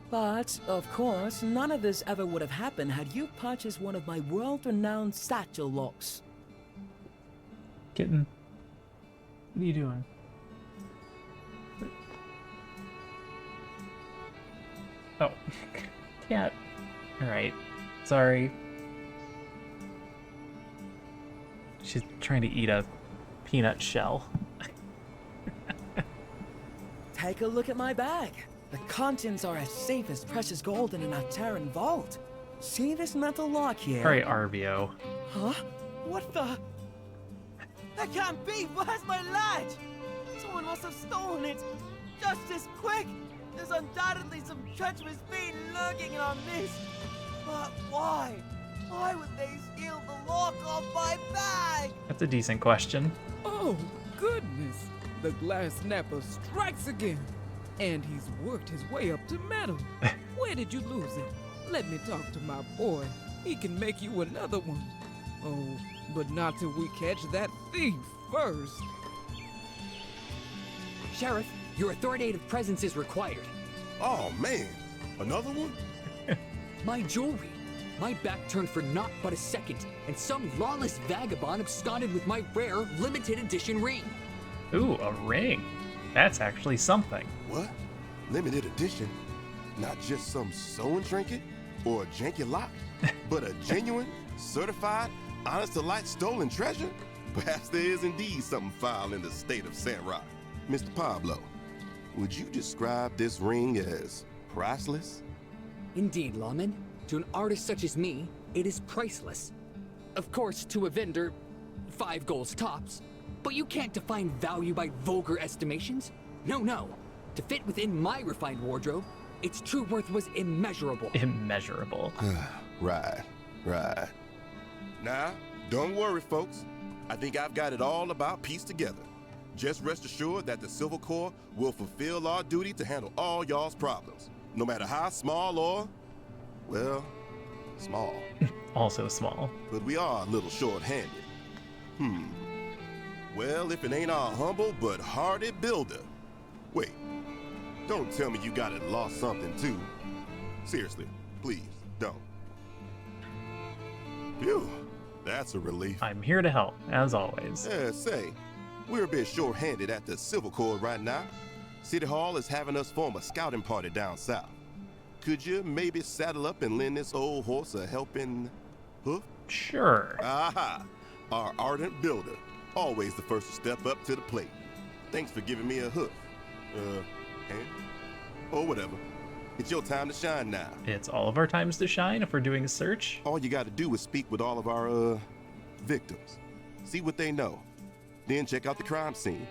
But, of course, none of this ever would have happened had you purchased one of my world-renowned satchel locks. Kitten, what are you doing? Oh, cat. Alright, sorry. She's trying to eat a peanut shell. Take a look at my bag. The contents are as safe as precious gold in an Ataran vault. See this metal lock here? Alright, RVO. Huh? What the? That can't be! Where's my latch? Someone must have stolen it! Justice, quick! There's undoubtedly some treacherous fiend lurking in our midst. But why? Why would they steal the lock off my bag? That's a decent question. Oh, goodness! The glass snapper strikes again. And he's worked his way up to metal. Where did you lose it? Let me talk to my boy. He can make you another one. Oh, but not till we catch that thief first. Sheriff, your authoritative presence is required. Oh, man. Another one? My jewelry. My back turned for naught but a second, and some lawless vagabond absconded with my rare limited edition ring. Ooh, a ring. That's actually something. What? Limited edition? Not just some sewing trinket or a janky lock, but a genuine, certified, honest-to-light stolen treasure? Perhaps there is indeed something foul in the state of Sandrock. Mr. Pablo, would you describe this ring as priceless? Indeed, lawman. To an artist such as me, it is priceless. Of course, to a vendor, 5 golds tops. But you can't define value by vulgar estimations. No. To fit within my refined wardrobe, its true worth was immeasurable. Immeasurable. Right. Now, don't worry, folks. I think I've got it all about pieced together. Just rest assured that the Civil Corps will fulfill our duty to handle all y'all's problems, no matter how small or, well, small. Also small. But we are a little short-handed. Well, if it ain't our humble but hardy builder. Wait, don't tell me you got it lost something too. Seriously, please, don't. Phew, that's a relief. I'm here to help, as always. Yeah, say, we're a bit short-handed at the Civil Corps right now. City Hall is having us form a scouting party down south. Could you maybe saddle up and lend this old horse a helping hoof? Sure. Aha! Our ardent builder. Always the first to step up to the plate. Thanks for giving me a hoof. Hand? Or whatever. It's your time to shine now. It's all of our times to shine if we're doing a search. All you gotta do is speak with all of our, victims. See what they know. Then check out the crime scene.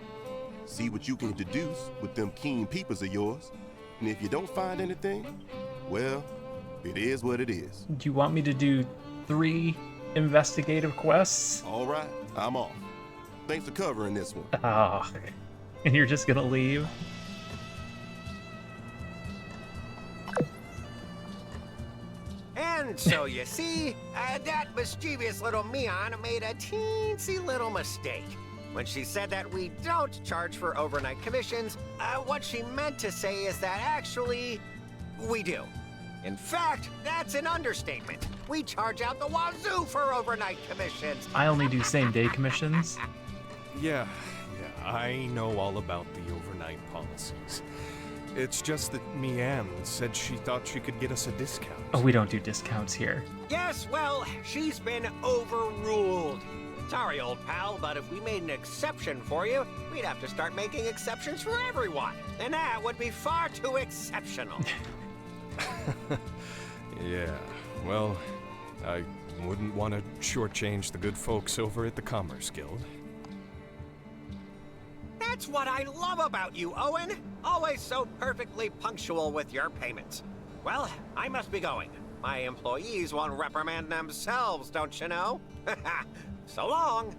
See what you can deduce with them keen peepers of yours. And if you don't find anything, well, it is what it is. Do you want me to do 3 investigative quests? All right, I'm off. Thanks for covering this one. Oh, and you're just gonna leave? And so you see, that mischievous little Mian made a teensy little mistake. When she said that we don't charge for overnight commissions, what she meant to say is that actually, we do. In fact, that's an understatement. We charge out the wazoo for overnight commissions. I only do same-day commissions. Yeah, I know all about the overnight policies. It's just that Mian said she thought she could get us a discount. Oh, we don't do discounts here. Yes, well, she's been overruled. Sorry, old pal, but if we made an exception for you, we'd have to start making exceptions for everyone. And that would be far too exceptional. Yeah, well, I wouldn't want to shortchange the good folks over at the Commerce Guild. That's what I love about you, Owen. Always so perfectly punctual with your payments. Well, I must be going. My employees won't reprimand themselves, don't you know? So long.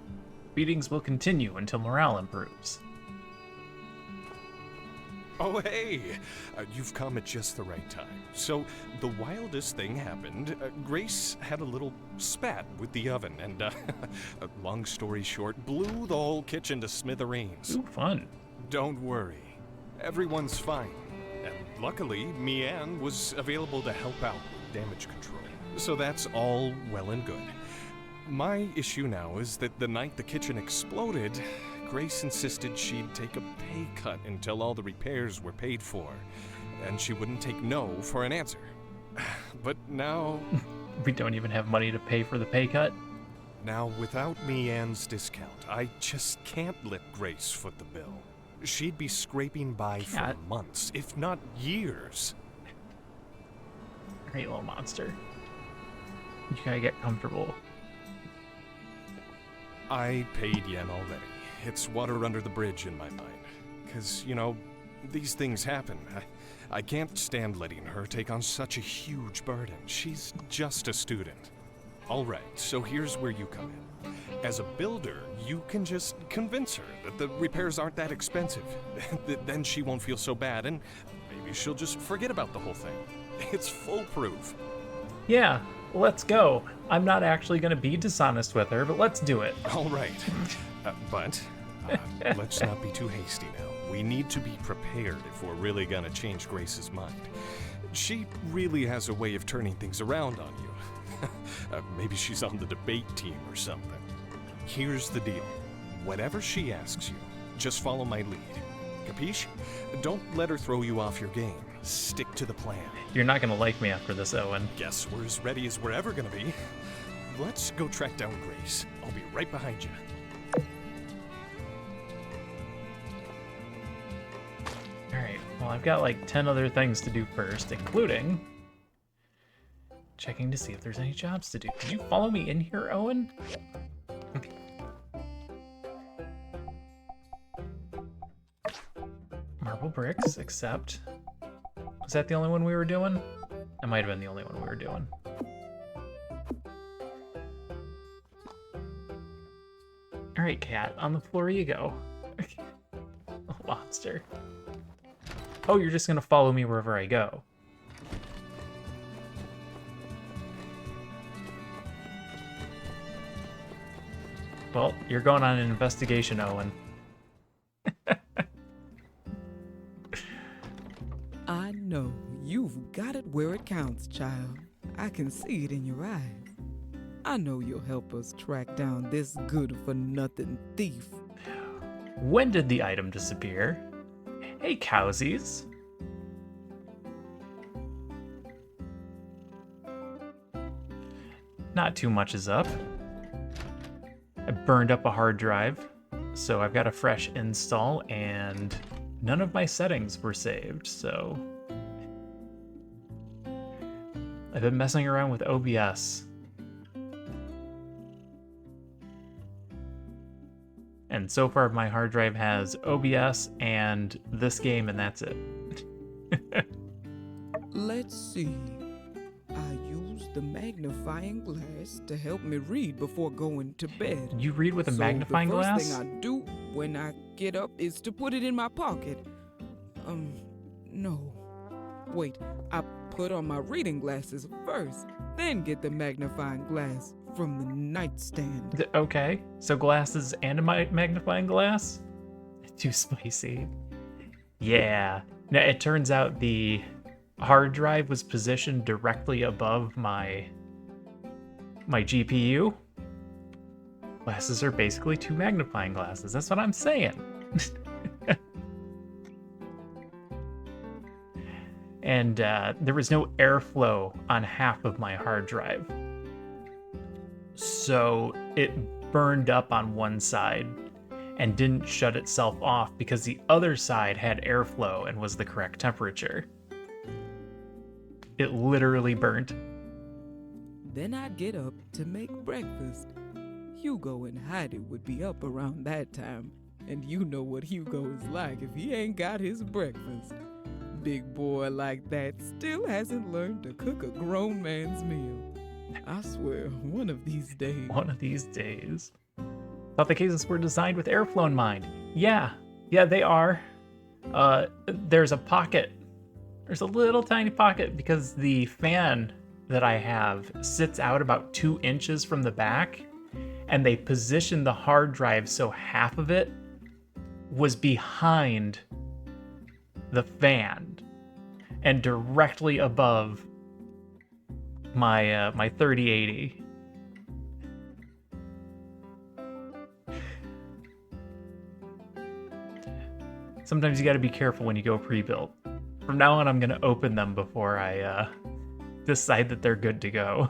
Beatings will continue until morale improves. Oh, hey! You've come at just the right time. So, the wildest thing happened. Grace had a little spat with the oven, and, long story short, blew the whole kitchen to smithereens. Ooh, fun. Don't worry. Everyone's fine. And luckily, Mian was available to help out with damage control. So that's all well and good. My issue now is that the night the kitchen exploded, Grace insisted she'd take a pay cut until all the repairs were paid for, and she wouldn't take no for an answer. But now... We don't even have money to pay for the pay cut? Now, without Mian's discount, I just can't let Grace foot the bill. She'd be scraping by for months, if not years. Great little monster. You gotta get comfortable. I paid Yen already. It's water under the bridge in my mind. 'Cause, you know, these things happen. I can't stand letting her take on such a huge burden. She's just a student. All right, so here's where you come in. As a builder, you can just convince her that the repairs aren't that expensive. Then she won't feel so bad, and maybe she'll just forget about the whole thing. It's foolproof. Yeah, let's go. I'm not actually gonna be dishonest with her, but let's do it. All right. But let's not be too hasty now. We need to be prepared if we're really gonna change Grace's mind. She really has a way of turning things around on you. Maybe she's on the debate team or something. Here's the deal. Whatever she asks you, just follow my lead. Capiche? Don't let her throw you off your game. Stick to the plan. You're not gonna like me after this, Owen. Guess we're as ready as we're ever gonna be. Let's go track down Grace. I'll be right behind you. Alright, well I've got like 10 other things to do first, including checking to see if there's any jobs to do. Did you follow me in here, Owen? Marble bricks, accept. Was that the only one we were doing? That might have been the only one we were doing. Alright, cat, on the floor you go. Lobster. Oh, you're just gonna follow me wherever I go. Well, you're going on an investigation, Owen. I know. You've got it where it counts, child. I can see it in your eyes. I know you'll help us track down this good-for-nothing thief. When did the item disappear? Hey, cowsies. Not too much is up. I burned up a hard drive, so I've got a fresh install, and none of my settings were saved, so I've been messing around with OBS. And so far my hard drive has OBS and this game, and that's it. Let's see. I used the magnifying glass to help me read before going to bed. You read with a magnifying glass? The first thing I do when I get up is to put it in my pocket. No. Wait, I put on my reading glasses first, then get the magnifying glass from the nightstand. Okay, so glasses and a magnifying glass? Too spicy. Yeah. Now, it turns out the hard drive was positioned directly above my GPU. Glasses are basically two magnifying glasses. That's what I'm saying. And there was no airflow on half of my hard drive. So it burned up on one side and didn't shut itself off because the other side had airflow and was the correct temperature. It literally burnt. Then I'd get up to make breakfast. Hugo and Heidi would be up around that time, and you know what Hugo is like if he ain't got his breakfast. Big boy like that still hasn't learned to cook a grown man's meal. I swear, one of these days. One of these days. Thought the cases were designed with airflow in mind. Yeah, they are. There's a pocket. There's a little tiny pocket because the fan that I have sits out about 2 inches from the back, and they positioned the hard drive so half of it was behind the fan and directly above my 3080. Sometimes you got to be careful when you go pre-built. From now on, I'm going to open them before I decide that they're good to go.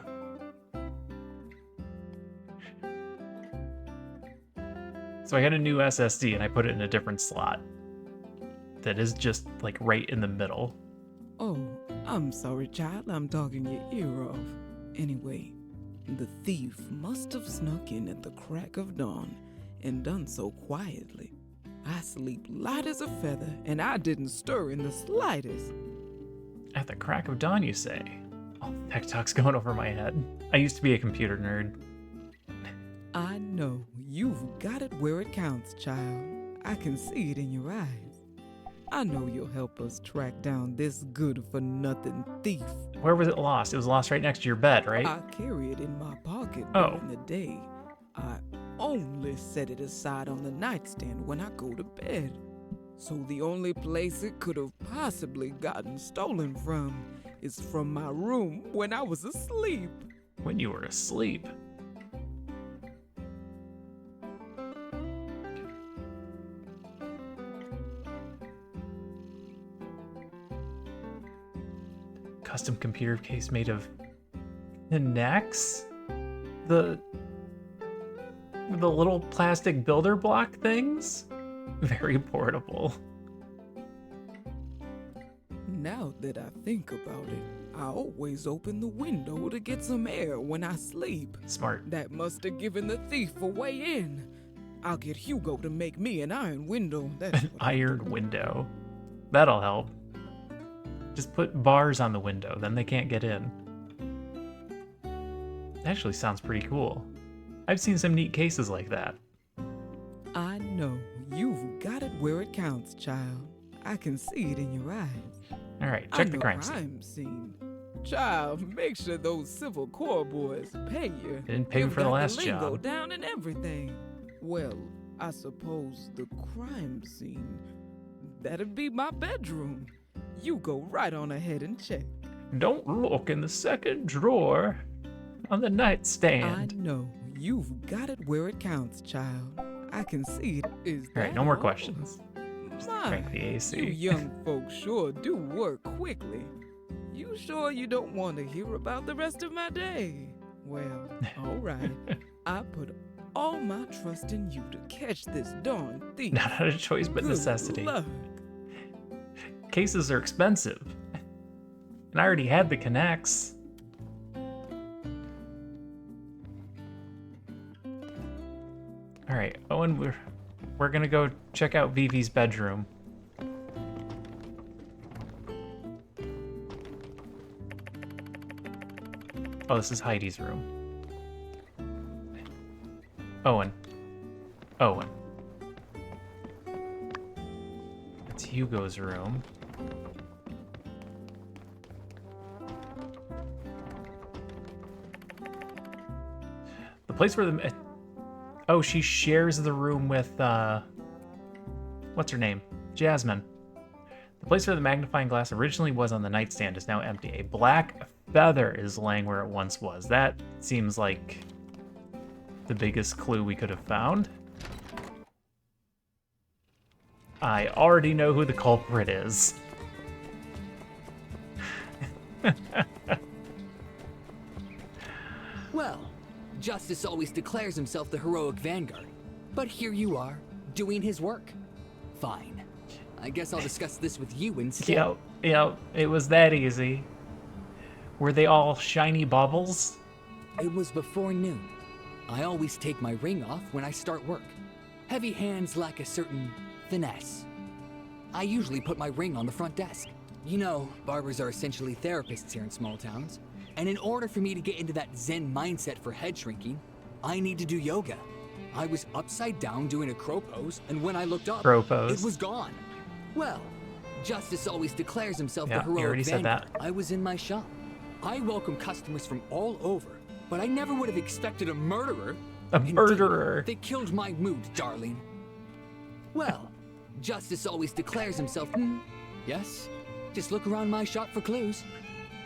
So I got a new SSD and I put it in a different slot that is just like right in the middle. Oh, I'm sorry, child. I'm talking your ear off. Anyway, the thief must have snuck in at the crack of dawn and done so quietly. I sleep light as a feather, and I didn't stir in the slightest. At the crack of dawn, you say? Oh, tech talk's going over my head. I used to be a computer nerd. I know. You've got it where it counts, child. I can see it in your eyes. I know you'll help us track down this good-for-nothing thief. Where was it lost? It was lost right next to your bed, right? I carry it in my pocket during the day. I only set it aside on the nightstand when I go to bed. So the only place it could have possibly gotten stolen from is from my room when I was asleep. When you were asleep? Custom computer case made of K'NEX? The little plastic builder block things? Very portable. Now that I think about it, I always open the window to get some air when I sleep. Smart. That must have given the thief a way in. I'll get Hugo to make me an iron window. That's An iron window. That'll help. Just put bars on the window, then they can't get in. Actually sounds pretty cool. I've seen some neat cases like that. I know. You've got it where it counts, child. I can see it in your eyes. All right, check the crime scene. Child, make sure those civil corps boys pay you. Didn't pay you for the last lingo job. Down and everything. Well, I suppose the crime scene, that'd be my bedroom. You go right on ahead and check. Don't look in the second drawer on the nightstand. I know. You've got it where it counts, child. I can see it. Is All right, no more questions. Just My, crank the AC. You young folks sure do work quickly. You sure you don't want to hear about the rest of my day? Well, all right. I put all my trust in you to catch this darn thief. Not a choice but Good necessity. luck. Cases are expensive. And I already had the K'NEX. All right, Owen, we're gonna go check out Vivi's bedroom. Oh, this is Heidi's room. Owen. It's Hugo's room. The place where the... Oh, she shares the room with, what's her name? Jasmine. The place where the magnifying glass originally was on the nightstand is now empty. A black feather is laying where it once was. That seems like the biggest clue we could have found. I already know who the culprit is. Well, Justice always declares himself the heroic vanguard. But here you are, doing his work. Fine. I guess I'll discuss this with you instead. Yep, it was that easy. Were they all shiny bubbles? It was before noon. I always take my ring off when I start work. Heavy hands lack a certain finesse. I usually put my ring on the front desk. You know, barbers are essentially therapists here in small towns. And in order for me to get into that Zen mindset for head shrinking, I need to do yoga. I was upside down doing a crow pose, and when I looked up, Crow pose. it was gone. Well, Justice always declares himself Yeah, the you heroic already said vanguard. that. I was in my shop. I welcome customers from all over, but I never would have expected a murderer. A Indeed, murderer. They killed my mood, darling. Well, Justice always declares himself, yes? Just look around my shop for clues.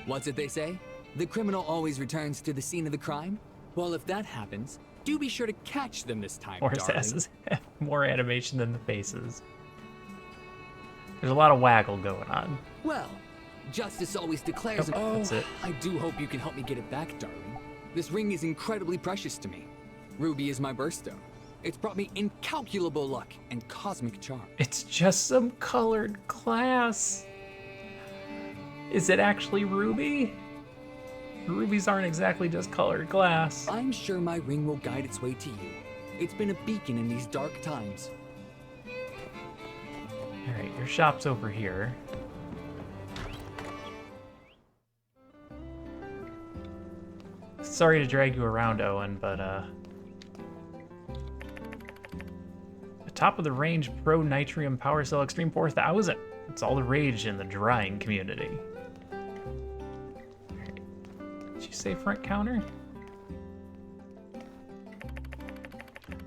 What's it they say? The criminal always returns to the scene of the crime? Well, if that happens, do be sure to catch them this time, Horse darling. asses have more animation than the faces. There's a lot of waggle going on. Well, Justice always declares... Nope, that's it. I do hope you can help me get it back, darling. This ring is incredibly precious to me. Ruby is my birthstone. It's brought me incalculable luck and cosmic charm. It's just some colored glass. Is it actually ruby? Rubies aren't exactly just colored glass. I'm sure my ring will guide its way to you. It's been a beacon in these dark times. Alright, your shop's over here. Sorry to drag you around, Owen, but a top of the range Pro Nitrium Power Cell Extreme 4000. It's all the rage in the drying community. Alright. Did you say front counter?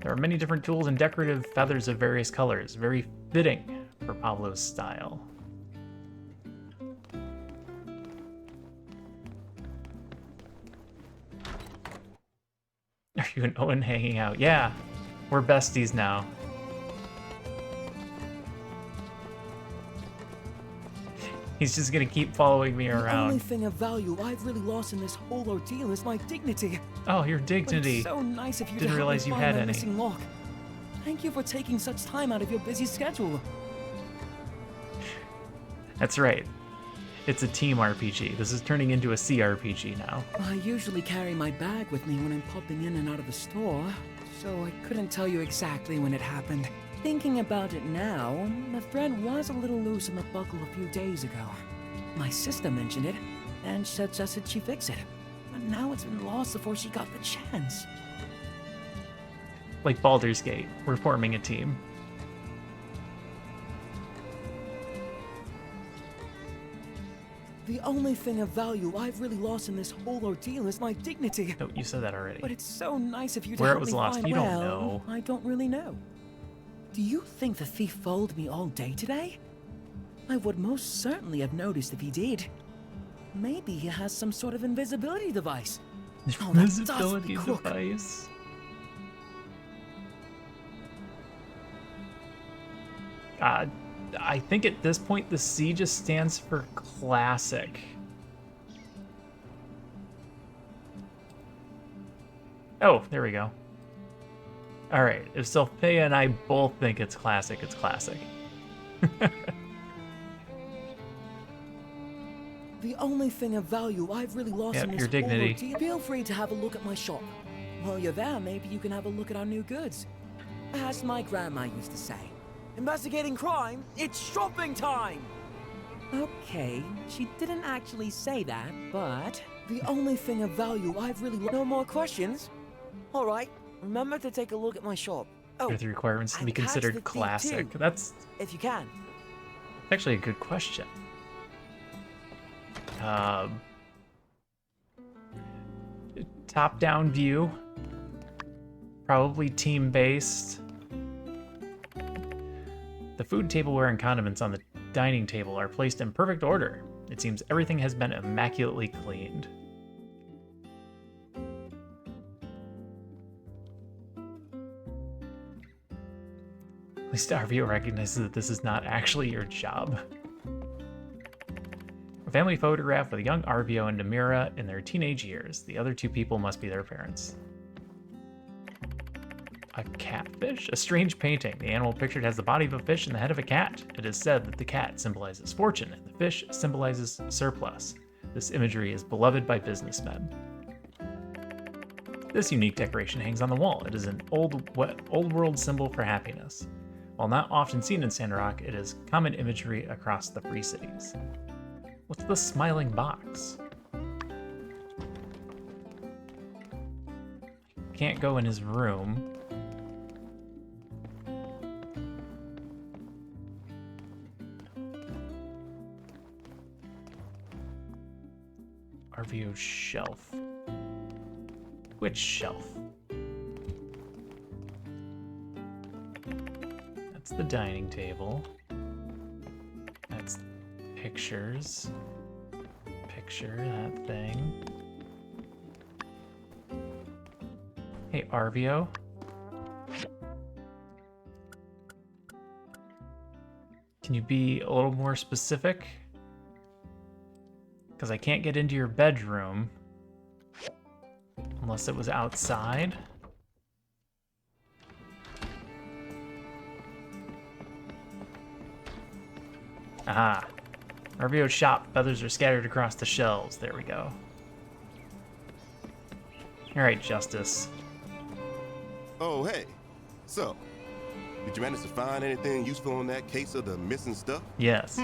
There are many different tools and decorative feathers of various colors, very fitting for Pablo's style. You and Owen hanging out. Yeah, we're besties now. He's just gonna keep following me around. The only thing of value I've really lost in this whole ordeal is my dignity. Oh, your dignity. It's so nice of you Didn't to help realize me you find had my any. missing lock. Thank you for taking such time out of your busy schedule. That's right. It's a team RPG. This is turning into a CRPG now. I usually carry my bag with me when I'm popping in and out of the store, so I couldn't tell you exactly when it happened. Thinking about it now, the thread was a little loose in the buckle a few days ago. My sister mentioned it, and suggested she fix it. But now it's been lost before she got the chance. Like Baldur's Gate, we're forming a team. The only thing of value I've really lost in this whole ordeal is my dignity. No, you said that already. But it's so nice of you to Where it help was me lost, find. you don't Well, know. I don't really know. Do you think the thief followed me all day today? I would most certainly have noticed if he did. Maybe he has some sort of invisibility device. Oh, that does Invisibility be crook. device. I think at this point the C just stands for classic. Oh, there we go. Alright, if Sophia and I both think it's classic, it's classic. The only thing of value I've really lost Yep, in this your whole dignity. ordeal. Feel free to have a look at my shop. While you're there, maybe you can have a look at our new goods. As my grandma used to say, investigating crime, it's shopping time! Okay, she didn't actually say that, but the only thing of value I've really no more questions? Alright, remember to take a look at my shop. Oh, Are the requirements to and be catch the considered thief classic? too, That's if you can. actually a good question. Top-down view. Probably team-based. The food, tableware, and condiments on the dining table are placed in perfect order. It seems everything has been immaculately cleaned. At least Arvio recognizes that this is not actually your job. A family photograph with young Arvio and Namira in their teenage years. The other two people must be their parents. A catfish? A strange painting. The animal pictured has the body of a fish and the head of a cat. It is said that the cat symbolizes fortune and the fish symbolizes surplus. This imagery is beloved by businessmen. This unique decoration hangs on the wall. It is an old world symbol for happiness. While not often seen in Sandrock, it is common imagery across the Free Cities. What's the smiling box? Can't go in his room. Arvio's shelf. Which shelf? That's the dining table. That's pictures. Picture, that thing. Hey, Arvio. Can you be a little more specific? Because I can't get into your bedroom. Unless it was outside. Aha. Arvio's shop. Feathers are scattered across the shelves. There we go. Alright, Justice. Oh, hey. So, did you manage to find anything useful in that case of the missing stuff? Yes.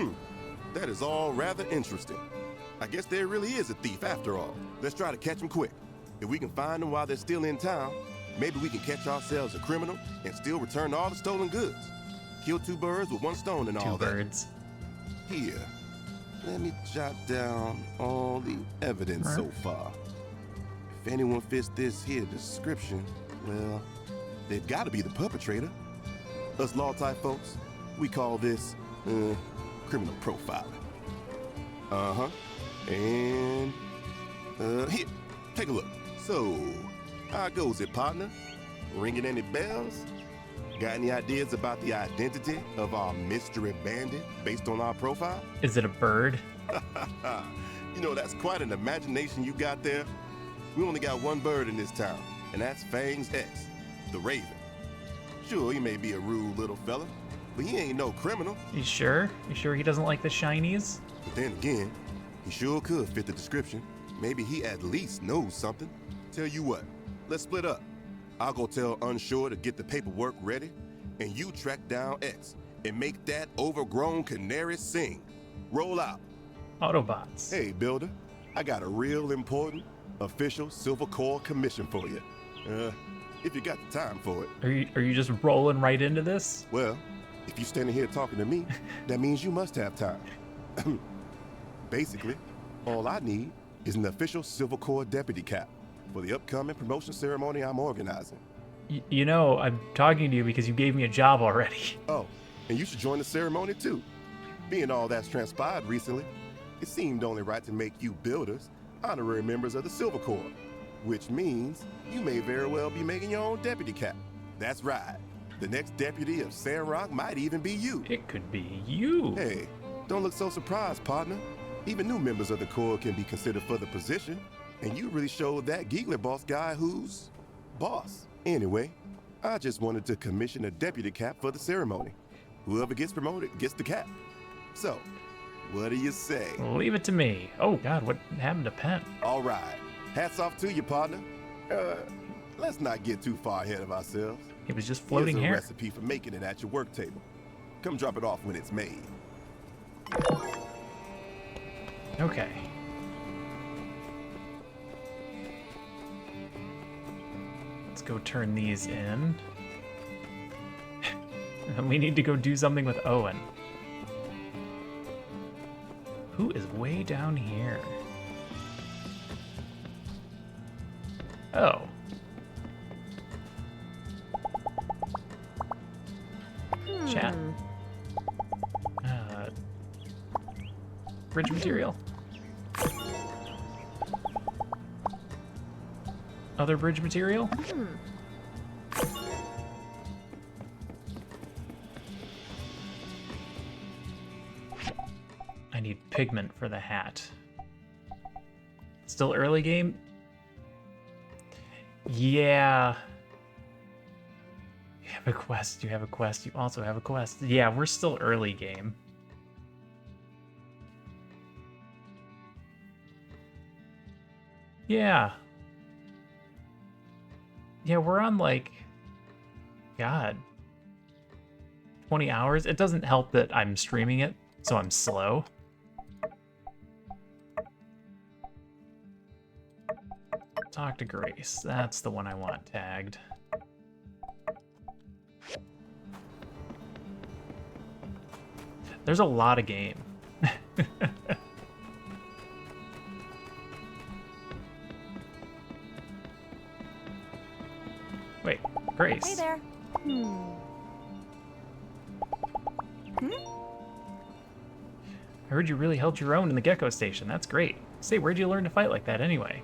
That is all rather interesting. I guess there really is a thief after all. Let's try to catch him quick. If we can find him while they're still in town, maybe we can catch ourselves a criminal and still return all the stolen goods. Kill two birds with one stone and all that. Two birds. Here, let me jot down all the evidence so far. If anyone fits this here description, well, they've got to be the perpetrator. Us law-type folks, we call this, criminal profiling. Uh-huh. And, here, take a look. So, How goes it, partner? Ringing any bells? Got any ideas about the identity of our mystery bandit based on our profile? Is it a bird? You know, that's quite an imagination you got there. We only got one bird in this town, and that's Fang's ex, the Raven. Sure, he may be a rude little fella, but he ain't no criminal. You sure? You sure he doesn't like the shinies? But then again, he sure could fit the description. Maybe he at least knows something. Tell you what, let's split up. I'll go tell Unsure to get the paperwork ready, and you track down X and make that overgrown canary sing. Roll out. Autobots. Hey, Builder, I got a real important official Silver Corps commission for you. If you got the time for it. Are you just rolling right into this? Well, if you're standing here talking to me, that means you must have time. Basically, all I need is an official Silver Corps deputy cap for the upcoming promotion ceremony I'm organizing. You know, I'm talking to you because you gave me a job already. Oh, and you should join the ceremony too. Being all that's transpired recently, it seemed only right to make you builders honorary members of the Silver Corps, which means you may very well be making your own deputy cap. That's right. The next deputy of Sandrock might even be you. It could be you. Hey, don't look so surprised, partner. Even new members of the Corps can be considered for the position, and you really showed that Giggler boss guy who's boss. Anyway, I just wanted to commission a deputy cap for the ceremony. Whoever gets promoted gets the cap. So, what do you say? Leave it to me. Oh God, what happened to Penn? All right. Hats off to you, partner. Let's not get too far ahead of ourselves. He was just floating Here's a here. recipe for making it at your work table. Come drop it off when it's made. Okay. Let's go turn these in. And we need to go do something with Owen. Who is way down here? Oh. Chat. Bridge material. Other bridge material? I need pigment for the hat. Still early game? Yeah. You have a quest, you have a quest, you also have a quest. Yeah, we're still early game. Yeah. Yeah, we're on like, God, 20 hours. It doesn't help that I'm streaming it, so I'm slow. Talk to Grace. That's the one I want tagged. There's a lot of game. Wait, Grace. Hey there. I heard you really held your own in the Gecko Station. That's great. Say, where'd you learn to fight like that anyway?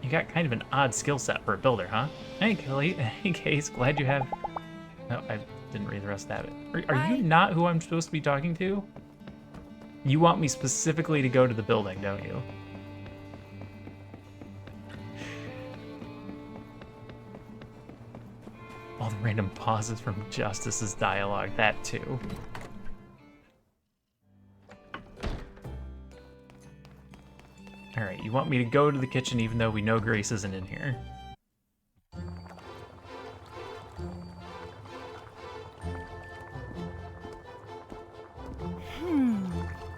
You got kind of an odd skill set for a builder, huh? Hey, Case, glad you have... No, I didn't read the rest of that. Are you not who I'm supposed to be talking to? You want me specifically to go to the building, don't you? All the random pauses from Justice's dialogue, that too. Alright, you want me to go to the kitchen even though we know Grace isn't in here.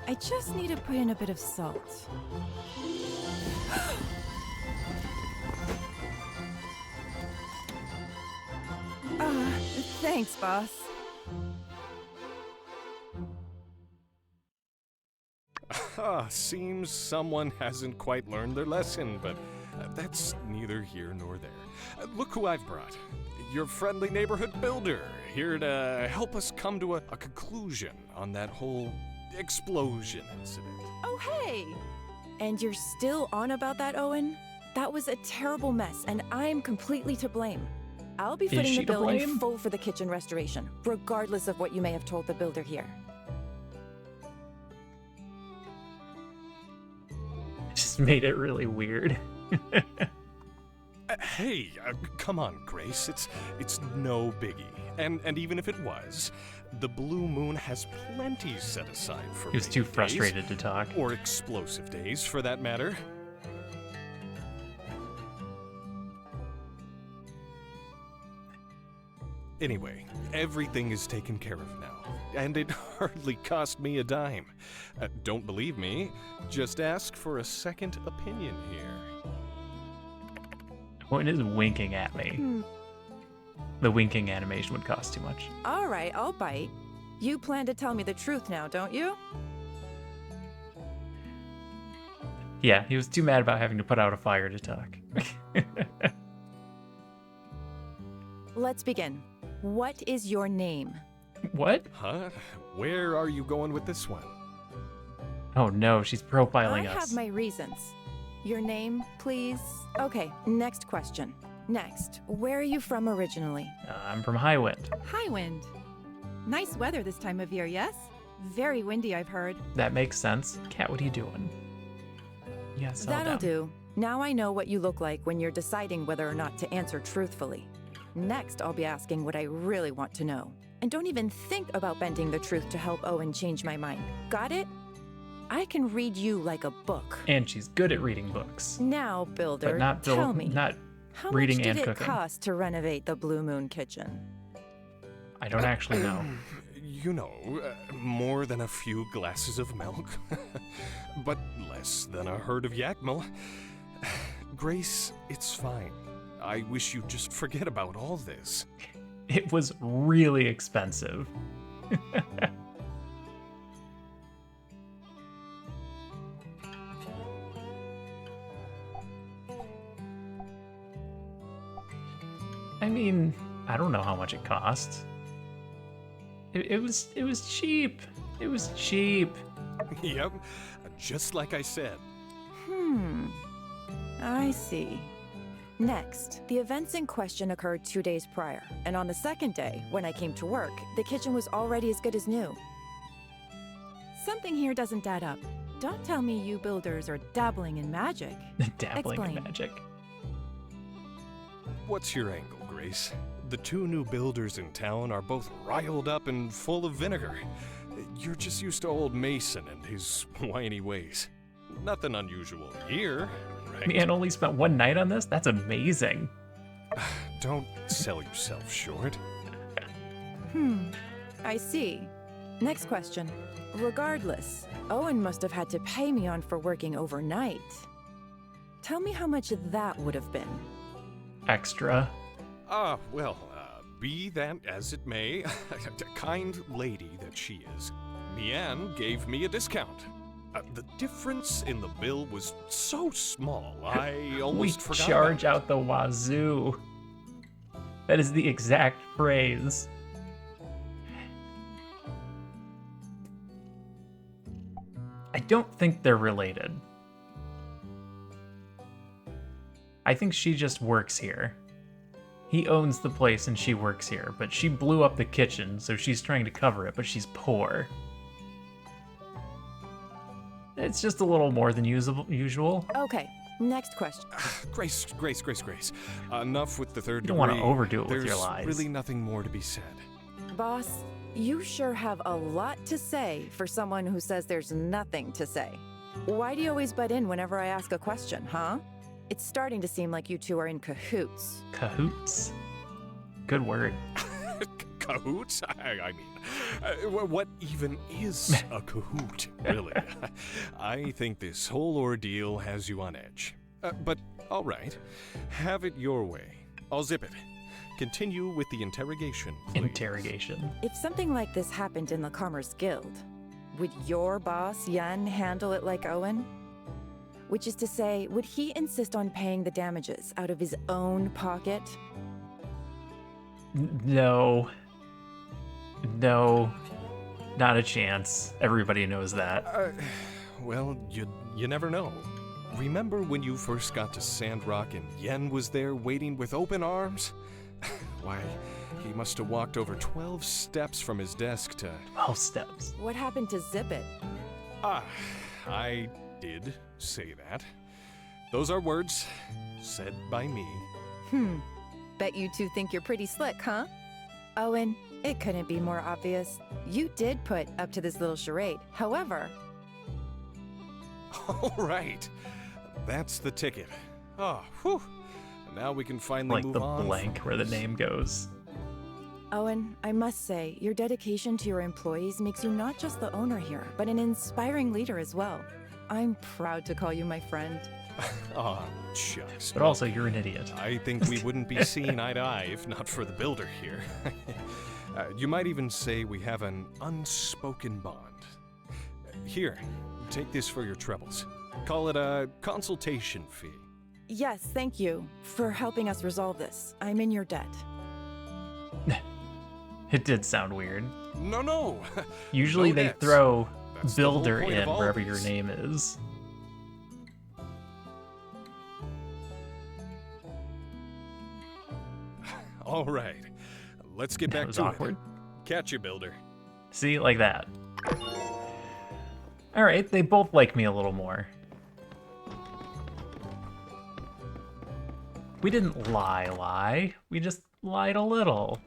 I just need to put in a bit of salt. Thanks, boss. Seems someone hasn't quite learned their lesson, but that's neither here nor there. Look who I've brought. Your friendly neighborhood builder, here to help us come to a conclusion on that whole explosion incident. Oh, hey! And you're still on about that, Owen? That was a terrible mess, and I'm completely to blame. I'll be Is footing she the to bill in blame? full for the kitchen restoration, regardless of what you may have told the builder here. Just made it really weird. Hey, come on, Grace. It's no biggie. And even if it was, the Blue Moon has plenty set aside for He was too rainy frustrated days, to talk. or explosive days, for that matter. Anyway, everything is taken care of now, and it hardly cost me a dime. Don't believe me? Just ask for a second opinion here. What is winking at me? Hmm. The winking animation would cost too much. All right, I'll bite. You plan to tell me the truth now, don't you? Yeah, he was too mad about having to put out a fire to talk. Let's begin. What is your name? What? Huh? Where are you going with this one? Oh no, she's profiling I us. have my reasons. Your name, please? Okay, next question. Next, where are you from originally? I'm from Highwind. Highwind. Nice weather this time of year, yes? Very windy, I've heard. That makes sense. Cat, what are you doing? Yes, That'll do. Now I know what you look like when you're deciding whether or not to answer truthfully. Next, I'll be asking what I really want to know. And don't even think about bending the truth to help Owen change my mind. Got it? I can read you like a book. And she's good at reading books. Now, Builder, But not tell me, not how reading much did and it cooking. cost to renovate the Blue Moon kitchen? I don't actually know. You know, more than a few glasses of milk, but less than a herd of yakmel. Grace, it's fine. I wish you'd just forget about all this. It was really expensive. I mean, I don't know how much it cost. It was cheap. It was cheap. Yep, just like I said. I see. Next, the events in question occurred 2 days prior, and on the second day, when I came to work, the kitchen was already as good as new. Something here doesn't add up. Don't tell me you builders are dabbling in magic. Dabbling in Explain. magic. What's your angle, Grace? The two new builders in town are both riled up and full of vinegar. You're just used to old Mason and his whiny ways. Nothing unusual here, right? Man only spent one night on this? That's amazing. Don't sell yourself short. I see. Next question. Regardless, Owen must have had to pay me on for working overnight. Tell me how much that would have been. Extra. Well, be that as it may, a kind lady that she is, Mian gave me a discount. The difference in the bill was so small, I almost We forgot charge about out the wazoo. That is the exact phrase. I don't think they're related. I think she just works here. He owns the place and she works here, but she blew up the kitchen, so she's trying to cover it, but she's poor. It's just a little more than usual. Okay, next question. Grace. Enough with the third You don't degree. want to overdo it with your There's lies. really nothing more to be said. Boss, you sure have a lot to say for someone who says there's nothing to say. Why do you always butt in whenever I ask a question, huh? It's starting to seem like you two are in cahoots. Cahoots? Good word. Cahoots? I mean, what even is a cahoot, really? I think this whole ordeal has you on edge. But, all right. Have it your way. I'll zip it. Continue with the interrogation, please. Interrogation. If something like this happened in the Commerce Guild, would your boss, Yen, handle it like Owen? Which is to say, would he insist on paying the damages out of his own pocket? No. No. Not a chance. Everybody knows that. Well, you never know. remember when you first got to Sandrock and Yen was there waiting with open arms? Why, he must have walked over 12 steps from his desk to... 12 steps. What happened to Zip It? I did say that. Those are words said by me. Bet you two think you're pretty slick, huh? Owen, it couldn't be more obvious. You did put up to this little charade. However... All right. That's the ticket. Oh, whew. Now we can finally move on. Like the blank where the name goes. Owen, I must say, your dedication to your employees makes you not just the owner here, but an inspiring leader as well. I'm proud to call you my friend. Aw, shucks. But also, you're an idiot. I think we wouldn't be seeing eye to eye if not for the builder here. You might even say we have an unspoken bond. Here, take this for your troubles. Call it a consultation fee. Yes, thank you for helping us resolve this. I'm in your debt. It did sound weird. No. Usually No they debts. throw That's the whole builder point in of all wherever your these. name is. All right, let's get That back was to awkward. it. Catch you, builder. See, like that. Alright, they both like me a little more. We didn't lie. We just lied a little.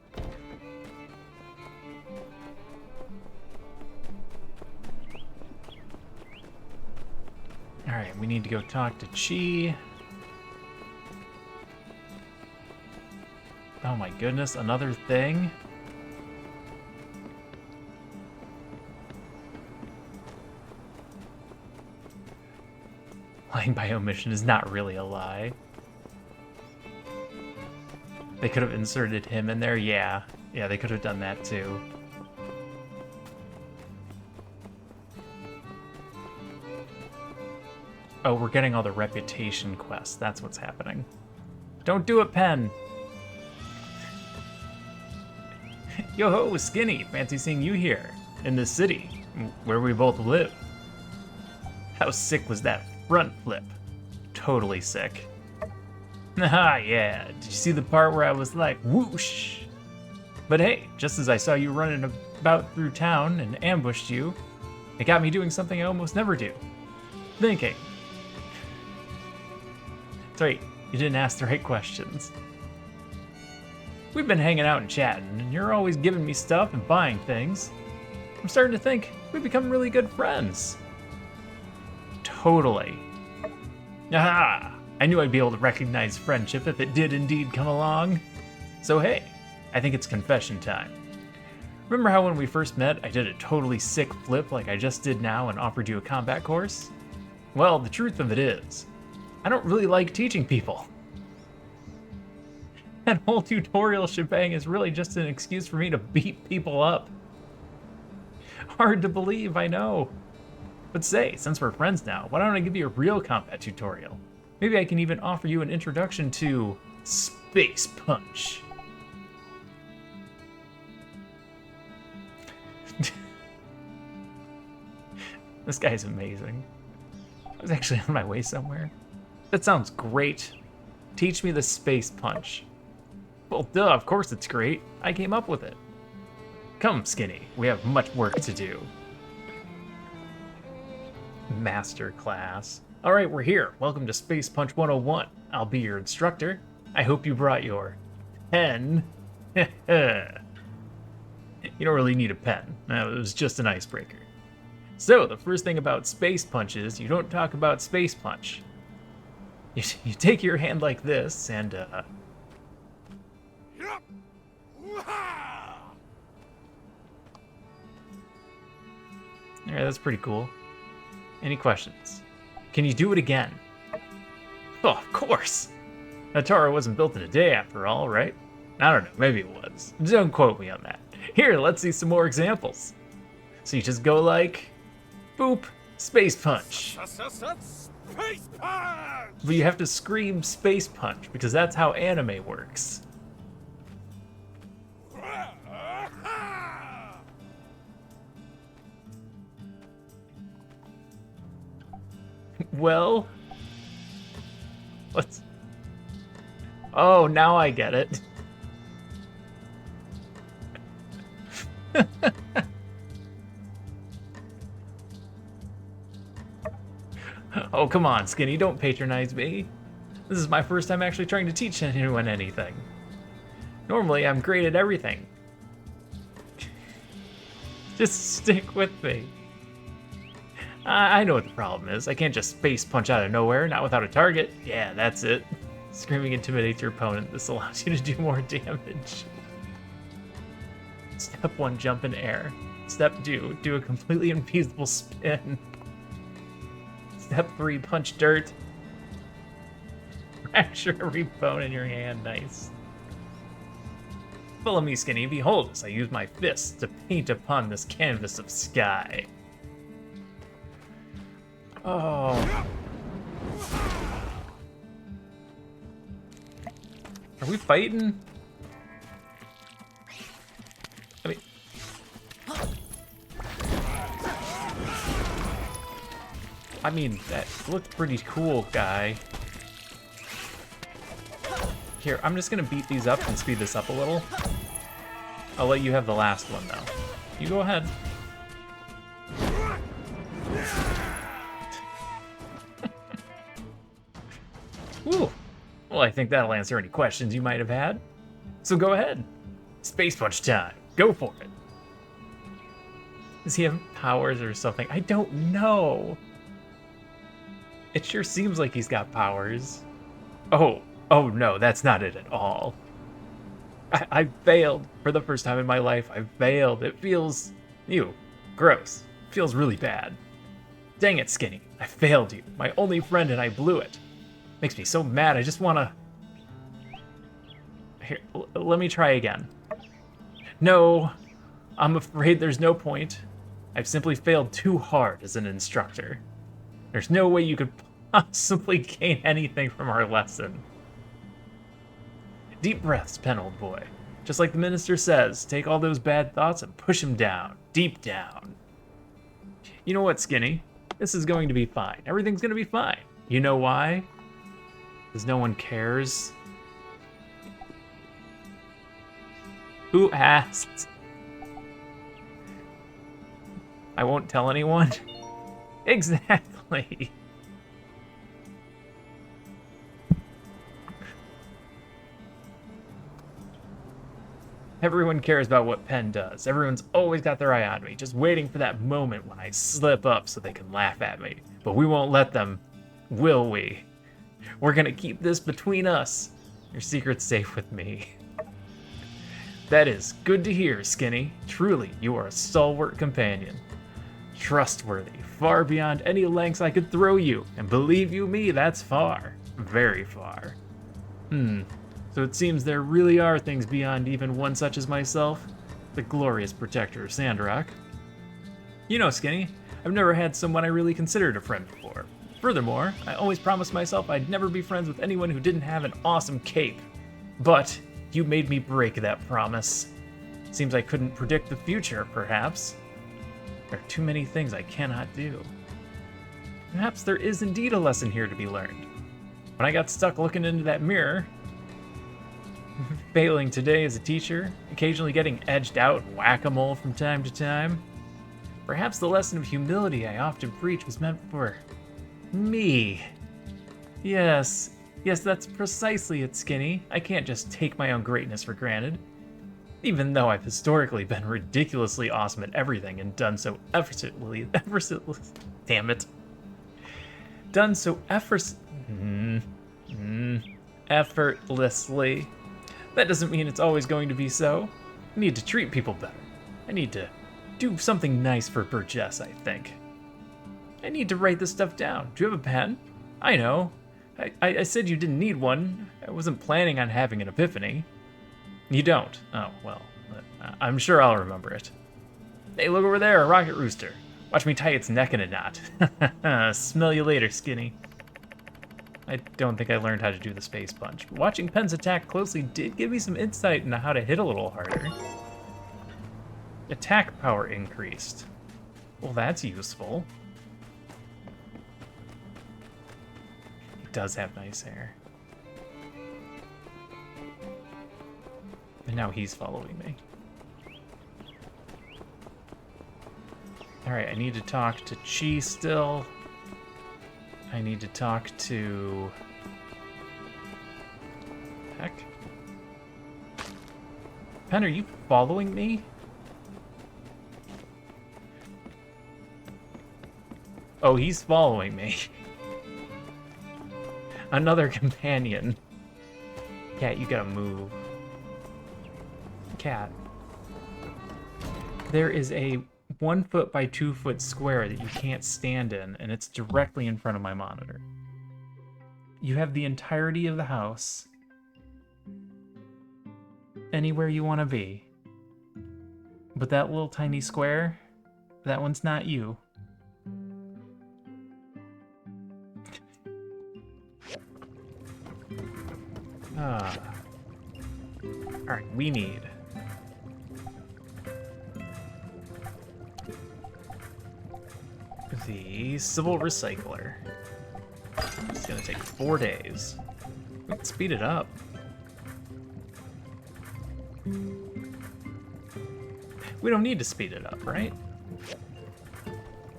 Alright, we need to go talk to Chi. Oh my goodness, another thing? Lying by omission is not really a lie. They could have inserted him in there, yeah. Yeah, they could have done that too. Oh, we're getting all the reputation quests. That's what's happening. Don't do it, Pen! Yo-ho, Skinny! Fancy seeing you here, in this city, where we both live. How sick was that front flip? Totally sick. Haha, yeah. Did you see the part where I was like, whoosh? But hey, just as I saw you running about through town and ambushed you, it got me doing something I almost never do. Thinking. That's right, you didn't ask the right questions. We've been hanging out and chatting, and you're always giving me stuff and buying things. I'm starting to think we've become really good friends. Totally. Aha! I knew I'd be able to recognize friendship if it did indeed come along. So hey, I think it's confession time. Remember how when we first met, I did a totally sick flip like I just did now and offered you a combat course? Well, the truth of it is, I don't really like teaching people. That whole tutorial shebang is really just an excuse for me to beat people up. Hard to believe, I know. But say, since we're friends now, why don't I give you a real combat tutorial? Maybe I can even offer you an introduction to Space Punch. This guy's amazing. I was actually on my way somewhere. That sounds great. Teach me the Space Punch. Well, duh, of course it's great. I came up with it. Come, Skinny, we have much work to do. Master class. All right, we're here. Welcome to Space Punch 101. I'll be your instructor. I hope you brought your pen. You don't really need a pen. It was just an icebreaker. So, the first thing about Space Punch is you don't talk about Space Punch. You take your hand like this and, Alright, that's pretty cool. Any questions? Can you do it again? Oh, of course! Natara wasn't built in a day after all, right? I don't know, maybe it was. Don't quote me on that. Here, let's see some more examples. So you just go like, boop, Space Punch. Space punch! But you have to scream Space Punch, because that's how anime works. Well, Let's... Oh, now I get it. Oh, come on, Skinny, don't patronize me. This is my first time actually trying to teach anyone anything. Normally, I'm great at everything. Just stick with me. I know what the problem is. I can't just space punch out of nowhere, not without a target. Yeah, that's it. Screaming intimidates your opponent. This allows you to do more damage. Step 1, jump in air. Step 2, do a completely infeasible spin. Step 3, punch dirt. Fracture every bone in your hand. Nice. Follow me, Skinny. Behold as I use my fists to paint upon this canvas of sky. Oh. Are we fighting? I mean, that looked pretty cool, guy. Here, I'm just gonna beat these up and speed this up a little. I'll let you have the last one, though. You go ahead. Whew. Well, I think that'll answer any questions you might have had. So go ahead. Space punch time. Go for it. Does he have powers or something? I don't know. It sure seems like he's got powers. Oh no, that's not it at all. I failed. For the first time in my life, I failed. It feels... gross. Feels really bad. Dang it, Skinny. I failed you. My only friend and I blew it. Makes me so mad, I just wanna... Here, let me try again. No, I'm afraid there's no point. I've simply failed too hard as an instructor. There's no way you could possibly gain anything from our lesson. Deep breaths, Pen, old boy. Just like the minister says, take all those bad thoughts and push them down, deep down. You know what, Skinny? This is going to be fine. Everything's going to be fine. You know why? Because no one cares. Who asked? I won't tell anyone? Exactly. Everyone cares about what Pen does. Everyone's always got their eye on me, just waiting for that moment when I slip up so they can laugh at me. But we won't let them, will we? We're gonna keep this between us. Your secret's safe with me. That is good to hear, Skinny. Truly, you are a stalwart companion. Trustworthy, far beyond any lengths I could throw you. And believe you me, that's far. Very far. So it seems there really are things beyond even one such as myself, the glorious protector of Sandrock. You know, Skinny, I've never had someone I really considered a friend before. Furthermore, I always promised myself I'd never be friends with anyone who didn't have an awesome cape. But you made me break that promise. Seems I couldn't predict the future, perhaps. There are too many things I cannot do. Perhaps there is indeed a lesson here to be learned. When I got stuck looking into that mirror, failing today as a teacher, occasionally getting edged out in whack-a-mole from time to time, perhaps the lesson of humility I often preach was meant for me. Yes, that's precisely it, Skinny. I can't just take my own greatness for granted. Even though I've historically been ridiculously awesome at everything and done so effortlessly, damn it. Done so effortlessly. That doesn't mean it's always going to be so. I need to treat people better. I need to do something nice for Burgess, I think. I need to write this stuff down. Do you have a pen? I know. I said you didn't need one. I wasn't planning on having an epiphany. You don't? Oh, well, I'm sure I'll remember it. Hey, look over there, a rocket rooster. Watch me tie its neck in a knot. Smell you later, Skinny. I don't think I learned how to do the space punch, but watching Pen's attack closely did give me some insight into how to hit a little harder. Attack power increased. Well, that's useful. He does have nice hair. And now he's following me. Alright, I need to talk to Chi still. I need to talk to... Heck? Pen, are you following me? Oh, he's following me. Another companion. Cat, you gotta move. Cat. There is a 1 foot by 2 foot square that you can't stand in, and it's directly in front of my monitor. You have the entirety of the house. Anywhere you want to be. But that little tiny square, that one's not you. Alright, we need... the civil recycler. It's gonna take 4 days. We can speed it up. We don't need to speed it up, right?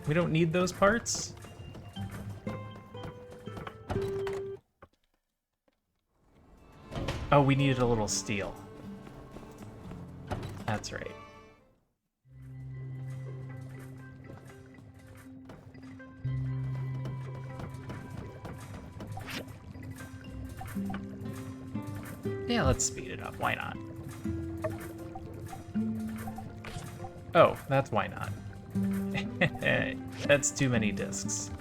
We don't need those parts? Oh, we needed a little steel. That's right. Yeah, let's speed it up. Why not? Oh, that's why not. That's too many discs.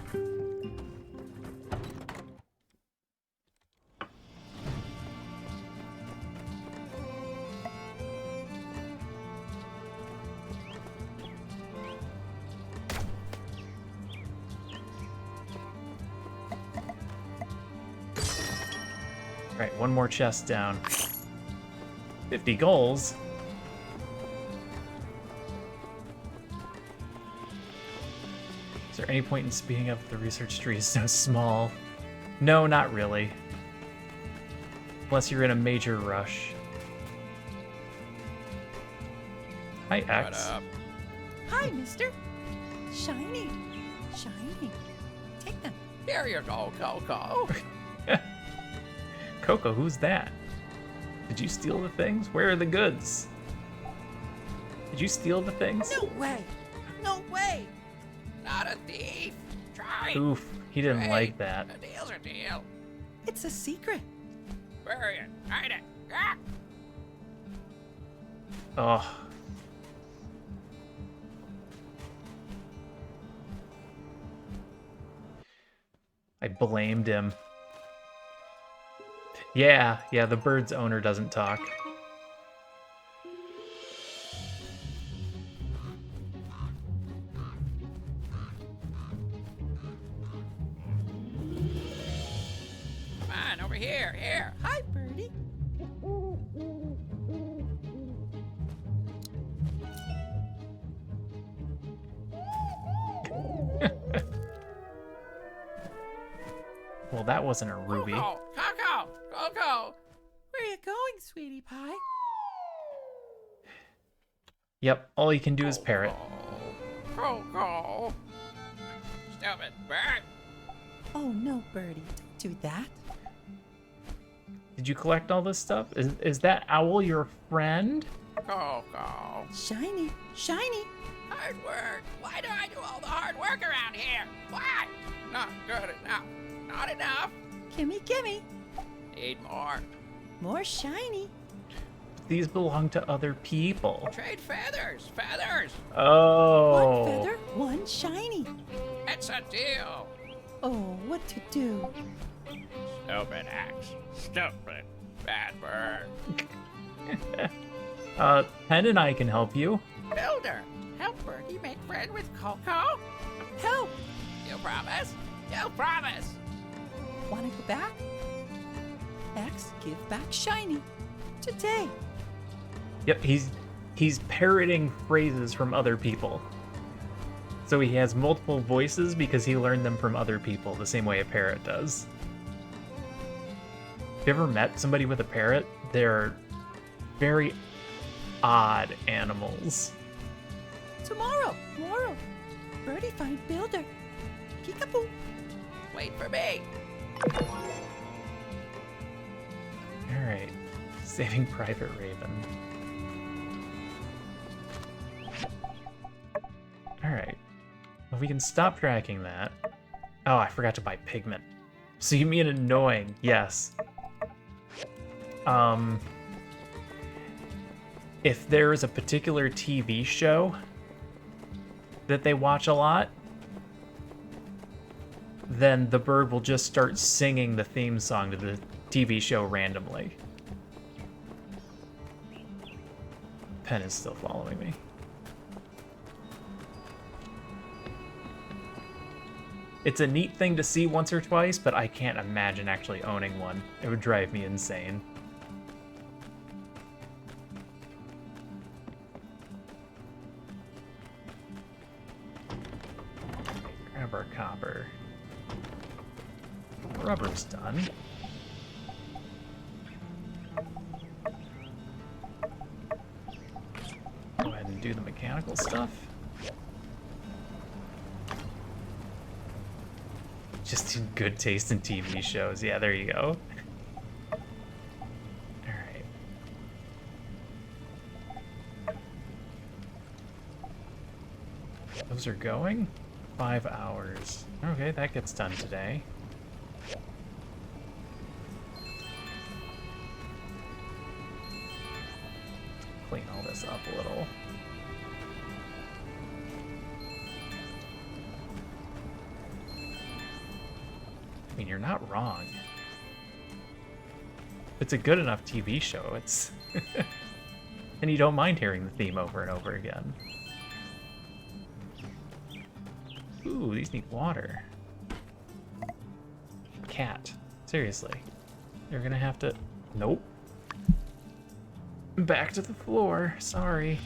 Alright, one more chest down. 50 goals? Is there any point in speeding up if the research tree is so small? No, not really. Unless you're in a major rush. Hi, X. Hi, mister. Shiny. Shiny. Take them. Here you go, Coco. Coco, who's that? Did you steal the things? Where are the goods? Did you steal the things? No way. No way. Not a thief. Try. Oof, he didn't like that. A deal's a deal. It's a secret. Bury it. Hide it. Ah! Oh. I blamed him. Yeah, the bird's owner doesn't talk. Come on, over here. Here. Hi, birdie. Well, that wasn't a ruby. Coco. Coco. Coco. Where are you going, sweetie pie? Yep, all you can do is parrot. Coco. Stupid bird. Oh, no, birdie. Don't do that. Did you collect all this stuff? Is that owl your friend? Coco. Shiny. Shiny. Hard work. Why do I do all the hard work around here? Why? Not good enough. Not enough. Gimme, gimme. Need more. More shiny. These belong to other people. Trade feathers. Feathers. Oh. One feather, one shiny. It's a deal. Oh, what to do? Stupid axe. Stupid. Bad bird. Pen and I can help you. Builder. Help Birdie make friend with Coco. Help. You promise? You promise. Wanna go back? X, give back shiny. Today. Yep, he's parroting phrases from other people. So he has multiple voices because he learned them from other people, the same way a parrot does. Have you ever met somebody with a parrot? They're very odd animals. Tomorrow. Birdie find builder. Peekaboo. Wait for me. Alright. Saving Private Raven. Alright. Well, we can stop tracking that. Oh, I forgot to buy pigment. So you mean annoying? Yes. If there is a particular TV show that they watch a lot, then the bird will just start singing the theme song to the TV show randomly. Pen is still following me. It's a neat thing to see once or twice, but I can't imagine actually owning one. It would drive me insane. Grab our copper. Rubber's done. Go ahead and do the mechanical stuff. Just in good taste in TV shows. Yeah, there you go. Alright. Those are going? 5 hours. Okay, that gets done today. Clean all this up a little. I mean, you're not wrong. It's a good enough TV show. It's and you don't mind hearing the theme over and over again. Ooh, these need water. Cat. Seriously. You're gonna have to... Nope. Back to the floor. Sorry.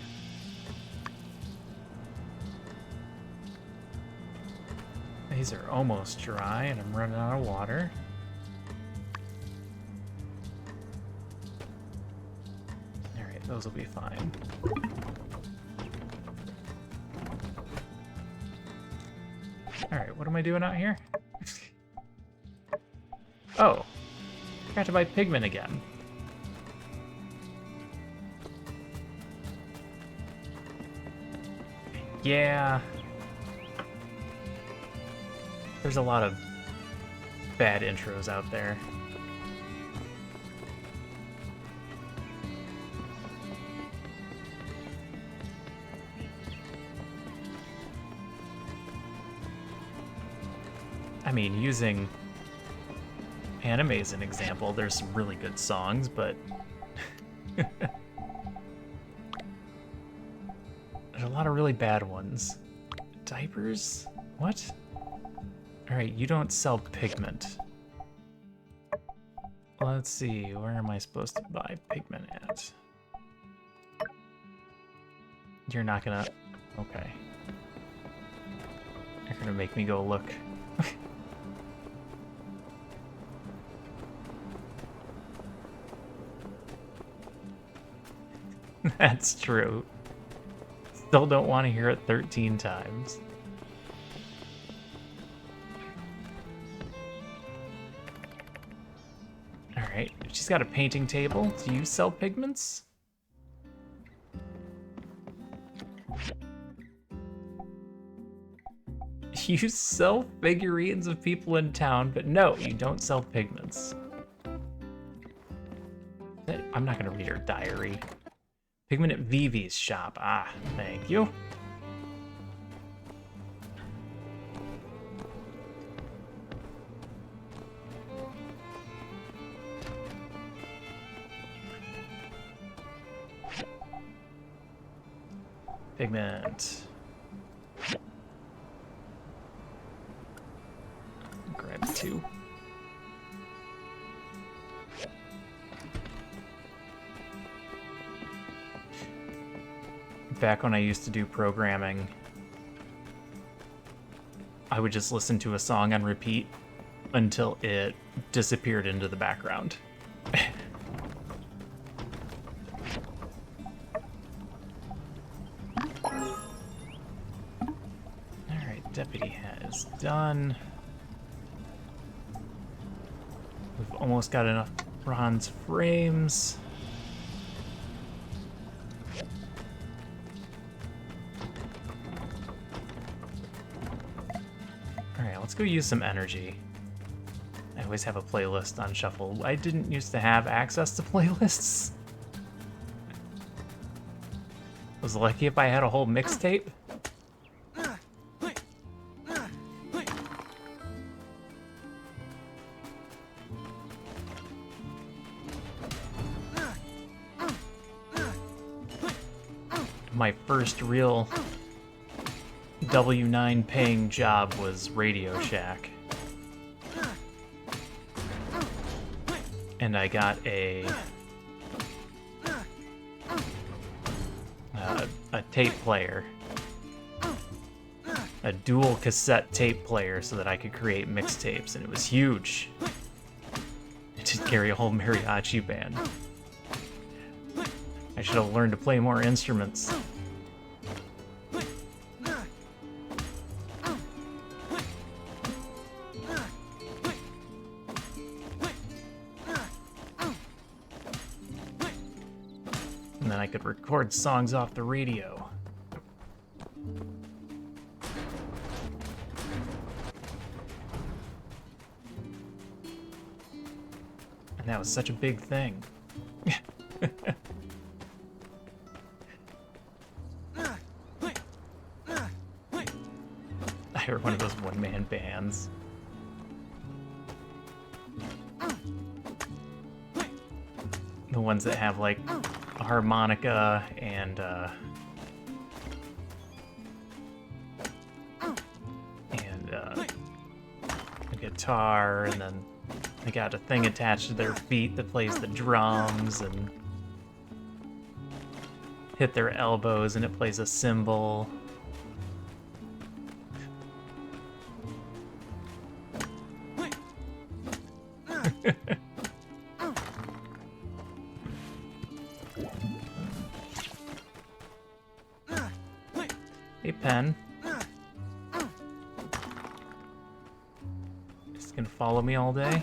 These are almost dry, and I'm running out of water. Alright, those will be fine. Alright, what am I doing out here? Oh, forgot to buy pigment again. Yeah. There's a lot of bad intros out there. I mean, using anime as an example, there's some really good songs, but there's a lot of really bad ones. Diapers? What? Alright, you don't sell pigment. Let's see, where am I supposed to buy pigment at? You're not gonna... Okay. You're gonna make me go look. That's true. Still don't want to hear it 13 times. Alright, she's got a painting table. Do you sell pigments? You sell figurines of people in town, but no, you don't sell pigments. I'm not gonna read her diary. Pigment at Vivi's shop. Ah, thank you. Pigment. Grab 2. Back when I used to do programming, I would just listen to a song on repeat until it disappeared into the background. Deputy hat is done. We've almost got enough bronze frames. Alright, let's go use some energy. I always have a playlist on shuffle. I didn't used to have access to playlists. Was lucky if I had a whole mixtape. My first real W9 paying job was Radio Shack. And I got a tape player. A dual cassette tape player so that I could create mixtapes, and it was huge. It did carry a whole mariachi band. I should have learned to play more instruments. And then I could record songs off the radio. And that was such a big thing. I heard one of those one-man bands. The ones that have like a harmonica and a guitar, and then they got a thing attached to their feet that plays the drums, and hit their elbows and it plays a cymbal. Hey, Pen. Just gonna follow me all day?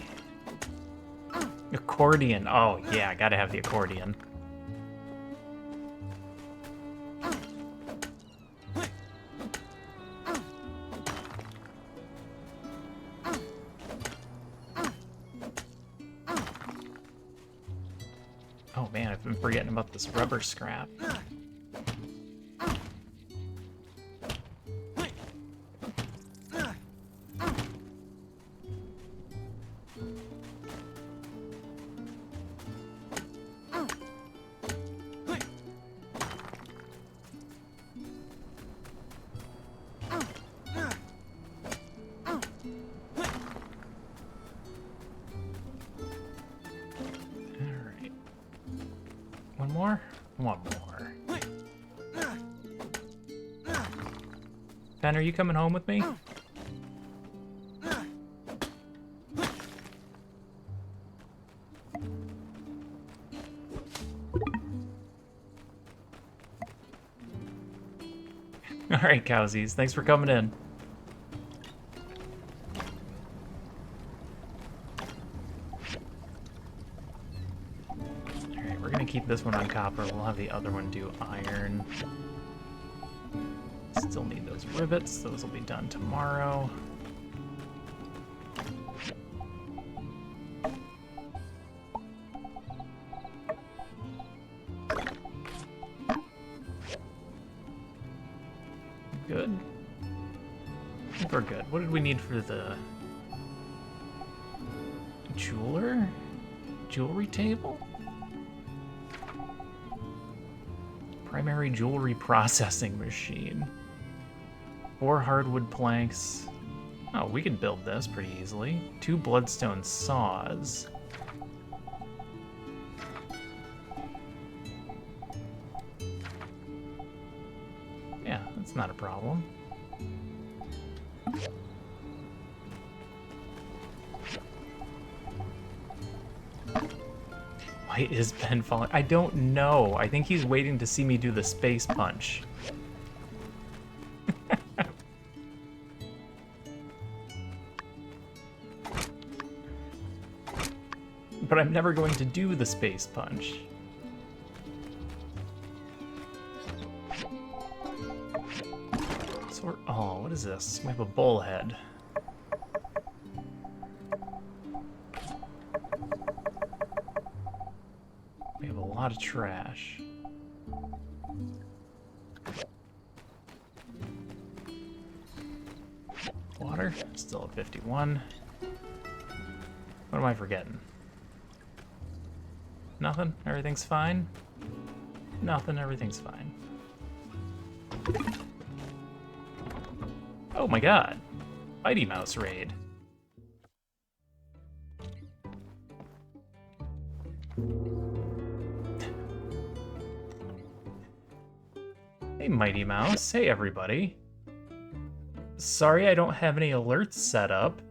Accordion. Oh, yeah, I gotta have the accordion. Oh man, I've been forgetting about this rubber scrap. Ben, are you coming home with me? Alright, cowsies. Thanks for coming in. Alright, we're gonna keep this one on copper. We'll have the other one do iron. Still need those rivets. Those will be done tomorrow. Good. I think we're good. What did we need for the jeweler? Jewelry table? Primary jewelry processing machine. 4 hardwood planks. Oh, we could build this pretty easily. 2 bloodstone saws. Yeah, that's not a problem. Why is Ben falling? I don't know. I think he's waiting to see me do the space punch. But I'm never going to do the space punch. Oh, what is this? We have a bullhead. We have a lot of trash. Water, still at 51. What am I forgetting? Nothing? Everything's fine? Nothing, everything's fine. Oh my god. Mighty Mouse raid. Hey Mighty Mouse. Hey everybody. Sorry I don't have any alerts set up.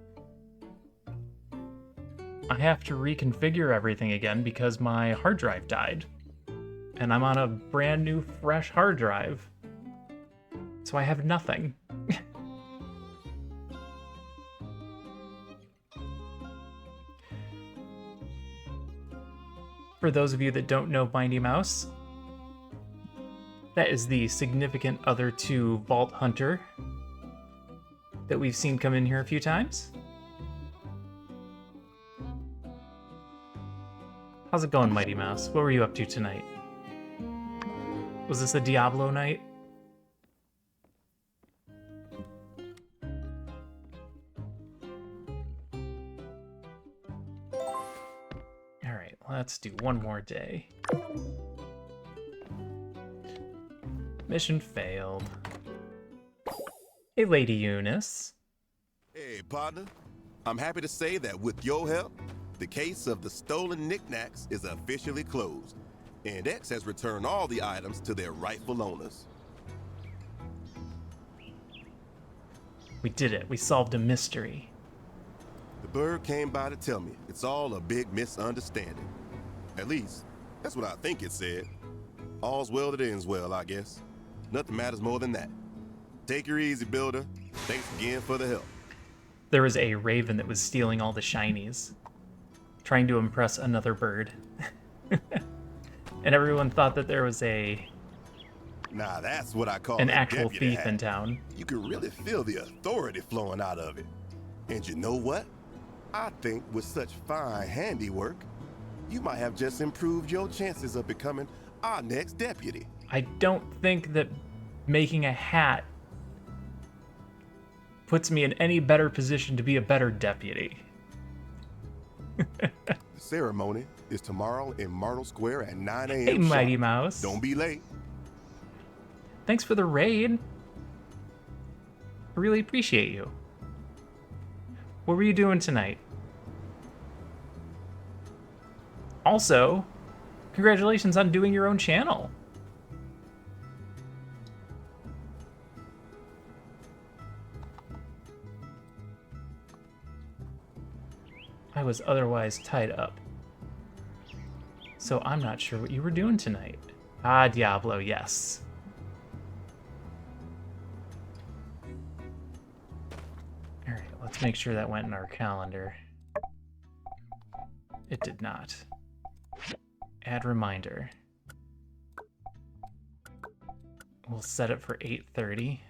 I have to reconfigure everything again because my hard drive died. And I'm on a brand new fresh hard drive. So I have nothing. For those of you that don't know Mighty Mouse, that is the significant other to Vault Hunter that we've seen come in here a few times. How's it going, Mighty Mouse? What were you up to tonight? Was this a Diablo night? Alright, let's do one more day. Mission failed. Hey, Lady Eunice. Hey, partner. I'm happy to say that with your help, the case of the stolen knickknacks is officially closed, and X has returned all the items to their rightful owners. We did it. We solved a mystery. The bird came by to tell me it's all a big misunderstanding. At least, that's what I think it said. All's well that ends well, I guess. Nothing matters more than that. Take her easy, builder. Thanks again for the help. There was a raven that was stealing all the shinies, trying to impress another bird. And everyone thought that there was Nah, that's what I call an a actual deputy thief hat. in town. You can really feel the authority flowing out of it. And you know what? I think with such fine handiwork, you might have just improved your chances of becoming our next deputy. I don't think that making a hat puts me in any better position to be a better deputy. The ceremony is tomorrow in Myrtle Square at 9 a.m. Hey, Mighty sharp. Mouse. Don't be late. Thanks for the raid. I really appreciate you. What were you doing tonight? Also, congratulations on doing your own channel. I was otherwise tied up, so I'm not sure what you were doing tonight. Ah, Diablo, yes. Alright, let's make sure that went in our calendar. It did not. Add reminder. We'll set it for 8:30.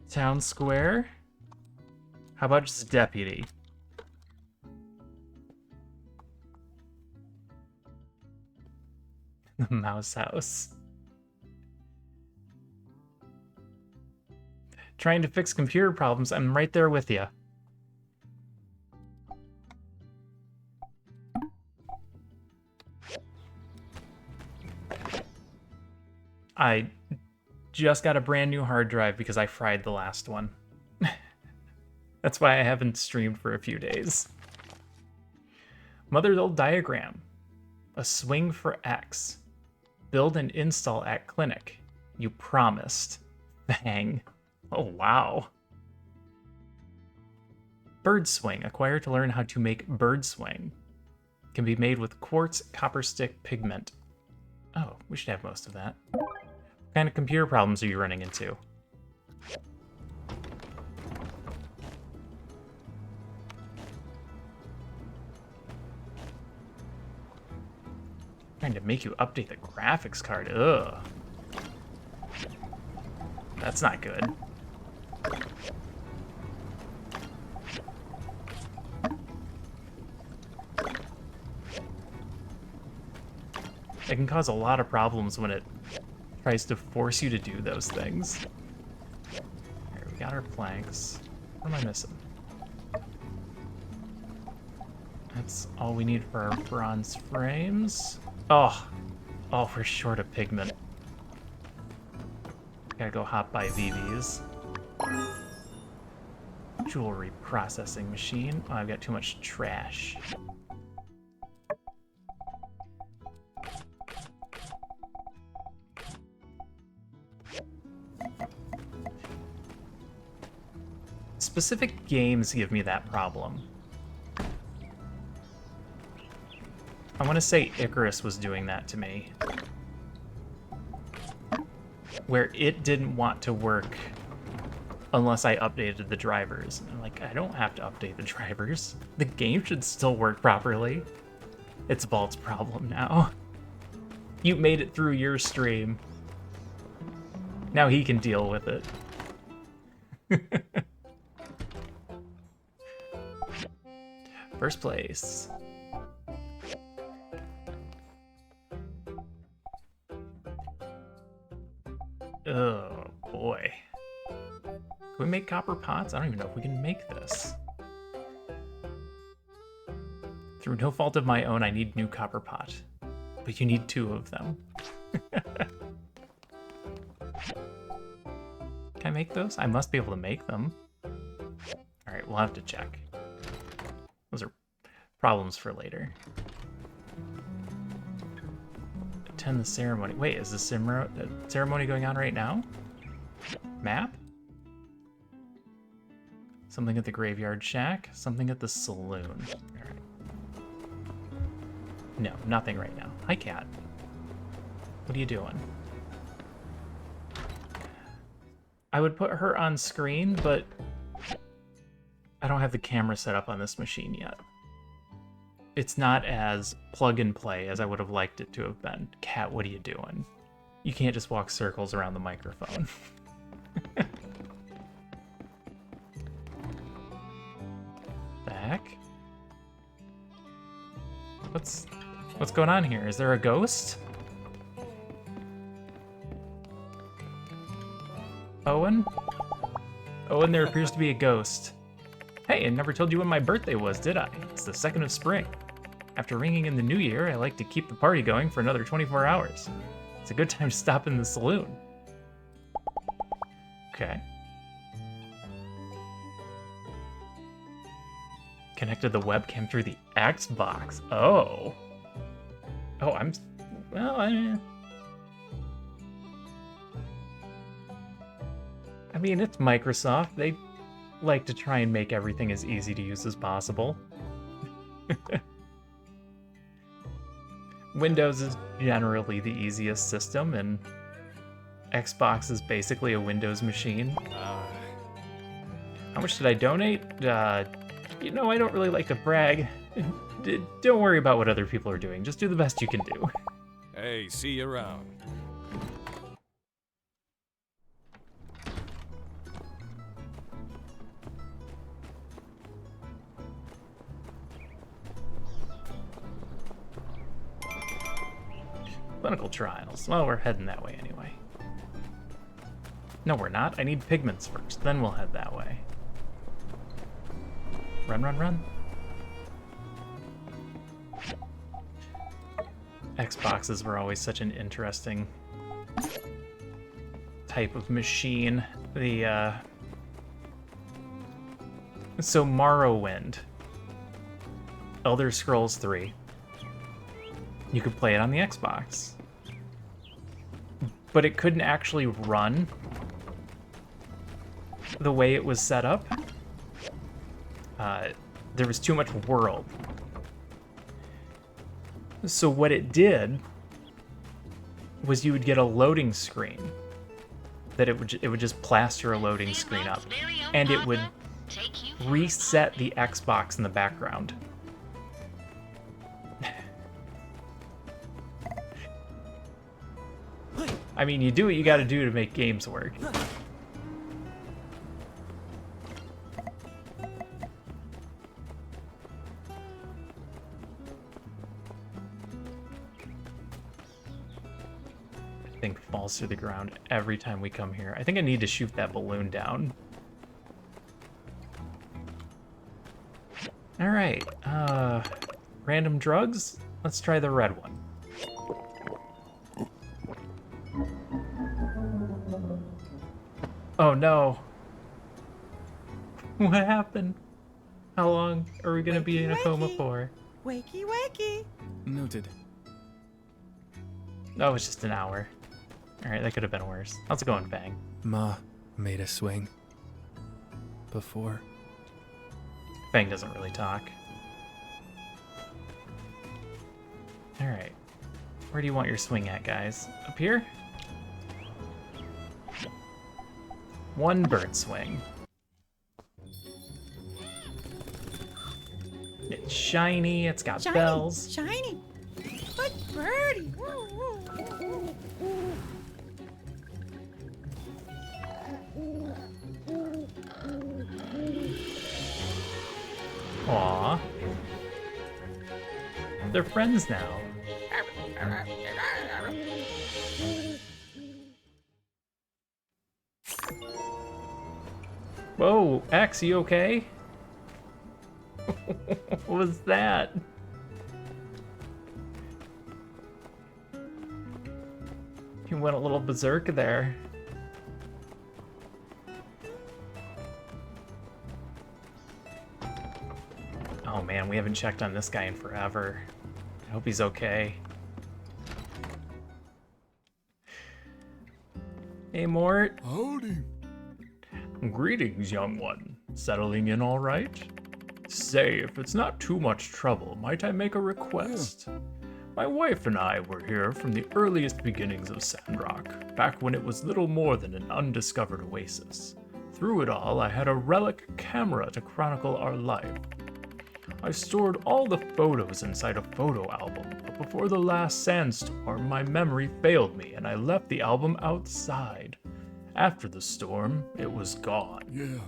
Town Square? How about just deputy? The Mouse House. Trying to fix computer problems, I'm right there with you. I just got a brand new hard drive because I fried the last one. That's why I haven't streamed for a few days. Mother's old diagram. A swing for X. Build and install at clinic. You promised. Bang. Oh, wow. Bird swing. Acquire to learn how to make bird swing. Can be made with quartz copper stick pigment. Oh, we should have most of that. What kind of computer problems are you running into? Trying to make you update the graphics card. Ugh. That's not good. It can cause a lot of problems when it tries to force you to do those things. Alright, we got our planks. What am I missing? That's all we need for our bronze frames. Oh, we're short of pigment. Gotta go hop by VV's. Jewelry processing machine. Oh, I've got too much trash. Specific games give me that problem. I want to say Icarus was doing that to me. Where it didn't want to work unless I updated the drivers. And I'm like, I don't have to update the drivers. The game should still work properly. It's Vault's problem now. You made it through your stream. Now he can deal with it. First place. Oh, boy. Can we make copper pots? I don't even know if we can make this. Through no fault of my own, I need new copper pot. But you need 2 of them. Can I make those? I must be able to make them. Alright, we'll have to check. Those are problems for later. Attend the ceremony. Wait, is the ceremony going on right now? Map? Something at the graveyard shack. Something at the saloon. Alright. No, nothing right now. Hi, cat. What are you doing? I would put her on screen, but I don't have the camera set up on this machine yet. It's not as plug and play as I would have liked it to have been. Cat, what are you doing? You can't just walk circles around the microphone. The heck? What's going on here? Is there a ghost? Owen? Owen, there appears to be a ghost. Hey, I never told you when my birthday was, did I? It's the 2nd of spring. After ringing in the new year, I like to keep the party going for another 24 hours. It's a good time to stop in the saloon. Okay. Connected the webcam through the Xbox. Oh. Oh, I mean, it's Microsoft. They like to try and make everything as easy to use as possible. Windows is generally the easiest system, and Xbox is basically a Windows machine. How much did I donate? You know, I don't really like to brag. Don't worry about what other people are doing. Just do the best you can do. Hey, see you around. Clinical trials. Well, we're heading that way anyway. No, we're not. I need pigments first, then we'll head that way. Run, run, run. Xboxes were always such an interesting type of machine. So Morrowind, Elder Scrolls 3, you could play it on the Xbox, but it couldn't actually run the way it was set up. There was too much world. So what it did was you would get a loading screen that it would just plaster a loading screen up, and it would reset the Xbox in the background. I mean, you do what you gotta do to make games work. Thing falls through the ground every time we come here. I think I need to shoot that balloon down. All right, random drugs. Let's try the red one. Oh no. What happened? How long are we gonna be in a coma for? Wakey, wakey. Noted. Oh, it's just an hour. Alright, that could have been worse. How's it going, Fang? Ma made a swing. Before. Fang doesn't really talk. Alright. Where do you want your swing at, guys? Up here? One bird swing. It's shiny, it's got bells. Shiny. Good birdie. Aww. They're friends now. Whoa, X, you okay? What was that? You went a little berserk there. Oh man, we haven't checked on this guy in forever. I hope he's okay. Hey, Mort. Howdy. Greetings, young one. Settling in all right? Say, if it's not too much trouble, might I make a request? Yeah. My wife and I were here from the earliest beginnings of Sandrock, back when it was little more than an undiscovered oasis. Through it all, I had a relic camera to chronicle our life. I stored all the photos inside a photo album, but before the last sandstorm, my memory failed me and I left the album outside. After the storm, it was gone. Yeah.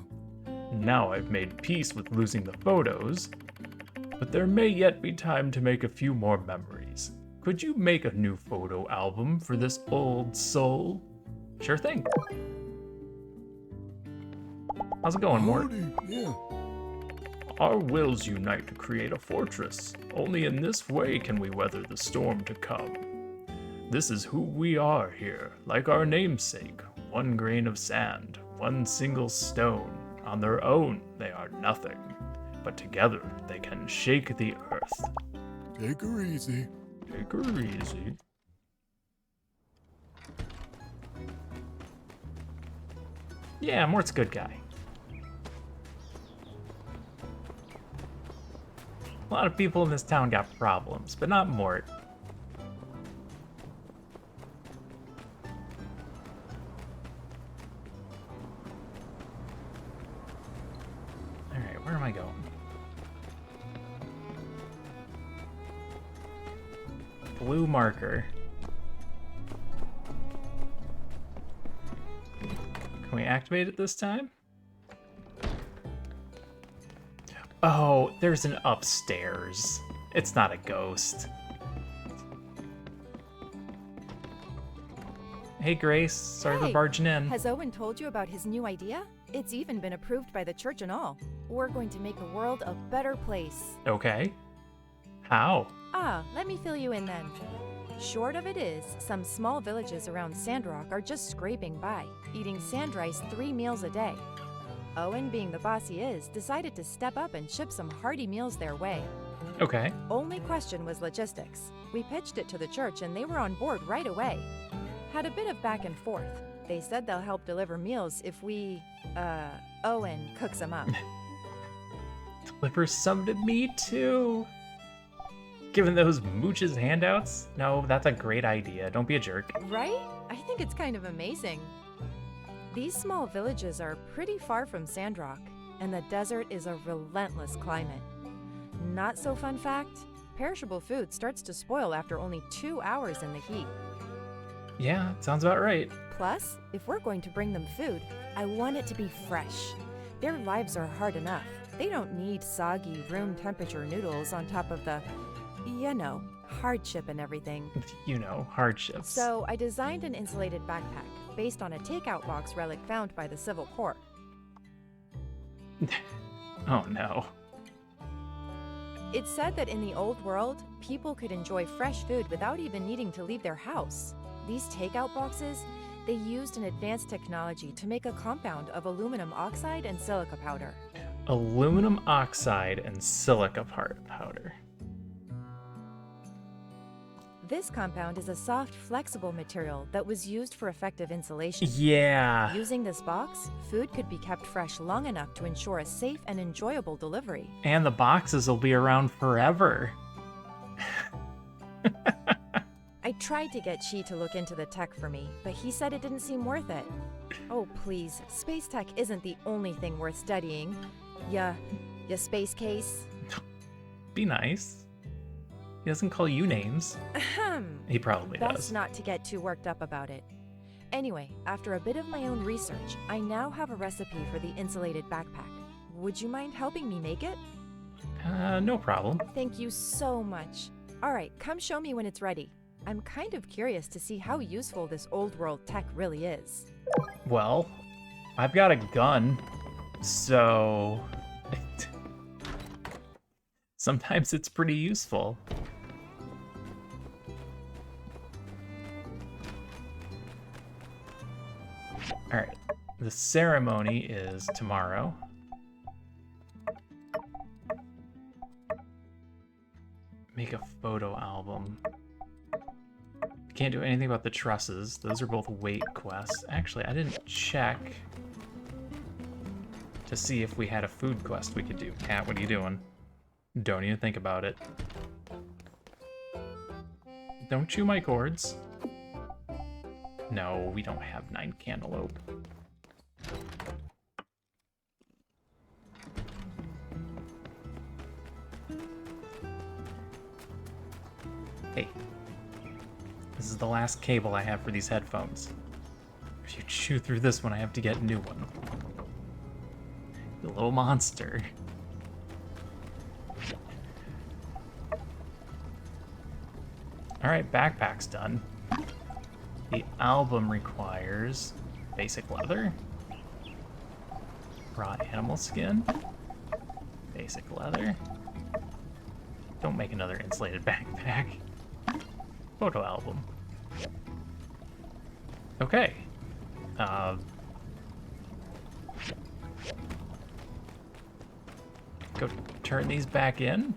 Now I've made peace with losing the photos, but there may yet be time to make a few more memories. Could you make a new photo album for this old soul? Sure thing. How's it going, Mort? Yeah. Our wills unite to create a fortress. Only in this way can we weather the storm to come. This is who we are here, like our namesake. One grain of sand, one single stone. On their own, they are nothing. But together, they can shake the earth. Take her easy. Take her easy. Yeah, Mort's a good guy. A lot of people in this town got problems, but not Mort. Alright, where am I going? Blue marker. Can we activate it this time? Oh, there's an upstairs. It's not a ghost. Hey, Grace. Sorry for barging in. Has Owen told you about his new idea? It's even been approved by the church and all. We're going to make the world a better place. Okay. How? Let me fill you in then. Short of it is, some small villages around Sandrock are just scraping by, eating sand rice 3 meals a day. Owen, being the boss he is, decided to step up and ship some hearty meals their way. Okay. Only question was logistics. We pitched it to the church and they were on board right away. Had a bit of back and forth. They said they'll help deliver meals if we, Owen cooks them up. Deliver some to me too. Giving those mooches handouts? No, that's a great idea. Don't be a jerk. Right? I think it's kind of amazing. These small villages are pretty far from Sandrock, and the desert is a relentless climate. Not so fun fact, perishable food starts to spoil after only 2 hours in the heat. Yeah, sounds about right. Plus, if we're going to bring them food, I want it to be fresh. Their lives are hard enough. They don't need soggy, room temperature noodles on top of the, hardship and everything. Hardships. So I designed an insulated backpack based on a takeout box relic found by the Civil Corps. Oh no. It said that in the old world, people could enjoy fresh food without even needing to leave their house. These takeout boxes, they used an advanced technology to make a compound of aluminum oxide and silica powder. Aluminum oxide and silica powder. This compound is a soft, flexible material that was used for effective insulation. Yeah. Using this box, food could be kept fresh long enough to ensure a safe and enjoyable delivery. And the boxes will be around forever. I tried to get Chi to look into the tech for me, but he said it didn't seem worth it. Oh, please, space tech isn't the only thing worth studying. Ya space case? Be nice. He doesn't call you names. Ahem. He probably Best does. not to get too worked up about it. Anyway, after a bit of my own research, I now have a recipe for the insulated backpack. Would you mind helping me make it? No problem. Thank you so much. All right, come show me when it's ready. I'm kind of curious to see how useful this old world tech really is. Well, I've got a gun, so sometimes it's pretty useful. All right, the ceremony is tomorrow. Make a photo album. Can't do anything about the trusses. Those are both weight quests. Actually, I didn't check to see if we had a food quest we could do. Cat, what are you doing? Don't even think about it. Don't chew my cords. No, we don't have 9 cantaloupe. Hey. This is the last cable I have for these headphones. If you chew through this one, I have to get a new one. You little monster. Alright, backpack's done. The album requires basic leather, raw animal skin, basic leather. Don't make another insulated backpack. Photo album. Okay. Go turn these back in.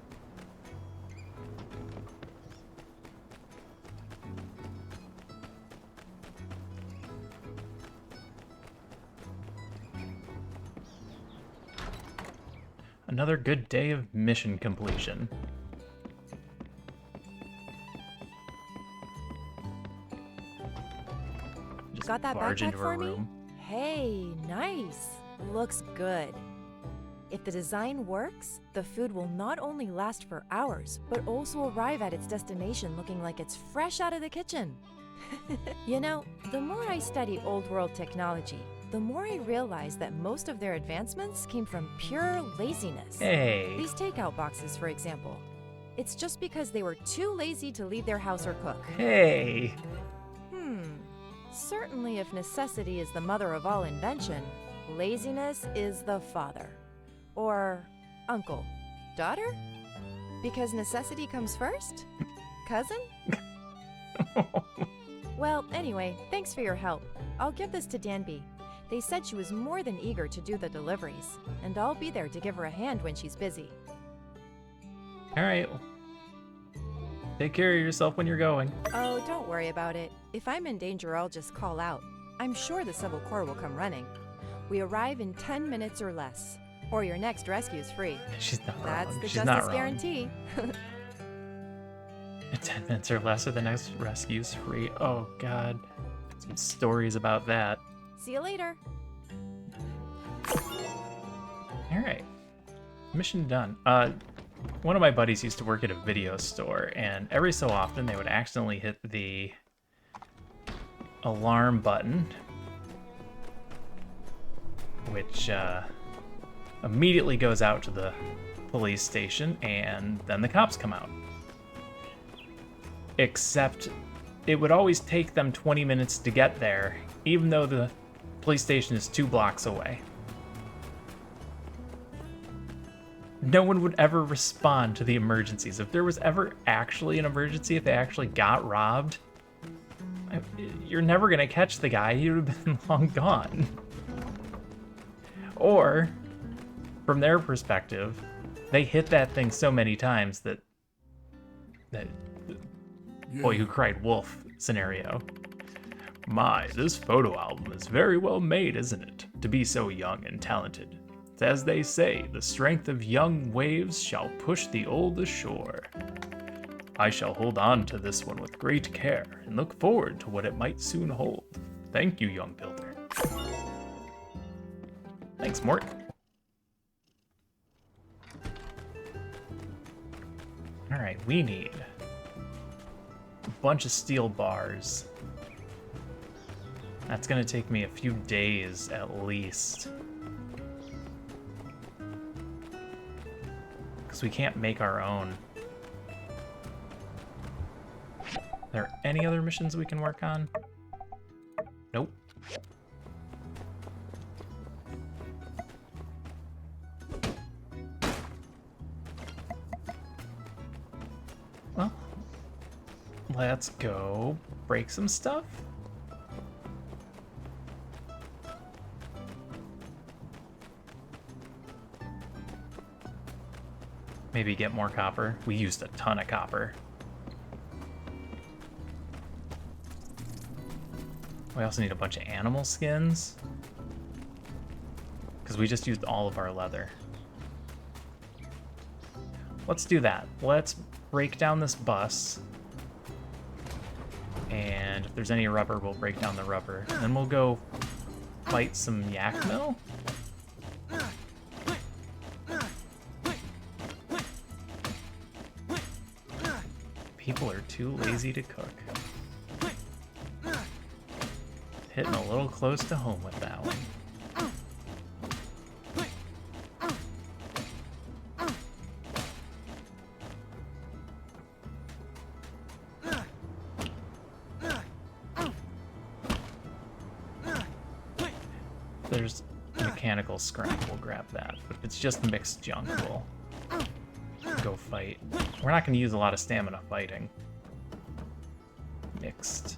Another good day of mission completion. Just got that barge backpack into her for me? room. Hey, nice. Looks good. If the design works, the food will not only last for hours, but also arrive at its destination looking like it's fresh out of the kitchen. You know, the more I study old world technology, the more I realize that most of their advancements came from pure laziness. Hey. These takeout boxes, for example. It's just because they were too lazy to leave their house or cook. Hey. Certainly if necessity is the mother of all invention, laziness is the father. Or uncle. Daughter? Because necessity comes first? Cousin? Well, anyway, thanks for your help. I'll give this to Danby. They said she was more than eager to do the deliveries, and I'll be there to give her a hand when she's busy. All right. Take care of yourself when you're going. Oh, don't worry about it. If I'm in danger, I'll just call out. I'm sure the Civil Corps will come running. We arrive in 10 minutes or less, or your next rescue's free. She's not wrong. That's the She's not justice wrong. guarantee. 10 minutes or less, or the next rescue's free. Oh, God. Some stories about that. See you later. Alright. Mission done. One of my buddies used to work at a video store, and every so often they would accidentally hit the alarm button, which immediately goes out to the police station, and then the cops come out. Except it would always take them 20 minutes to get there, even though the police station is 2 blocks away. No one would ever respond to the emergencies. If there was ever actually an emergency, if they actually got robbed, you're never gonna catch the guy. He would have been long gone. Or, from their perspective, they hit that thing so many times that boy who cried wolf scenario. My, this photo album is very well made, isn't it? To be so young and talented. As they say, the strength of young waves shall push the old ashore. I shall hold on to this one with great care and look forward to what it might soon hold. Thank you, young builder. Thanks, Mort. Alright, we need a bunch of steel bars. That's gonna take me a few days at least. Because we can't make our own. Are there any other missions we can work on? Nope. Well, let's go break some stuff. Maybe get more copper. We used a ton of copper. We also need a bunch of animal skins, because we just used all of our leather. Let's do that. Let's break down this bus. And if there's any rubber, we'll break down the rubber. And then we'll go fight some yak mill. People are too lazy to cook. Hitting a little close to home with that one. There's mechanical scrap, we'll grab that. But if it's just mixed junk, we'll go fight. We're not going to use a lot of stamina fighting. Mixed.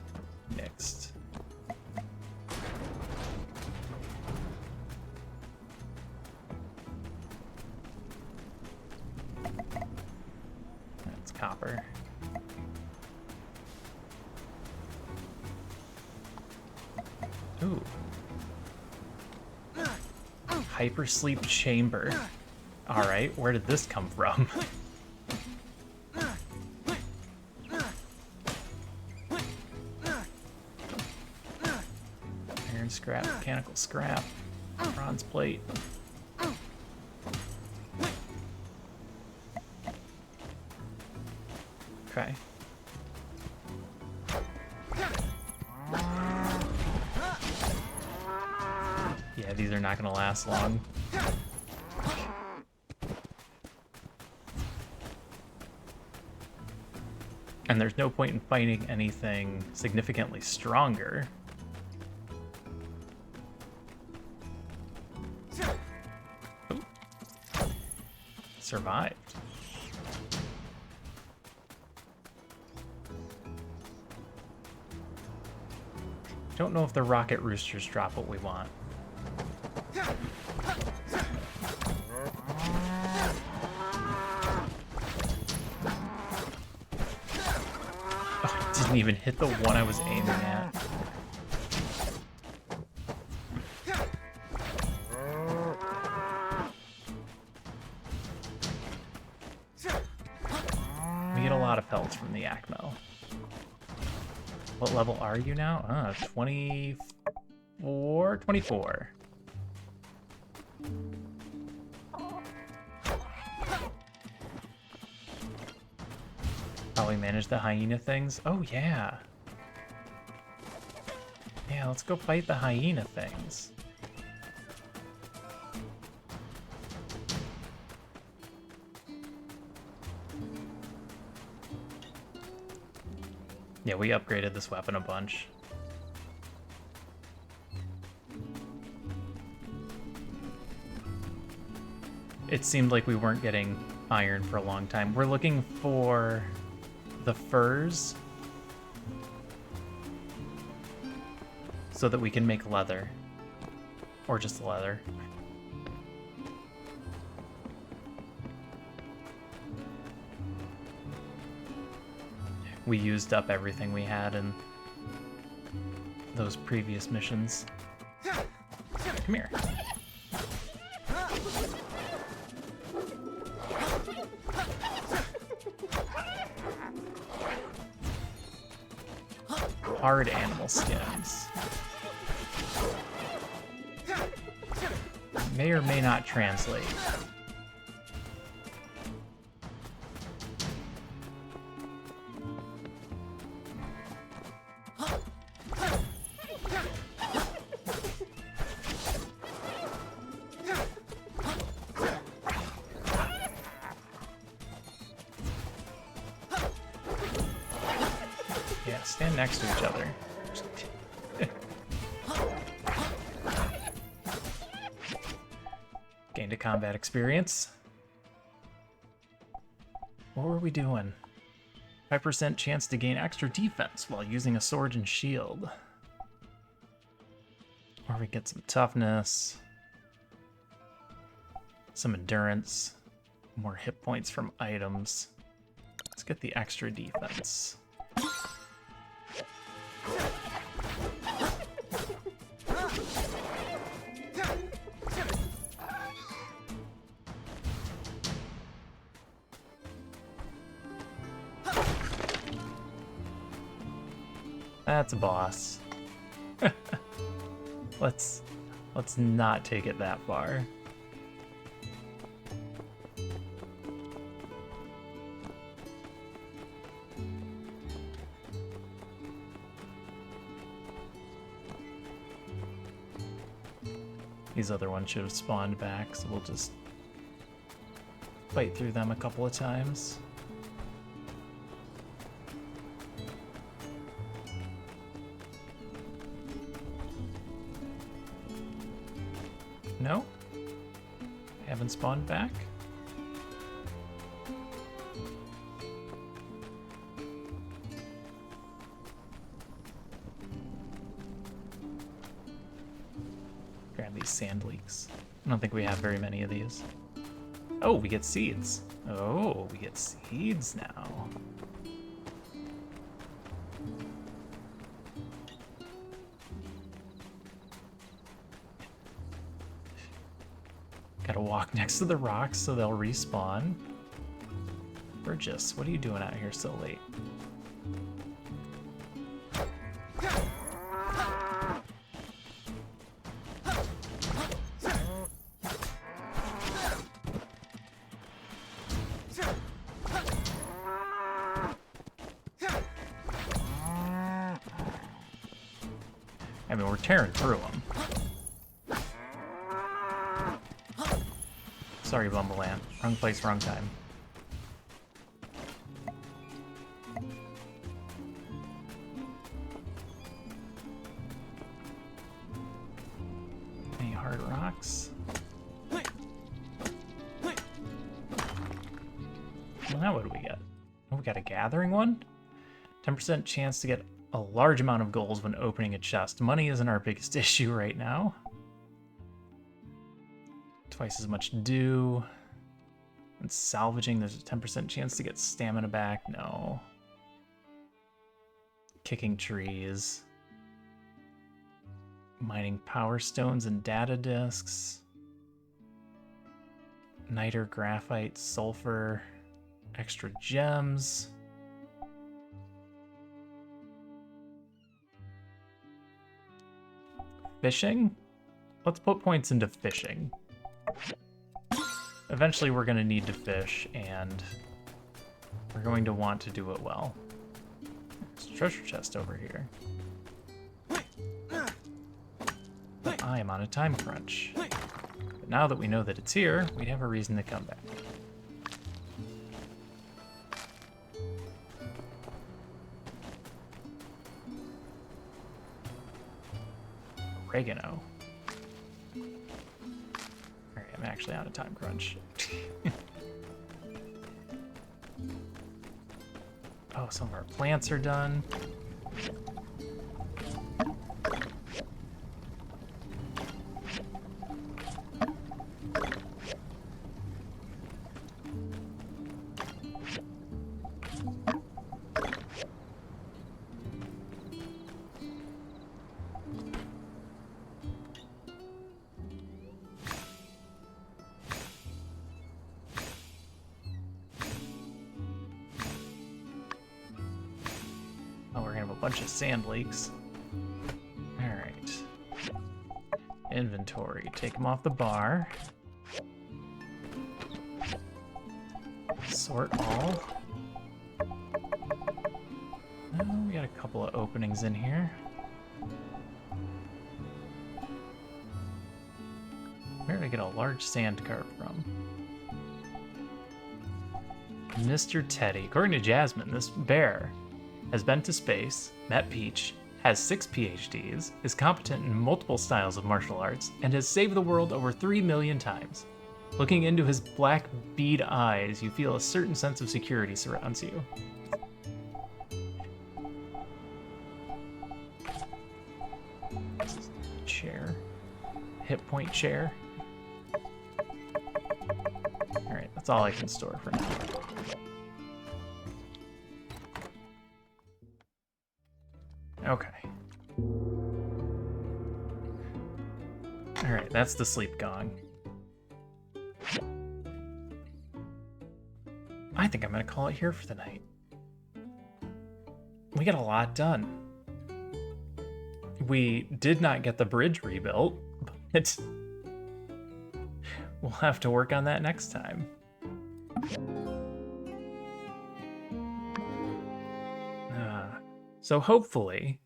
That's copper. Ooh. Hypersleep chamber. Alright, where did this come from? Iron scrap, mechanical scrap, bronze plate. Okay. Yeah, these are not gonna last long. And there's no point in fighting anything significantly stronger. Ooh. Survived. Don't know if the rocket roosters drop what we want. Didn't even hit the one I was aiming at. We get a lot of pelts from the yak mill. What level are you now? 24? 24. While we manage the hyena things. Oh, yeah. Yeah, let's go fight the hyena things. Yeah, we upgraded this weapon a bunch. It seemed like we weren't getting iron for a long time. We're looking for the furs so that we can make leather. Or just leather. We used up everything we had in those previous missions. Come here. Hard animal skins. May or may not translate. Yeah, stand next to each other. Gained a combat experience. What were we doing? 5% chance to gain extra defense while using a sword and shield. Or we get some toughness, some endurance, more hit points from items. Let's get the extra defense. That's a boss. Let's not take it that far. These other ones should have spawned back, so we'll just fight through them a couple of times. No? Haven't spawned back? Grab these sand leaks. I don't think we have very many of these. Oh, we get seeds. Oh, we get seeds now. Gotta walk next to the rocks so they'll respawn. Burgess, what are you doing out here so late? I mean, we're tearing through them. Sorry, Bumbleland. Wrong place, wrong time. Any hard rocks? Well, now what do we get? Oh, we got a gathering one? 10% chance to get a large amount of gold when opening a chest. Money isn't our biggest issue right now. Twice as much dew. And salvaging, there's a 10% chance to get stamina back. No. Kicking trees. Mining power stones and data disks. Niter, graphite, sulfur. Extra gems. Fishing? Let's put points into fishing. Eventually we're going to need to fish, and we're going to want to do it well. There's a treasure chest over here. I am on a time crunch. But now that we know that it's here, we have a reason to come back. Oregano. Alright, I'm actually on a time crunch. Oh, some of our plants are done. Bunch of sand leaks. All right. Inventory. Take them off the bar. Sort all. Oh, we got a couple of openings in here. Where did I get a large sand cart from? Mr. Teddy. According to Jasmine, this bear has been to space, met Peach, has 6 PhDs, is competent in multiple styles of martial arts, and has saved the world over 3 million times. Looking into his black bead eyes, you feel a certain sense of security surrounds you. Chair. Hit point chair. Alright, that's all I can store for now. Okay. Alright, that's the sleep gong. I think I'm gonna call it here for the night. We got a lot done. We did not get the bridge rebuilt, but we'll have to work on that next time. So hopefully,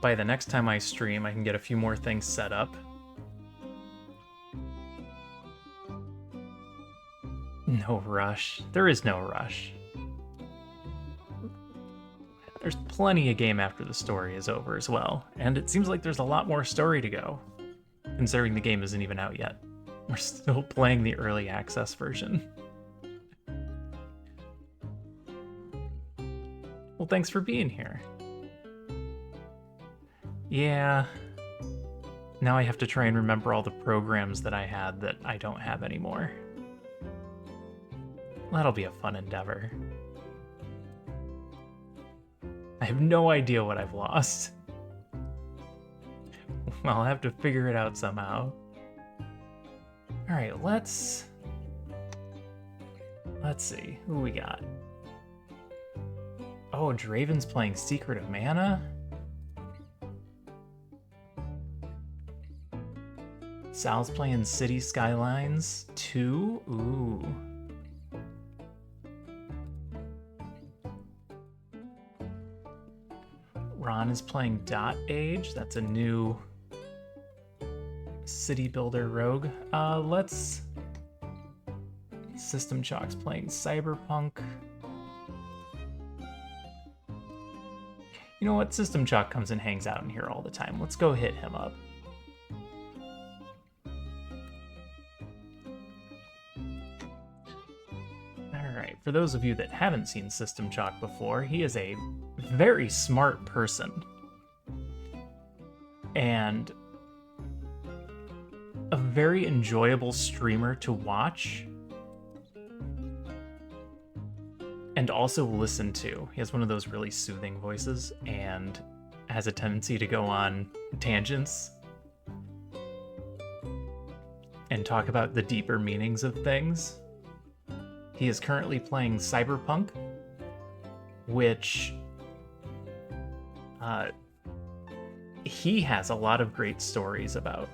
by the next time I stream, I can get a few more things set up. No rush. There is no rush. There's plenty of game after the story is over as well, and it seems like there's a lot more story to go, considering the game isn't even out yet. We're still playing the early access version. Well, thanks for being here. Yeah. Now I have to try and remember all the programs that I had that I don't have anymore. That'll be a fun endeavor. I have no idea what I've lost. I'll have to figure it out somehow. Alright, let's see. Who we got? Oh, Draven's playing Secret of Mana? Sal's playing City Skylines 2? Ooh. Ron is playing Dot Age. That's a new city builder rogue. Let's... System Chalk's playing Cyberpunk. You know what? System Chalk comes and hangs out in here all the time. Let's go hit him up. Alright, for those of you that haven't seen System Chalk before, he is a very smart person. And a very enjoyable streamer to watch. And also listen to. He has one of those really soothing voices and has a tendency to go on tangents and talk about the deeper meanings of things. He is currently playing Cyberpunk, which he has a lot of great stories about.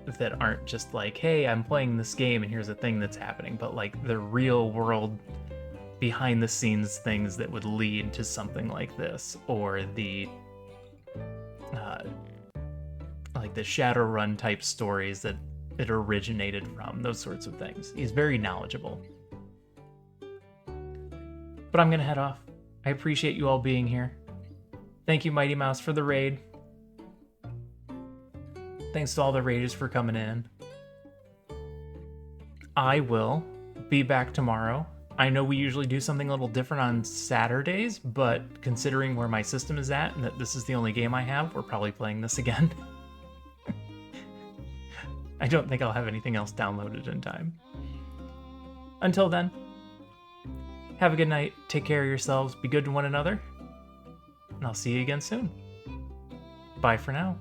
that aren't just like, hey, I'm playing this game and here's a thing that's happening, but like the real world behind the scenes things that would lead to something like this, or the like the Shadowrun type stories that it originated from, those sorts of things. He's very knowledgeable. But I'm gonna head off. I appreciate you all being here. Thank you, Mighty Mouse, for the raid. Thanks to all the raiders for coming in. I will be back tomorrow. I know we usually do something a little different on Saturdays, but considering where my system is at and that this is the only game I have, we're probably playing this again. I don't think I'll have anything else downloaded in time. Until then, have a good night, take care of yourselves, be good to one another, and I'll see you again soon. Bye for now.